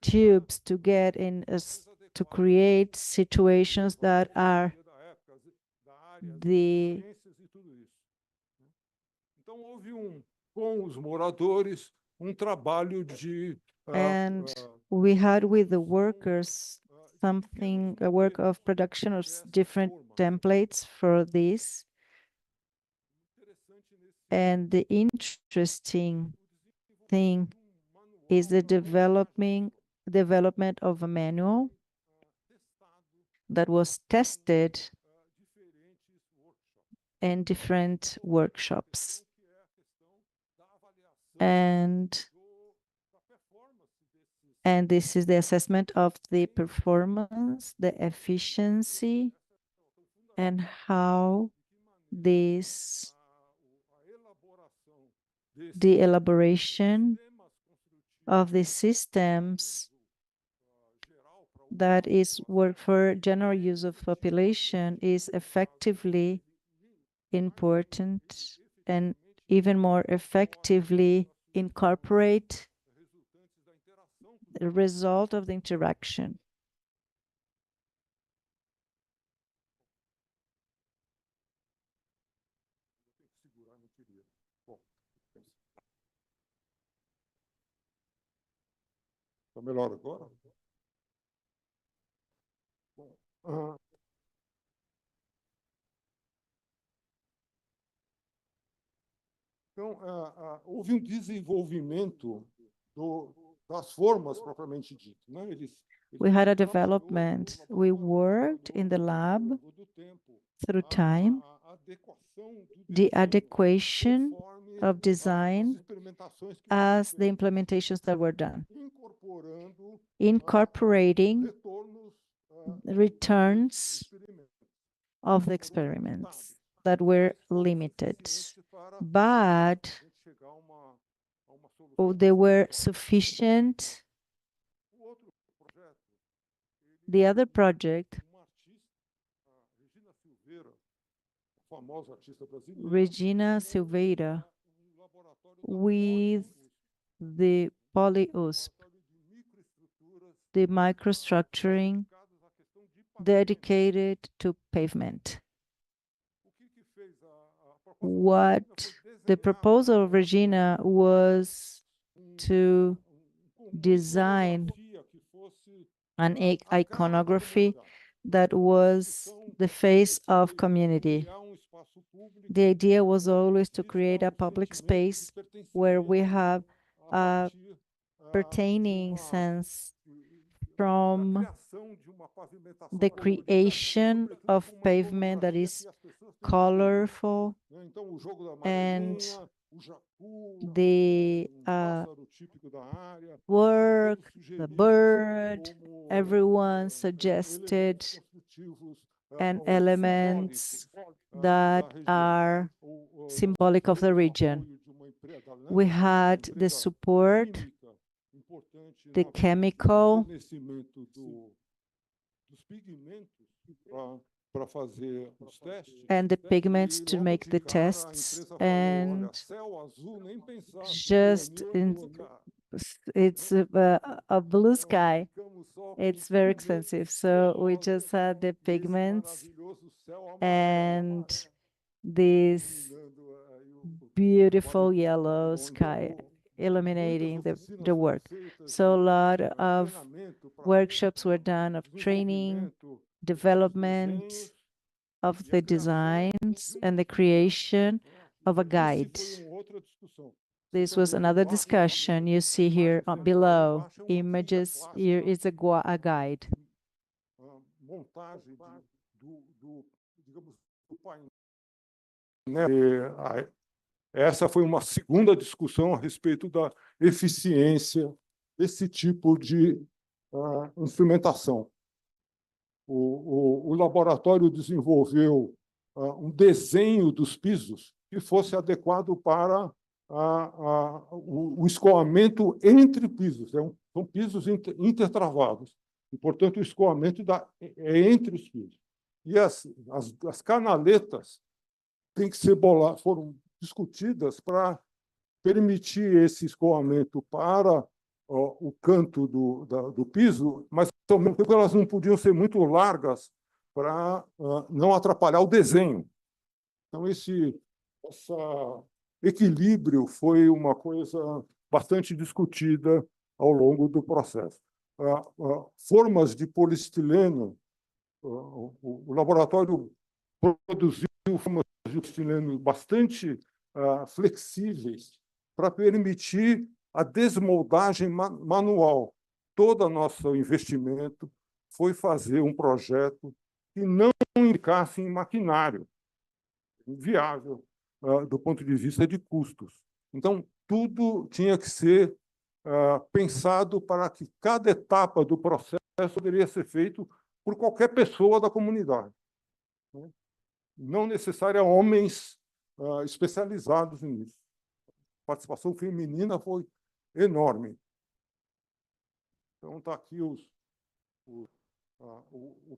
tubes to get in to create situations that are the and we had with the workers a work of production of different templates for this. And the interesting thing is the development of a manual that was tested in different workshops. And this is the assessment of the performance, the efficiency, and how the elaboration of the systems that is work for general use of population is effectively important and even more effectively incorporate the result of the interaction. Está melhor agora? Então, houve desenvolvimento das formas propriamente dito, né? We had a development. We worked in the lab through time, the adequation of design as the implementations that were done, incorporating returns of the experiments that were limited, but they were sufficient. The other project, Regina Silveira, with the poly-USP, the microstructuring dedicated to pavement. What the proposal of Regina was to design an iconography that was the face of community. The idea was always to create a public space where we have a pertaining sense from the creation of pavement that is colorful and the work, the bird, everyone suggested and elements that are symbolic of the region. We had the support, the chemical, and the pigments to make the tests, and just it's a blue sky. It's very expensive, so we just had the pigments and this beautiful yellow sky illuminating the work. So a lot of workshops were done of training, development of the designs, and the creation of a guide. This was another discussion. You see here below images. Here is a guide. Essa foi uma segunda discussão a respeito da eficiência desse tipo de instrumentação. O laboratório desenvolveu um desenho dos pisos que fosse adequado para o escoamento entre pisos. São pisos intertravados, e, portanto, o escoamento é entre os pisos. E as canaletas têm que ser foram discutidas para permitir esse escoamento para o canto do piso, mas também porque elas não podiam ser muito largas para não atrapalhar o desenho. Então, esse equilíbrio foi uma coisa bastante discutida ao longo do processo. Formas de polistileno, o laboratório produziu formas de polistileno bastante flexíveis para permitir a desmoldagem manual. Todo o nosso investimento foi fazer um projeto que não implicasse em maquinário, inviável do ponto de vista de custos. Então, tudo tinha que ser pensado para que cada etapa do processo poderia ser feito por qualquer pessoa da comunidade. Não necessariamente homens especializados nisso. A participação feminina foi enorme. Então, está aqui o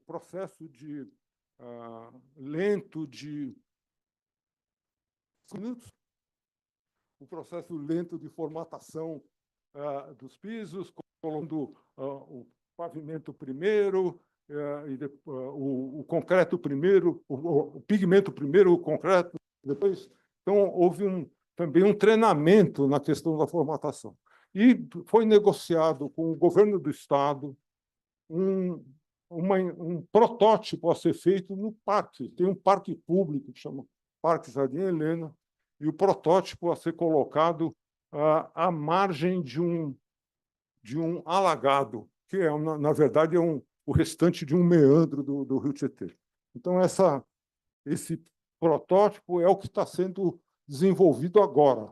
processo lento de minutos, o processo lento de formatação dos pisos, colocando o pavimento primeiro, o concreto primeiro, o pigmento primeiro, o concreto depois. Então, houve também um treinamento na questão da formatação. E foi negociado com o governo do Estado um protótipo a ser feito no parque. Tem um parque público que chama Parque Jardim Helena, e o protótipo a ser colocado à margem de um alagado, que, na verdade, o restante de um meandro do Rio Tietê. Então, esse protótipo é o que está sendo desenvolvido agora.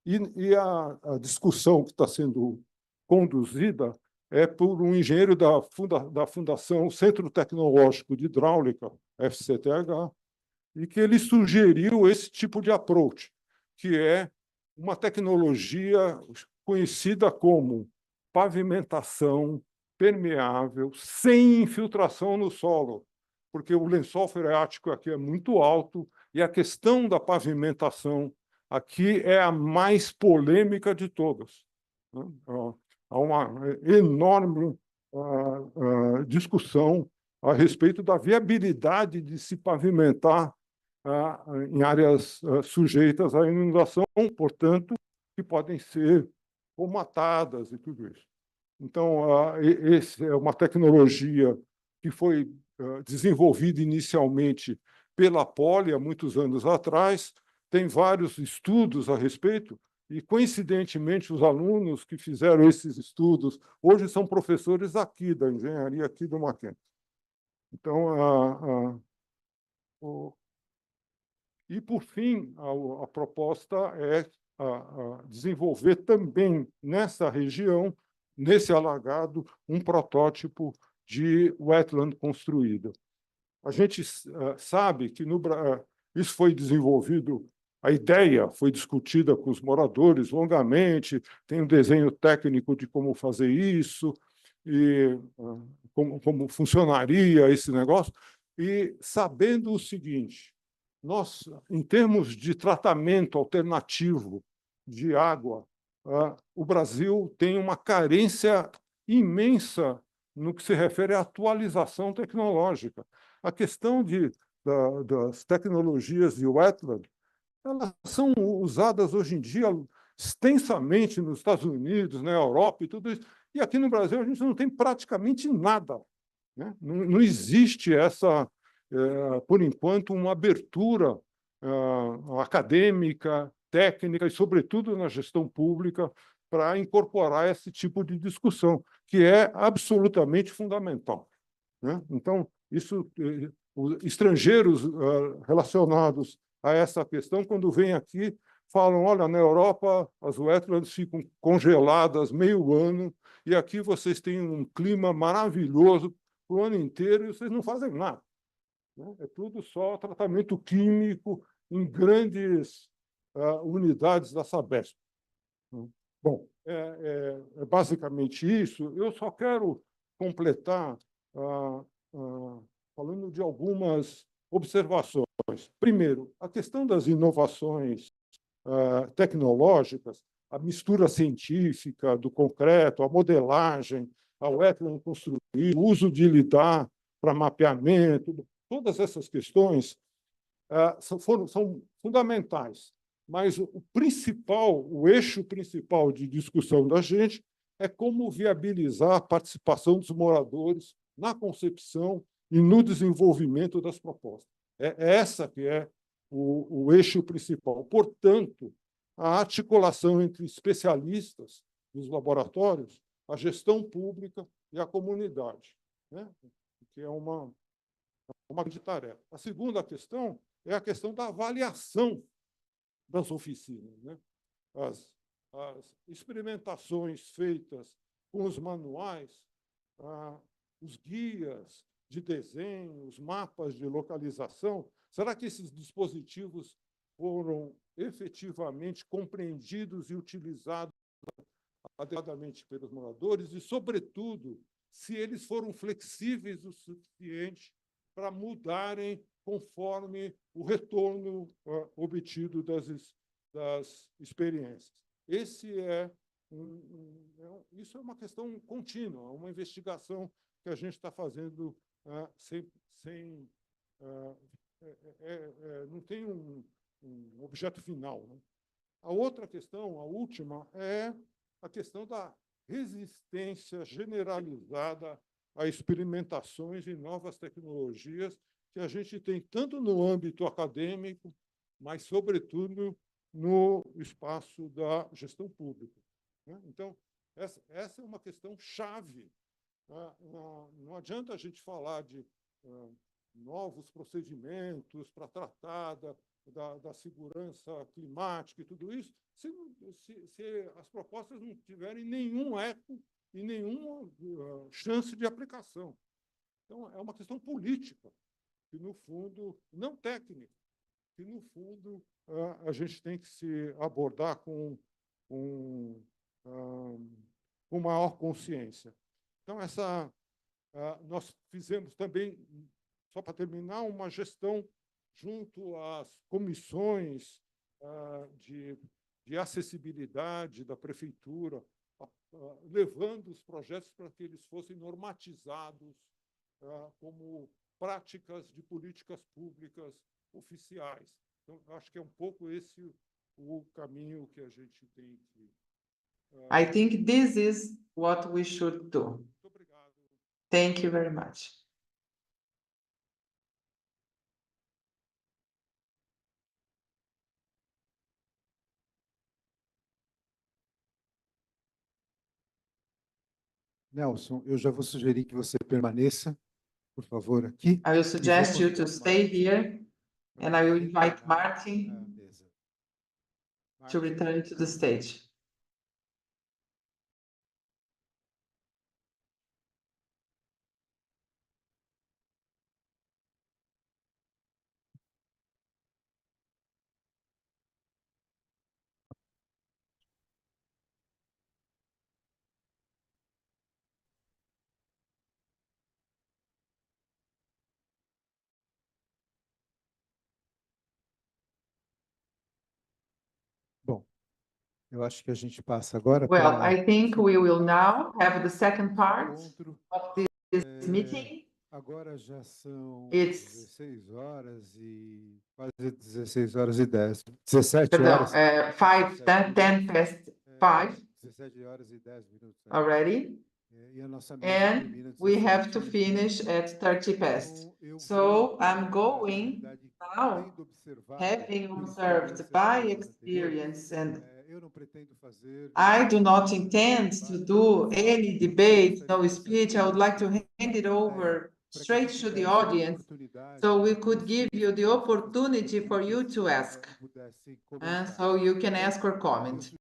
E a discussão que está sendo conduzida é por um engenheiro da Fundação Centro Tecnológico de Hidráulica, FCTH, e que ele sugeriu esse tipo de approach, que é uma tecnologia conhecida como pavimentação permeável, sem infiltração no solo, porque o lençol freático aqui é muito alto e a questão da pavimentação aqui é a mais polêmica de todas. Há uma enorme discussão a respeito da viabilidade de se pavimentar em áreas sujeitas à inundação, portanto, que podem ser formatadas e tudo isso. Então, essa é uma tecnologia que foi desenvolvida inicialmente pela Poli há muitos anos atrás, tem vários estudos a respeito, e, coincidentemente, os alunos que fizeram esses estudos hoje são professores aqui, da engenharia aqui do Mackenzie. Então, E, por fim, a proposta é desenvolver também nessa região, nesse alagado, um protótipo de wetland construída. A gente sabe que isso foi desenvolvido, a ideia foi discutida com os moradores longamente, tem um desenho técnico de como fazer isso, e como funcionaria esse negócio, e sabendo o seguinte: nós, em termos de tratamento alternativo de água, o Brasil tem uma carência imensa no que se refere à atualização tecnológica. A questão das tecnologias de wetland, elas são usadas hoje em dia extensamente nos Estados Unidos, na Europa e tudo isso, e aqui no Brasil a gente não tem praticamente nada, né? Não existe essa, por enquanto, uma abertura acadêmica, técnica e, sobretudo, na gestão pública para incorporar esse tipo de discussão, que é absolutamente fundamental, né? Então, isso, os estrangeiros relacionados a essa questão, quando vêm aqui, falam: olha, na Europa as wetlands ficam congeladas meio ano, e aqui vocês têm um clima maravilhoso o ano inteiro e vocês não fazem nada, né? É tudo só tratamento químico em grandes unidades da Sabesp. Bom, é basicamente isso. Eu só quero completar falando de algumas observações. Primeiro, a questão das inovações tecnológicas, a mistura científica do concreto, a modelagem, a wetland construir, o uso de lidar para mapeamento, todas essas questões são fundamentais. Mas o eixo principal de discussão da gente é como viabilizar a participação dos moradores na concepção e no desenvolvimento das propostas. É essa que é o eixo principal. Portanto, a articulação entre especialistas dos laboratórios, a gestão pública e a comunidade, né? Que é uma grande tarefa. A segunda questão é a questão da avaliação das oficinas, né? As experimentações feitas com os manuais, os guias de desenho, os mapas de localização, será que esses dispositivos foram efetivamente compreendidos e utilizados adequadamente pelos moradores e, sobretudo, se eles foram flexíveis o suficiente para mudarem conforme o retorno obtido das experiências. Isso é uma questão contínua, uma investigação que a gente está fazendo não tem um objeto final, né? A outra questão, a última, é a questão da resistência generalizada a experimentações e novas tecnologias que a gente tem tanto no âmbito acadêmico, mas, sobretudo, no espaço da gestão pública, né? Então, essa é uma questão chave. Não adianta a gente falar de novos procedimentos para tratar da segurança climática e tudo isso, se as propostas não tiverem nenhum eco e nenhuma chance de aplicação. Então, é uma questão política, que, no fundo, não técnica, que, no fundo, a gente tem que se abordar com maior consciência. Então, nós fizemos também, só para terminar, uma gestão junto às comissões de acessibilidade da prefeitura, levando os projetos para que eles fossem normatizados como práticas de políticas públicas oficiais. Então, acho que é um pouco esse o caminho que a gente tem que... I think this is what we should do. Muito obrigado. Thank you very much. Nelson, eu já vou sugerir que você permaneça, por favor, aqui. I will suggest you to stay here And I will invite Martin mesa. to return to the stage. Bom, eu acho que a gente passa agora Well, para I think we will now have the second part encontro. of this meeting. Agora já são It's 16 horas e quase 16 horas e 10. 17 perdão, horas. 10 past 5 17 horas e 10 minutos. already. E a nossa mesa And termina we have 17 to e finish at 30 past. Então, eu So vou, I'm na going verdade, now, tendo observado having por observed experiências by anteriores, experience, and eu não pretendo fazer I do not intend to do any debate, no speech. I would like to hand it over straight to the audience, so we could give you the opportunity for you to ask, and so you can ask or comment.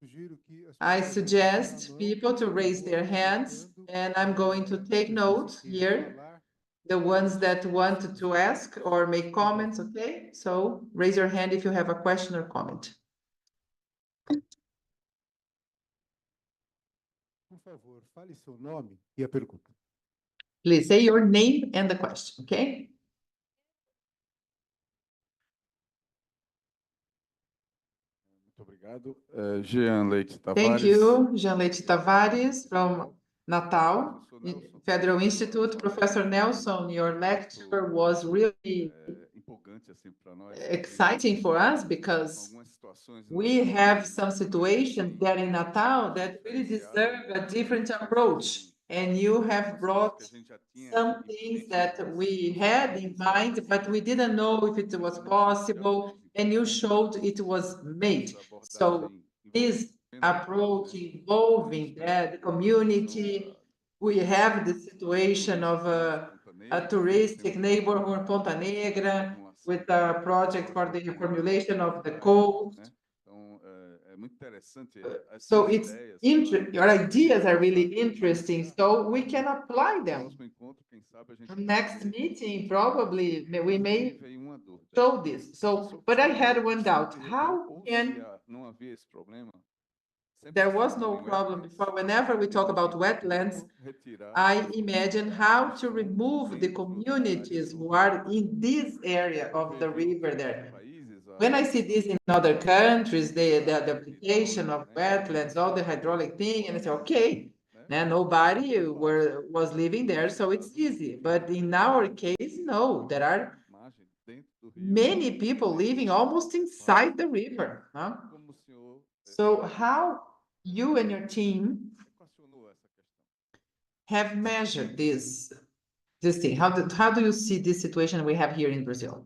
I suggest people to raise their hands, and I'm going to take notes here, the ones that want to ask or make comments, okay? So raise your hand if you have a question or comment. Por favor, fale seu nome e a pergunta. Please say your name and the question, okay? Muito obrigado. Jean Leite Tavares. Thank you, Jean Leite Tavares from Natal Federal Institute. Professor Nelson, your lecture was really exciting for us because we have some situations there in Natal that really deserve a different approach. And you have brought some things that we had in mind, but we didn't know if it was possible, and you showed it was made. So this approach involving the community, we have the situation of a touristic neighborhood, Ponta Negra, with a project for the formulation of the coast. So it's your ideas are really interesting, so we can apply them. Next meeting, probably, we may show this. So, but I had one doubt. How can... There was no problem before. Whenever we talk about wetlands, I imagine how to remove the communities who are in this area of the river there. When I see this in other countries, the application of wetlands, all the hydraulic thing, and I say, okay, and nobody was living there, so it's easy. But in our case, no, there are many people living almost inside the river. Huh? So how you and your team have measured this thing? How do you see this situation we have here in Brazil?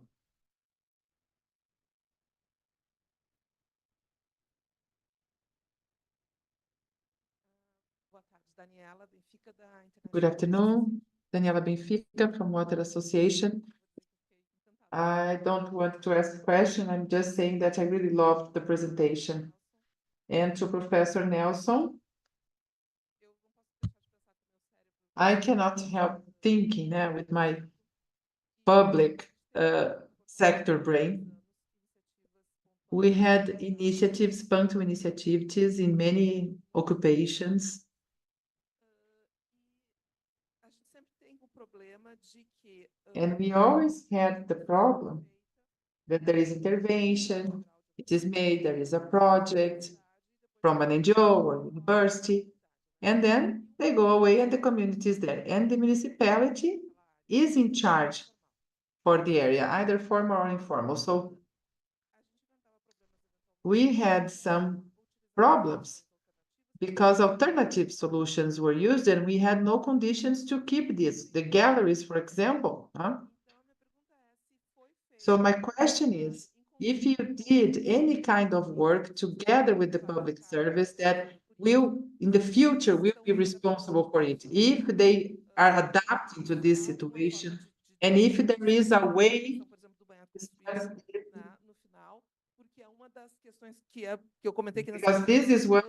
Good afternoon, Daniela Benfica from Water Association. I don't want to ask a question. I'm just saying that I really loved the presentation. And to Professor Nelson, I cannot help thinking with my public sector brain. We had initiatives, punctual initiatives in many occupations. And we always had the problem that there is intervention, it is made, there is a project from an NGO or university, and then they go away and the community is there. And the municipality is in charge for the area, either formal or informal. So we had some problems because alternative solutions were used and we had no conditions to keep this. The galleries, for example. So my question is, if you did any kind of work together with the public service that will, in the future, will be responsible for it, if they are adapting to this situation, and if there is a way, Because this is what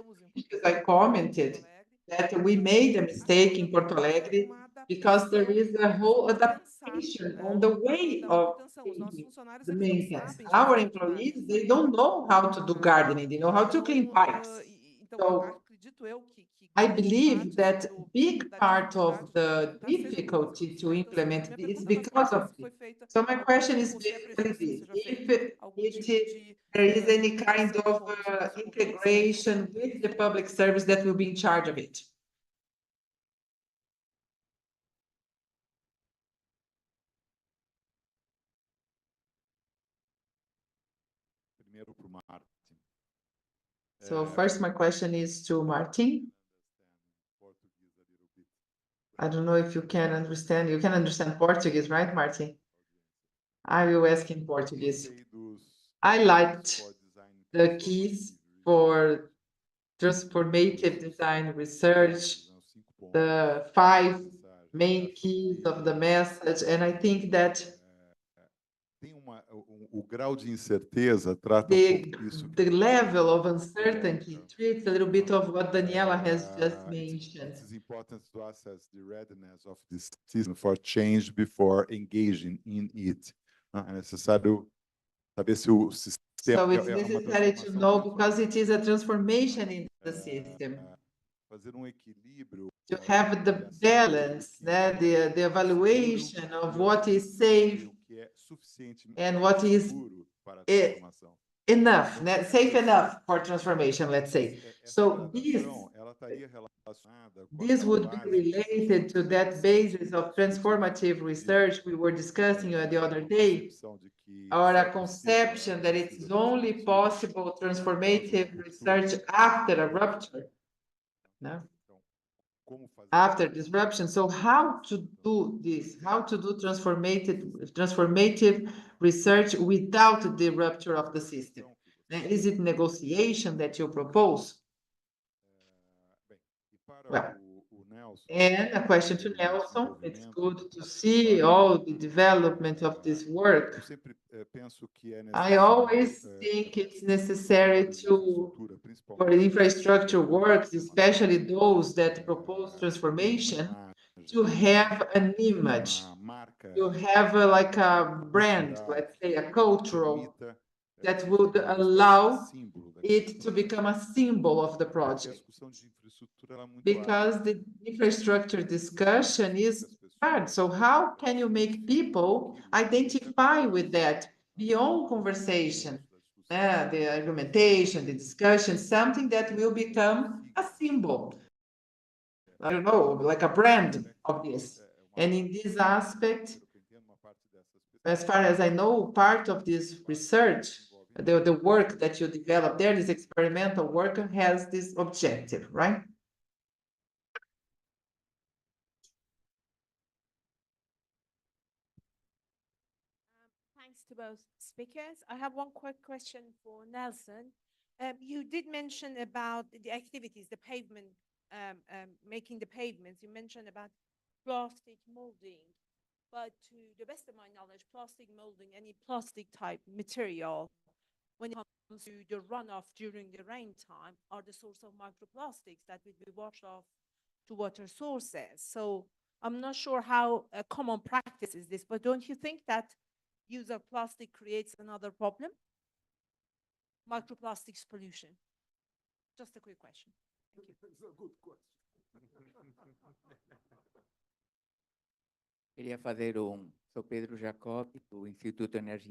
I commented, that we made a mistake in Porto Alegre because there is a whole adaptation on the way of thinking the main task. Our employees, they don't know how to do gardening, they know how to clean pipes. So I believe that big part of the difficulty to implement is because of this. So my question is basically this: there is any kind of integration with the public service that will be in charge of it. So first, my question is to Martin. I don't know if you can understand. You can understand Portuguese, right, Martin? I will ask in Portuguese. I liked the keys for transformative design research, the 5 main keys of the message, and I think that o grau de incerteza trata isso. The level of uncertainty treats a little bit of what Daniela has just mentioned. It is important to assess the readiness of this system for change before engaging in it. É necessário saber se o sistema. So it's necessary to know because it is a transformation in the system. Fazer equilíbrio. To have the balance, the evaluation of what is safe and what is enough, safe enough for transformation, let's say. So this would be related to that basis of transformative research we were discussing the other day, or a conception that it's only possible transformative research after a rupture. No? After disruption. So how to do this? How to do transformative research without the rupture of the system? Is it negotiation that you propose? Well, and a question to Nelson. It's good to see all the development of this work. I always think it's necessary for infrastructure works, especially those that propose transformation, to have an image, to have like a brand, let's say a cultural, that would allow it to become a symbol of the project. Because the infrastructure discussion is hard. So how can you make people identify with that beyond conversation? The argumentation, the discussion, something that will become a symbol. I don't know, like a brand of this. And in this aspect, as far as I know, part of this research, the work that you develop there, this experimental work, has this objective, right? Thanks to both speakers. I have one quick question for Nelson. You did mention about the activities, the pavement, making the pavements. You mentioned about plastic molding, but to the best of my knowledge, plastic molding, any plastic type material, when it comes to the runoff during the rain time, are the source of microplastics that will be washed off to water sources. So I'm not sure how a common practice is this, but don't you think that use of plastic creates another problem? Microplastics pollution. Just a quick question. Thank you. It's a good question.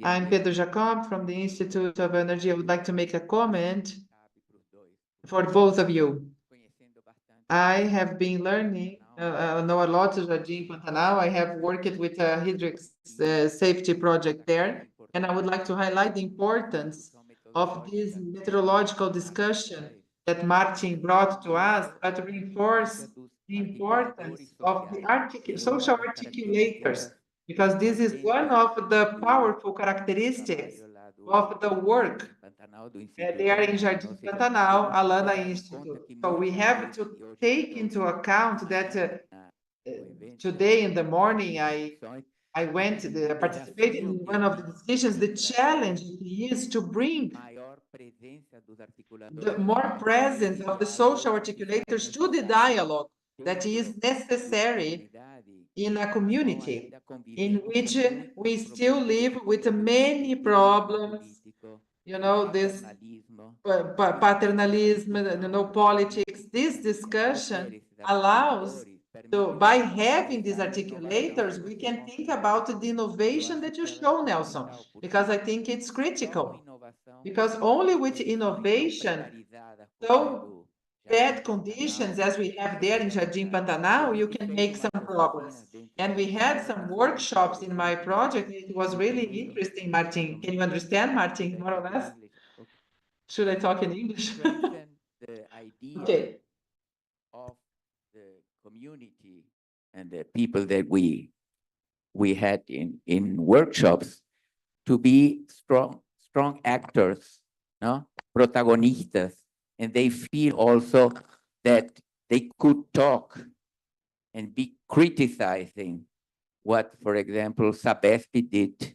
I'm Pedro Jacob from the Institute of Energy. I would like to make a comment for both of you. I have been learning, know a lot of Jardim Pantanal. I have worked with a hydric safety project there, and I would like to highlight the importance of this meteorological discussion that Martin brought to us, but to reinforce the importance of the social articulators, because this is one of the powerful characteristics of the work. They are in Jardim Pantanal, Alana Institute. So we have to take into account that today in the morning, I participated in one of the decisions. The challenge is to bring the more presence of the social articulators to the dialogue that is necessary in a community in which we still live with many problems, you know, this paternalism, you know, politics. This discussion allows, so by having these articulators, we can think about the innovation that you show, Nelson, because I think it's critical. Because only with innovation, so bad conditions as we have there in Jardim Pantanal, you can make some progress. And we had some workshops in my project. It was really interesting, Martin. Can you understand, Martin, more or less? Should I talk in English? Okay. Of the community and the people that we had in workshops to be strong actors, no? Protagonistas, and they feel also that they could talk and be criticizing what, for example, Sabesp did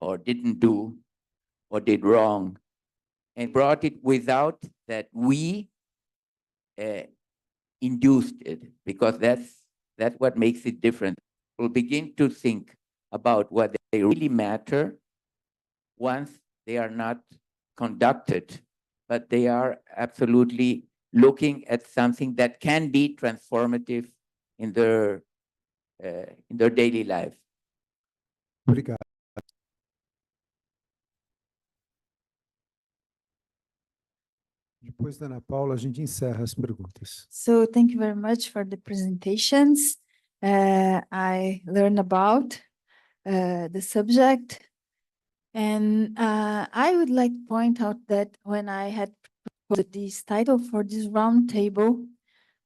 or didn't do or did wrong, and brought it without that we induced it, because that's what makes it different. We'll begin to think about what they really matter once they are not conducted, but they are absolutely looking at something that can be transformative in their daily life. Obrigado. Depois da Ana Paula, a gente encerra as perguntas. So thank you very much for the presentations. I learned about the subject, and I would like to point out that when I had proposed this title for this round table,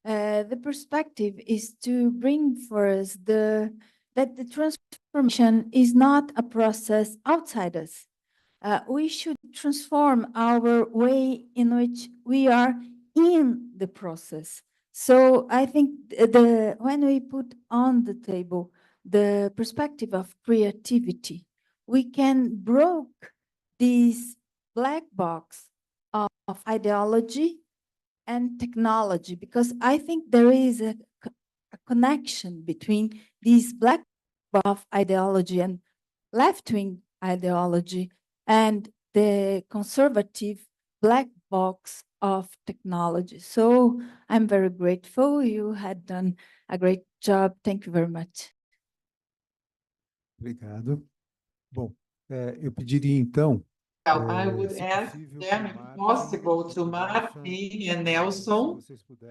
the perspective is to bring for us that the transformation is not a process outside us. We should transform our way in which we are in the process. So I think when we put on the table the perspective of creativity, we can break this black box of ideology and technology, because I think there is a connection between this black box of ideology and left-wing ideology and the conservative black box of technology. So I'm very grateful. You had done a great job. Thank you very much. Obrigado. Bom, eu pediria então. Well, I would ask them, if possible, to Martin and Nelson,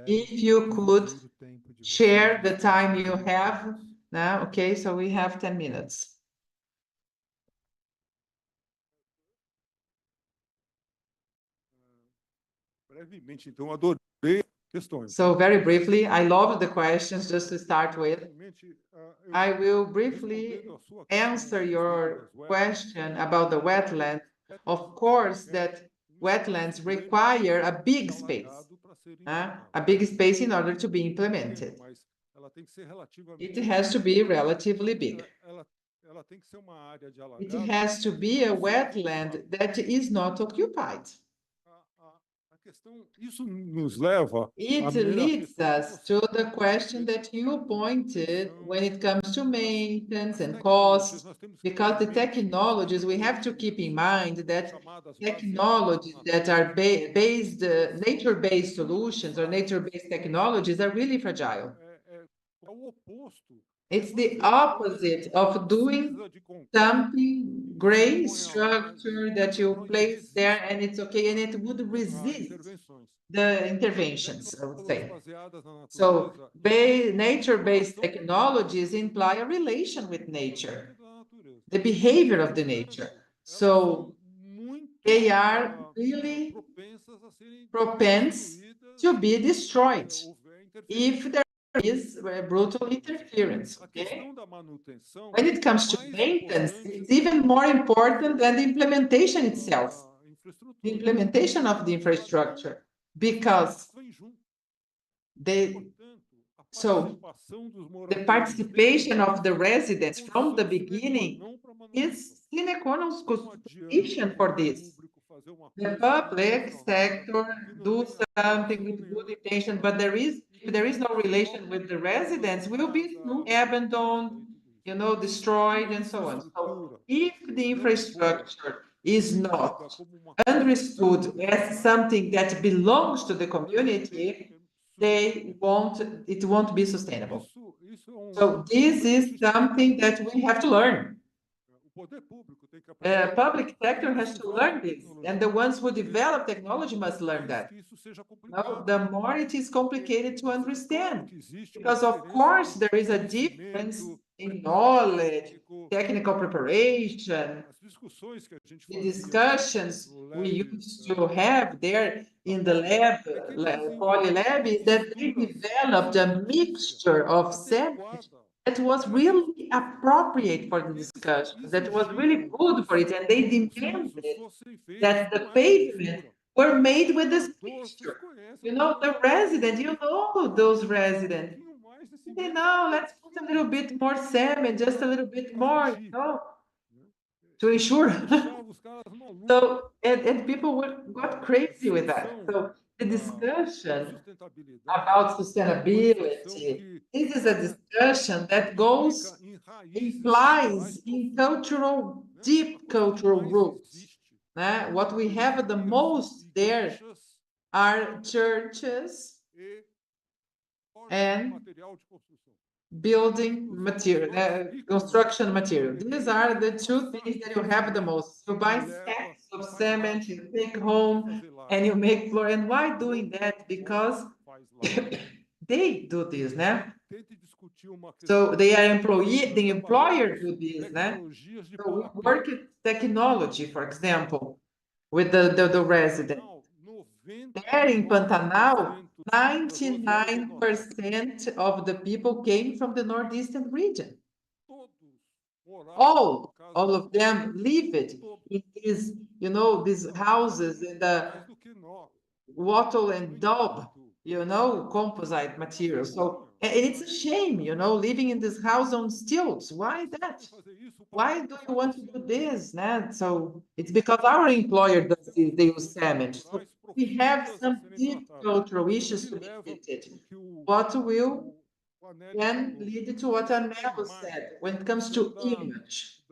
if you could share the time you have now. Okay, so we have 10 minutes. Brevemente, então, adorei questões. So very briefly, I love the questions just to start with. I will briefly answer your question about the wetland. Of course, that wetlands require a big space in order to be implemented. It has to be relatively big. It has to be a wetland that is not occupied. It leads us to the question that you pointed when it comes to maintenance and cost, because the technologies, we have to keep in mind that technologies that are based, nature-based solutions or nature-based technologies are really fragile. It's the opposite of doing something gray structure that you place there and it's okay, and it would resist the interventions, I would say. So nature-based technologies imply a relation with nature, the behavior of the nature. So they are really propense to be destroyed if there is brutal interference. Okay? When it comes to maintenance, it's even more important than the implementation itself, the implementation of the infrastructure, because the participation of the residents from the beginning is sine qua non condition for this. The public sector do something with good intention, but if there is no relation with the residents, will be abandoned, you know, destroyed and so on. So if the infrastructure is not understood as something that belongs to the community, it won't be sustainable. So this is something that we have to learn. Public sector has to learn this, and the ones who develop technology must learn that. Now, the more it is complicated to understand, because of course there is a difference in knowledge, technical preparation, the discussions we used to have there in the poly lab, is that they developed a mixture of sandwich that was really appropriate for the discussion, that was really good for it, and they demanded that the pavement were made with this mixture. You know, the resident, you know those residents. They know, let's put a little bit more cement, just a little bit more, you know, to ensure. So, and people got crazy with that. So the discussion about sustainability, this is a discussion that implies in deep cultural roots. What we have the most there are churches and building material, construction material. These are the two things that you have the most. You buy sacks of cement, you take home, and you make floor. And why doing that? Because they do this, né? So they are the employer do this, né? So we work at technology, for example, with the resident. There in Pantanal, 99% of the people came from the northeastern region. All of them lived in these, you know, these houses in the wattle and daub, you know, composite material. So, and it's a shame, you know, living in this house on stilts. Why that? Why do you want to do this? Né? So it's because our employer does this, they use cement. So we have some deep cultural issues to be treated. What will then lead to what Anelo said when it comes to image,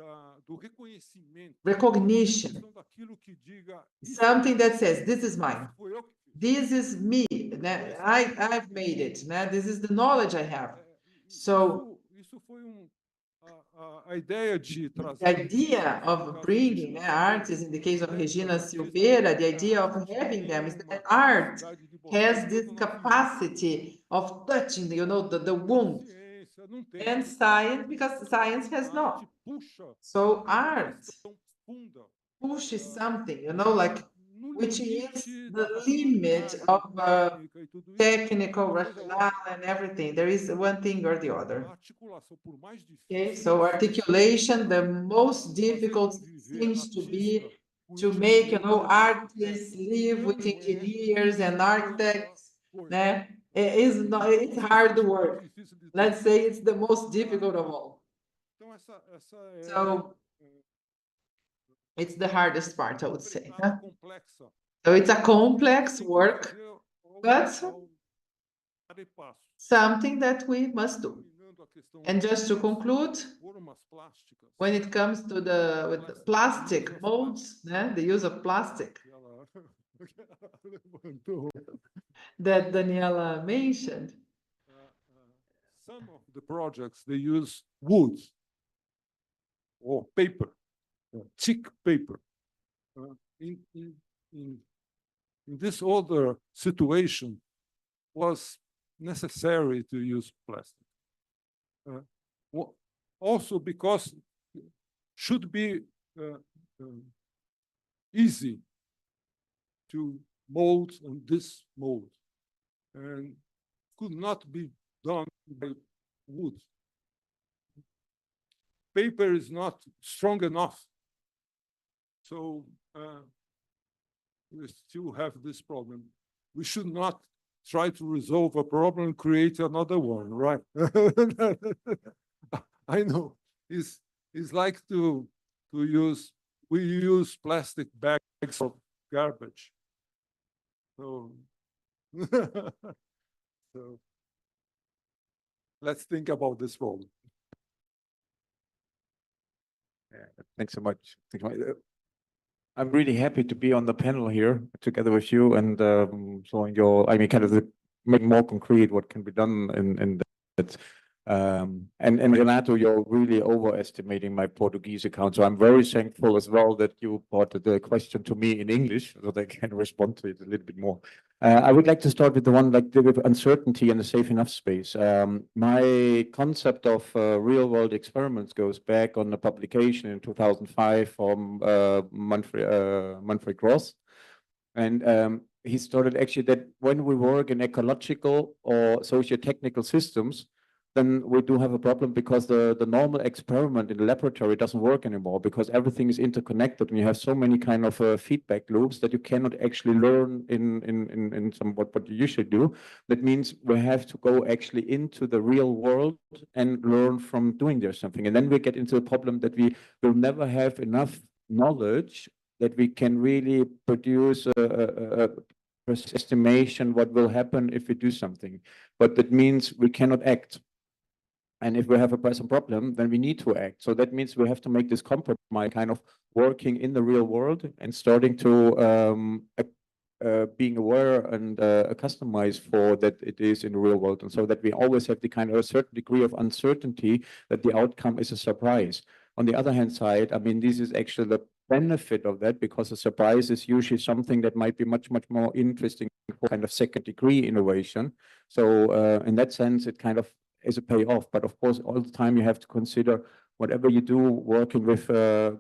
recognition, something that says, this is mine. This is me. I've made it. This is the knowledge I have. So the idea of bringing artists, in the case of Regina Silveira, the idea of having them is that art has this capacity of touching, you know, the wound. And science, because science has not. So art pushes something, you know, like, which is the limit of technical rationale and everything. There is one thing or the other. Okay, so articulation, the most difficult seems to be to make, you know, artists live with engineers and architects. It's hard work. Let's say it's the most difficult of all. So it's the hardest part, I would say. So it's a complex work, but something that we must do. And just to conclude, when it comes to the plastic molds, the use of plastic that Daniela mentioned. Some of the projects, they use wood or paper, thick paper. In this other situation, was necessary to use plastic. Also because should be easy to mold on this mold, and could not be done by wood. Paper is not strong enough. So we still have this problem. We should not try to resolve a problem and create another one, right? I know. It's like we use plastic bags garbage. So, so let's think about this problem. Thanks so much. I'm really happy to be on the panel here together with you and showing your, I mean, kind of make more concrete what can be done in that. And Renato, you're really overestimating my Portuguese account. So I'm very thankful as well that you brought the question to me in English so that I can respond to it a little bit more. I would like to start with the one like with uncertainty and the safe enough space. My concept of real world experiments goes back on the publication in 2005 from Manfred Gross. And he started actually that when we work in ecological or socio-technical systems, then we do have a problem because the normal experiment in the laboratory doesn't work anymore because everything is interconnected and you have so many kind of feedback loops that you cannot actually learn in some what you usually do. That means we have to go actually into the real world and learn from doing there something. And then we get into a problem that we will never have enough knowledge that we can really produce a estimation what will happen if we do something. But that means we cannot act. And if we have a present problem, then we need to act. So that means we have to make this compromise, kind of working in the real world and starting to being aware and customize for that it is in the real world. And so that we always have the kind of a certain degree of uncertainty that the outcome is a surprise. On the other hand side, I mean, this is actually the benefit of that because a surprise is usually something that might be much more interesting for kind of second degree innovation. So in that sense, it kind of is a payoff. But of course, all the time you have to consider whatever you do, working with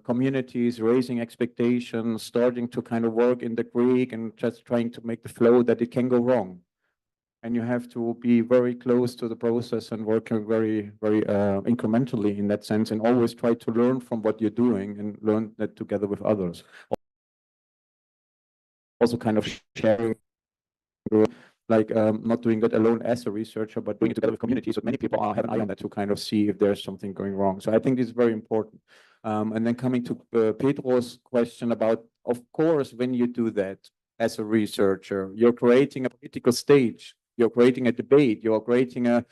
communities, raising expectations, starting to kind of work in the Greek and just trying to make the flow that it can go wrong. And you have to be very close to the process and working very incrementally in that sense and always try to learn from what you're doing and learn that together with others. Also kind of sharing, like not doing that alone as a researcher, but doing it together with communities. So many people have an eye on that to kind of see if there's something going wrong. So I think this is very important. And then coming to Pedro's question about, of course, when you do that as a researcher, you're creating a political stage, you're creating a debate, you're creating a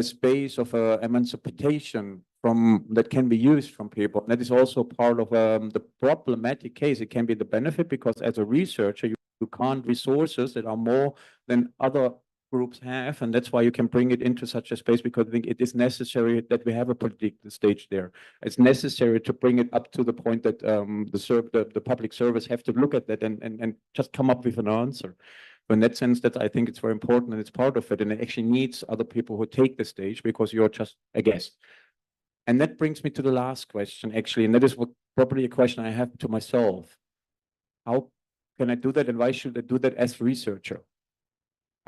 space of emancipation from that can be used from people. And that is also part of the problematic case. It can be the benefit because as a researcher, you can't resources that are more than other groups have, and that's why you can bring it into such a space because I think it is necessary that we have a political stage there. It's necessary to bring it up to the point that the public service have to look at that and just come up with an answer. So in that sense, that I think it's very important and it's part of it, and it actually needs other people who take the stage because you're just a guest. And that brings me to the last question, actually, and that is probably a question I have to myself. How can I do that, and why should I do that as a researcher?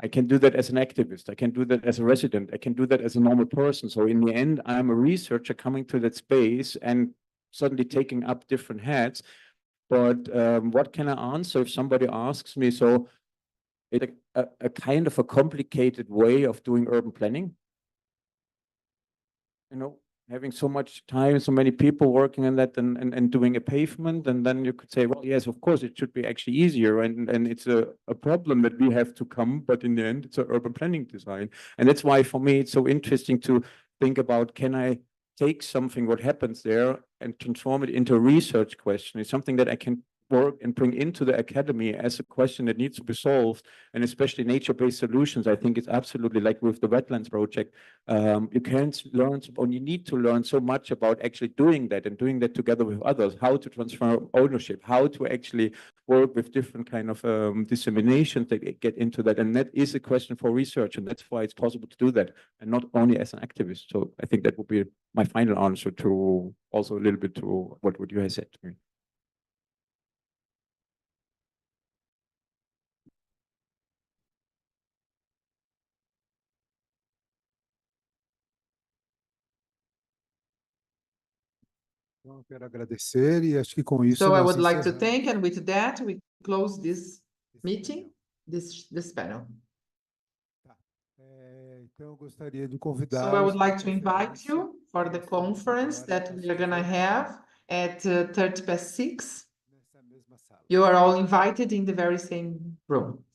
I can do that as an activist. I can do that as a resident. I can do that as a normal person. So in the end, I'm a researcher coming to that space and suddenly taking up different hats. But what can I answer if somebody asks me, so it's a kind of a complicated way of doing urban planning? You know, having so much time, so many people working on that and doing a pavement, and then you could say, well, yes, of course, it should be actually easier, and it's a problem that we have to come, but in the end, it's an urban planning design. And that's why, for me, it's so interesting to think about, can I take something, what happens there, and transform it into a research question? It's something that I can work and bring into the academy as a question that needs to be solved, and especially nature-based solutions. I think it's absolutely like with the wetlands project. You can't learn, or you need to learn so much about actually doing that and doing that together with others, how to transfer ownership, how to actually work with different kind of disseminations that get into that. And that is a question for research, and that's why it's possible to do that, and not only as an activist. So I think that would be my final answer to also a little bit to what you have said to me. Então, quero agradecer e acho que com isso So I nós would like to encerramos. thank, and with that, we close this meeting, this panel. Então, eu gostaria de convidar. So I would like to invite you for the conference that we are going to have at 6:30. Nessa mesma sala. You are all invited in the very same room.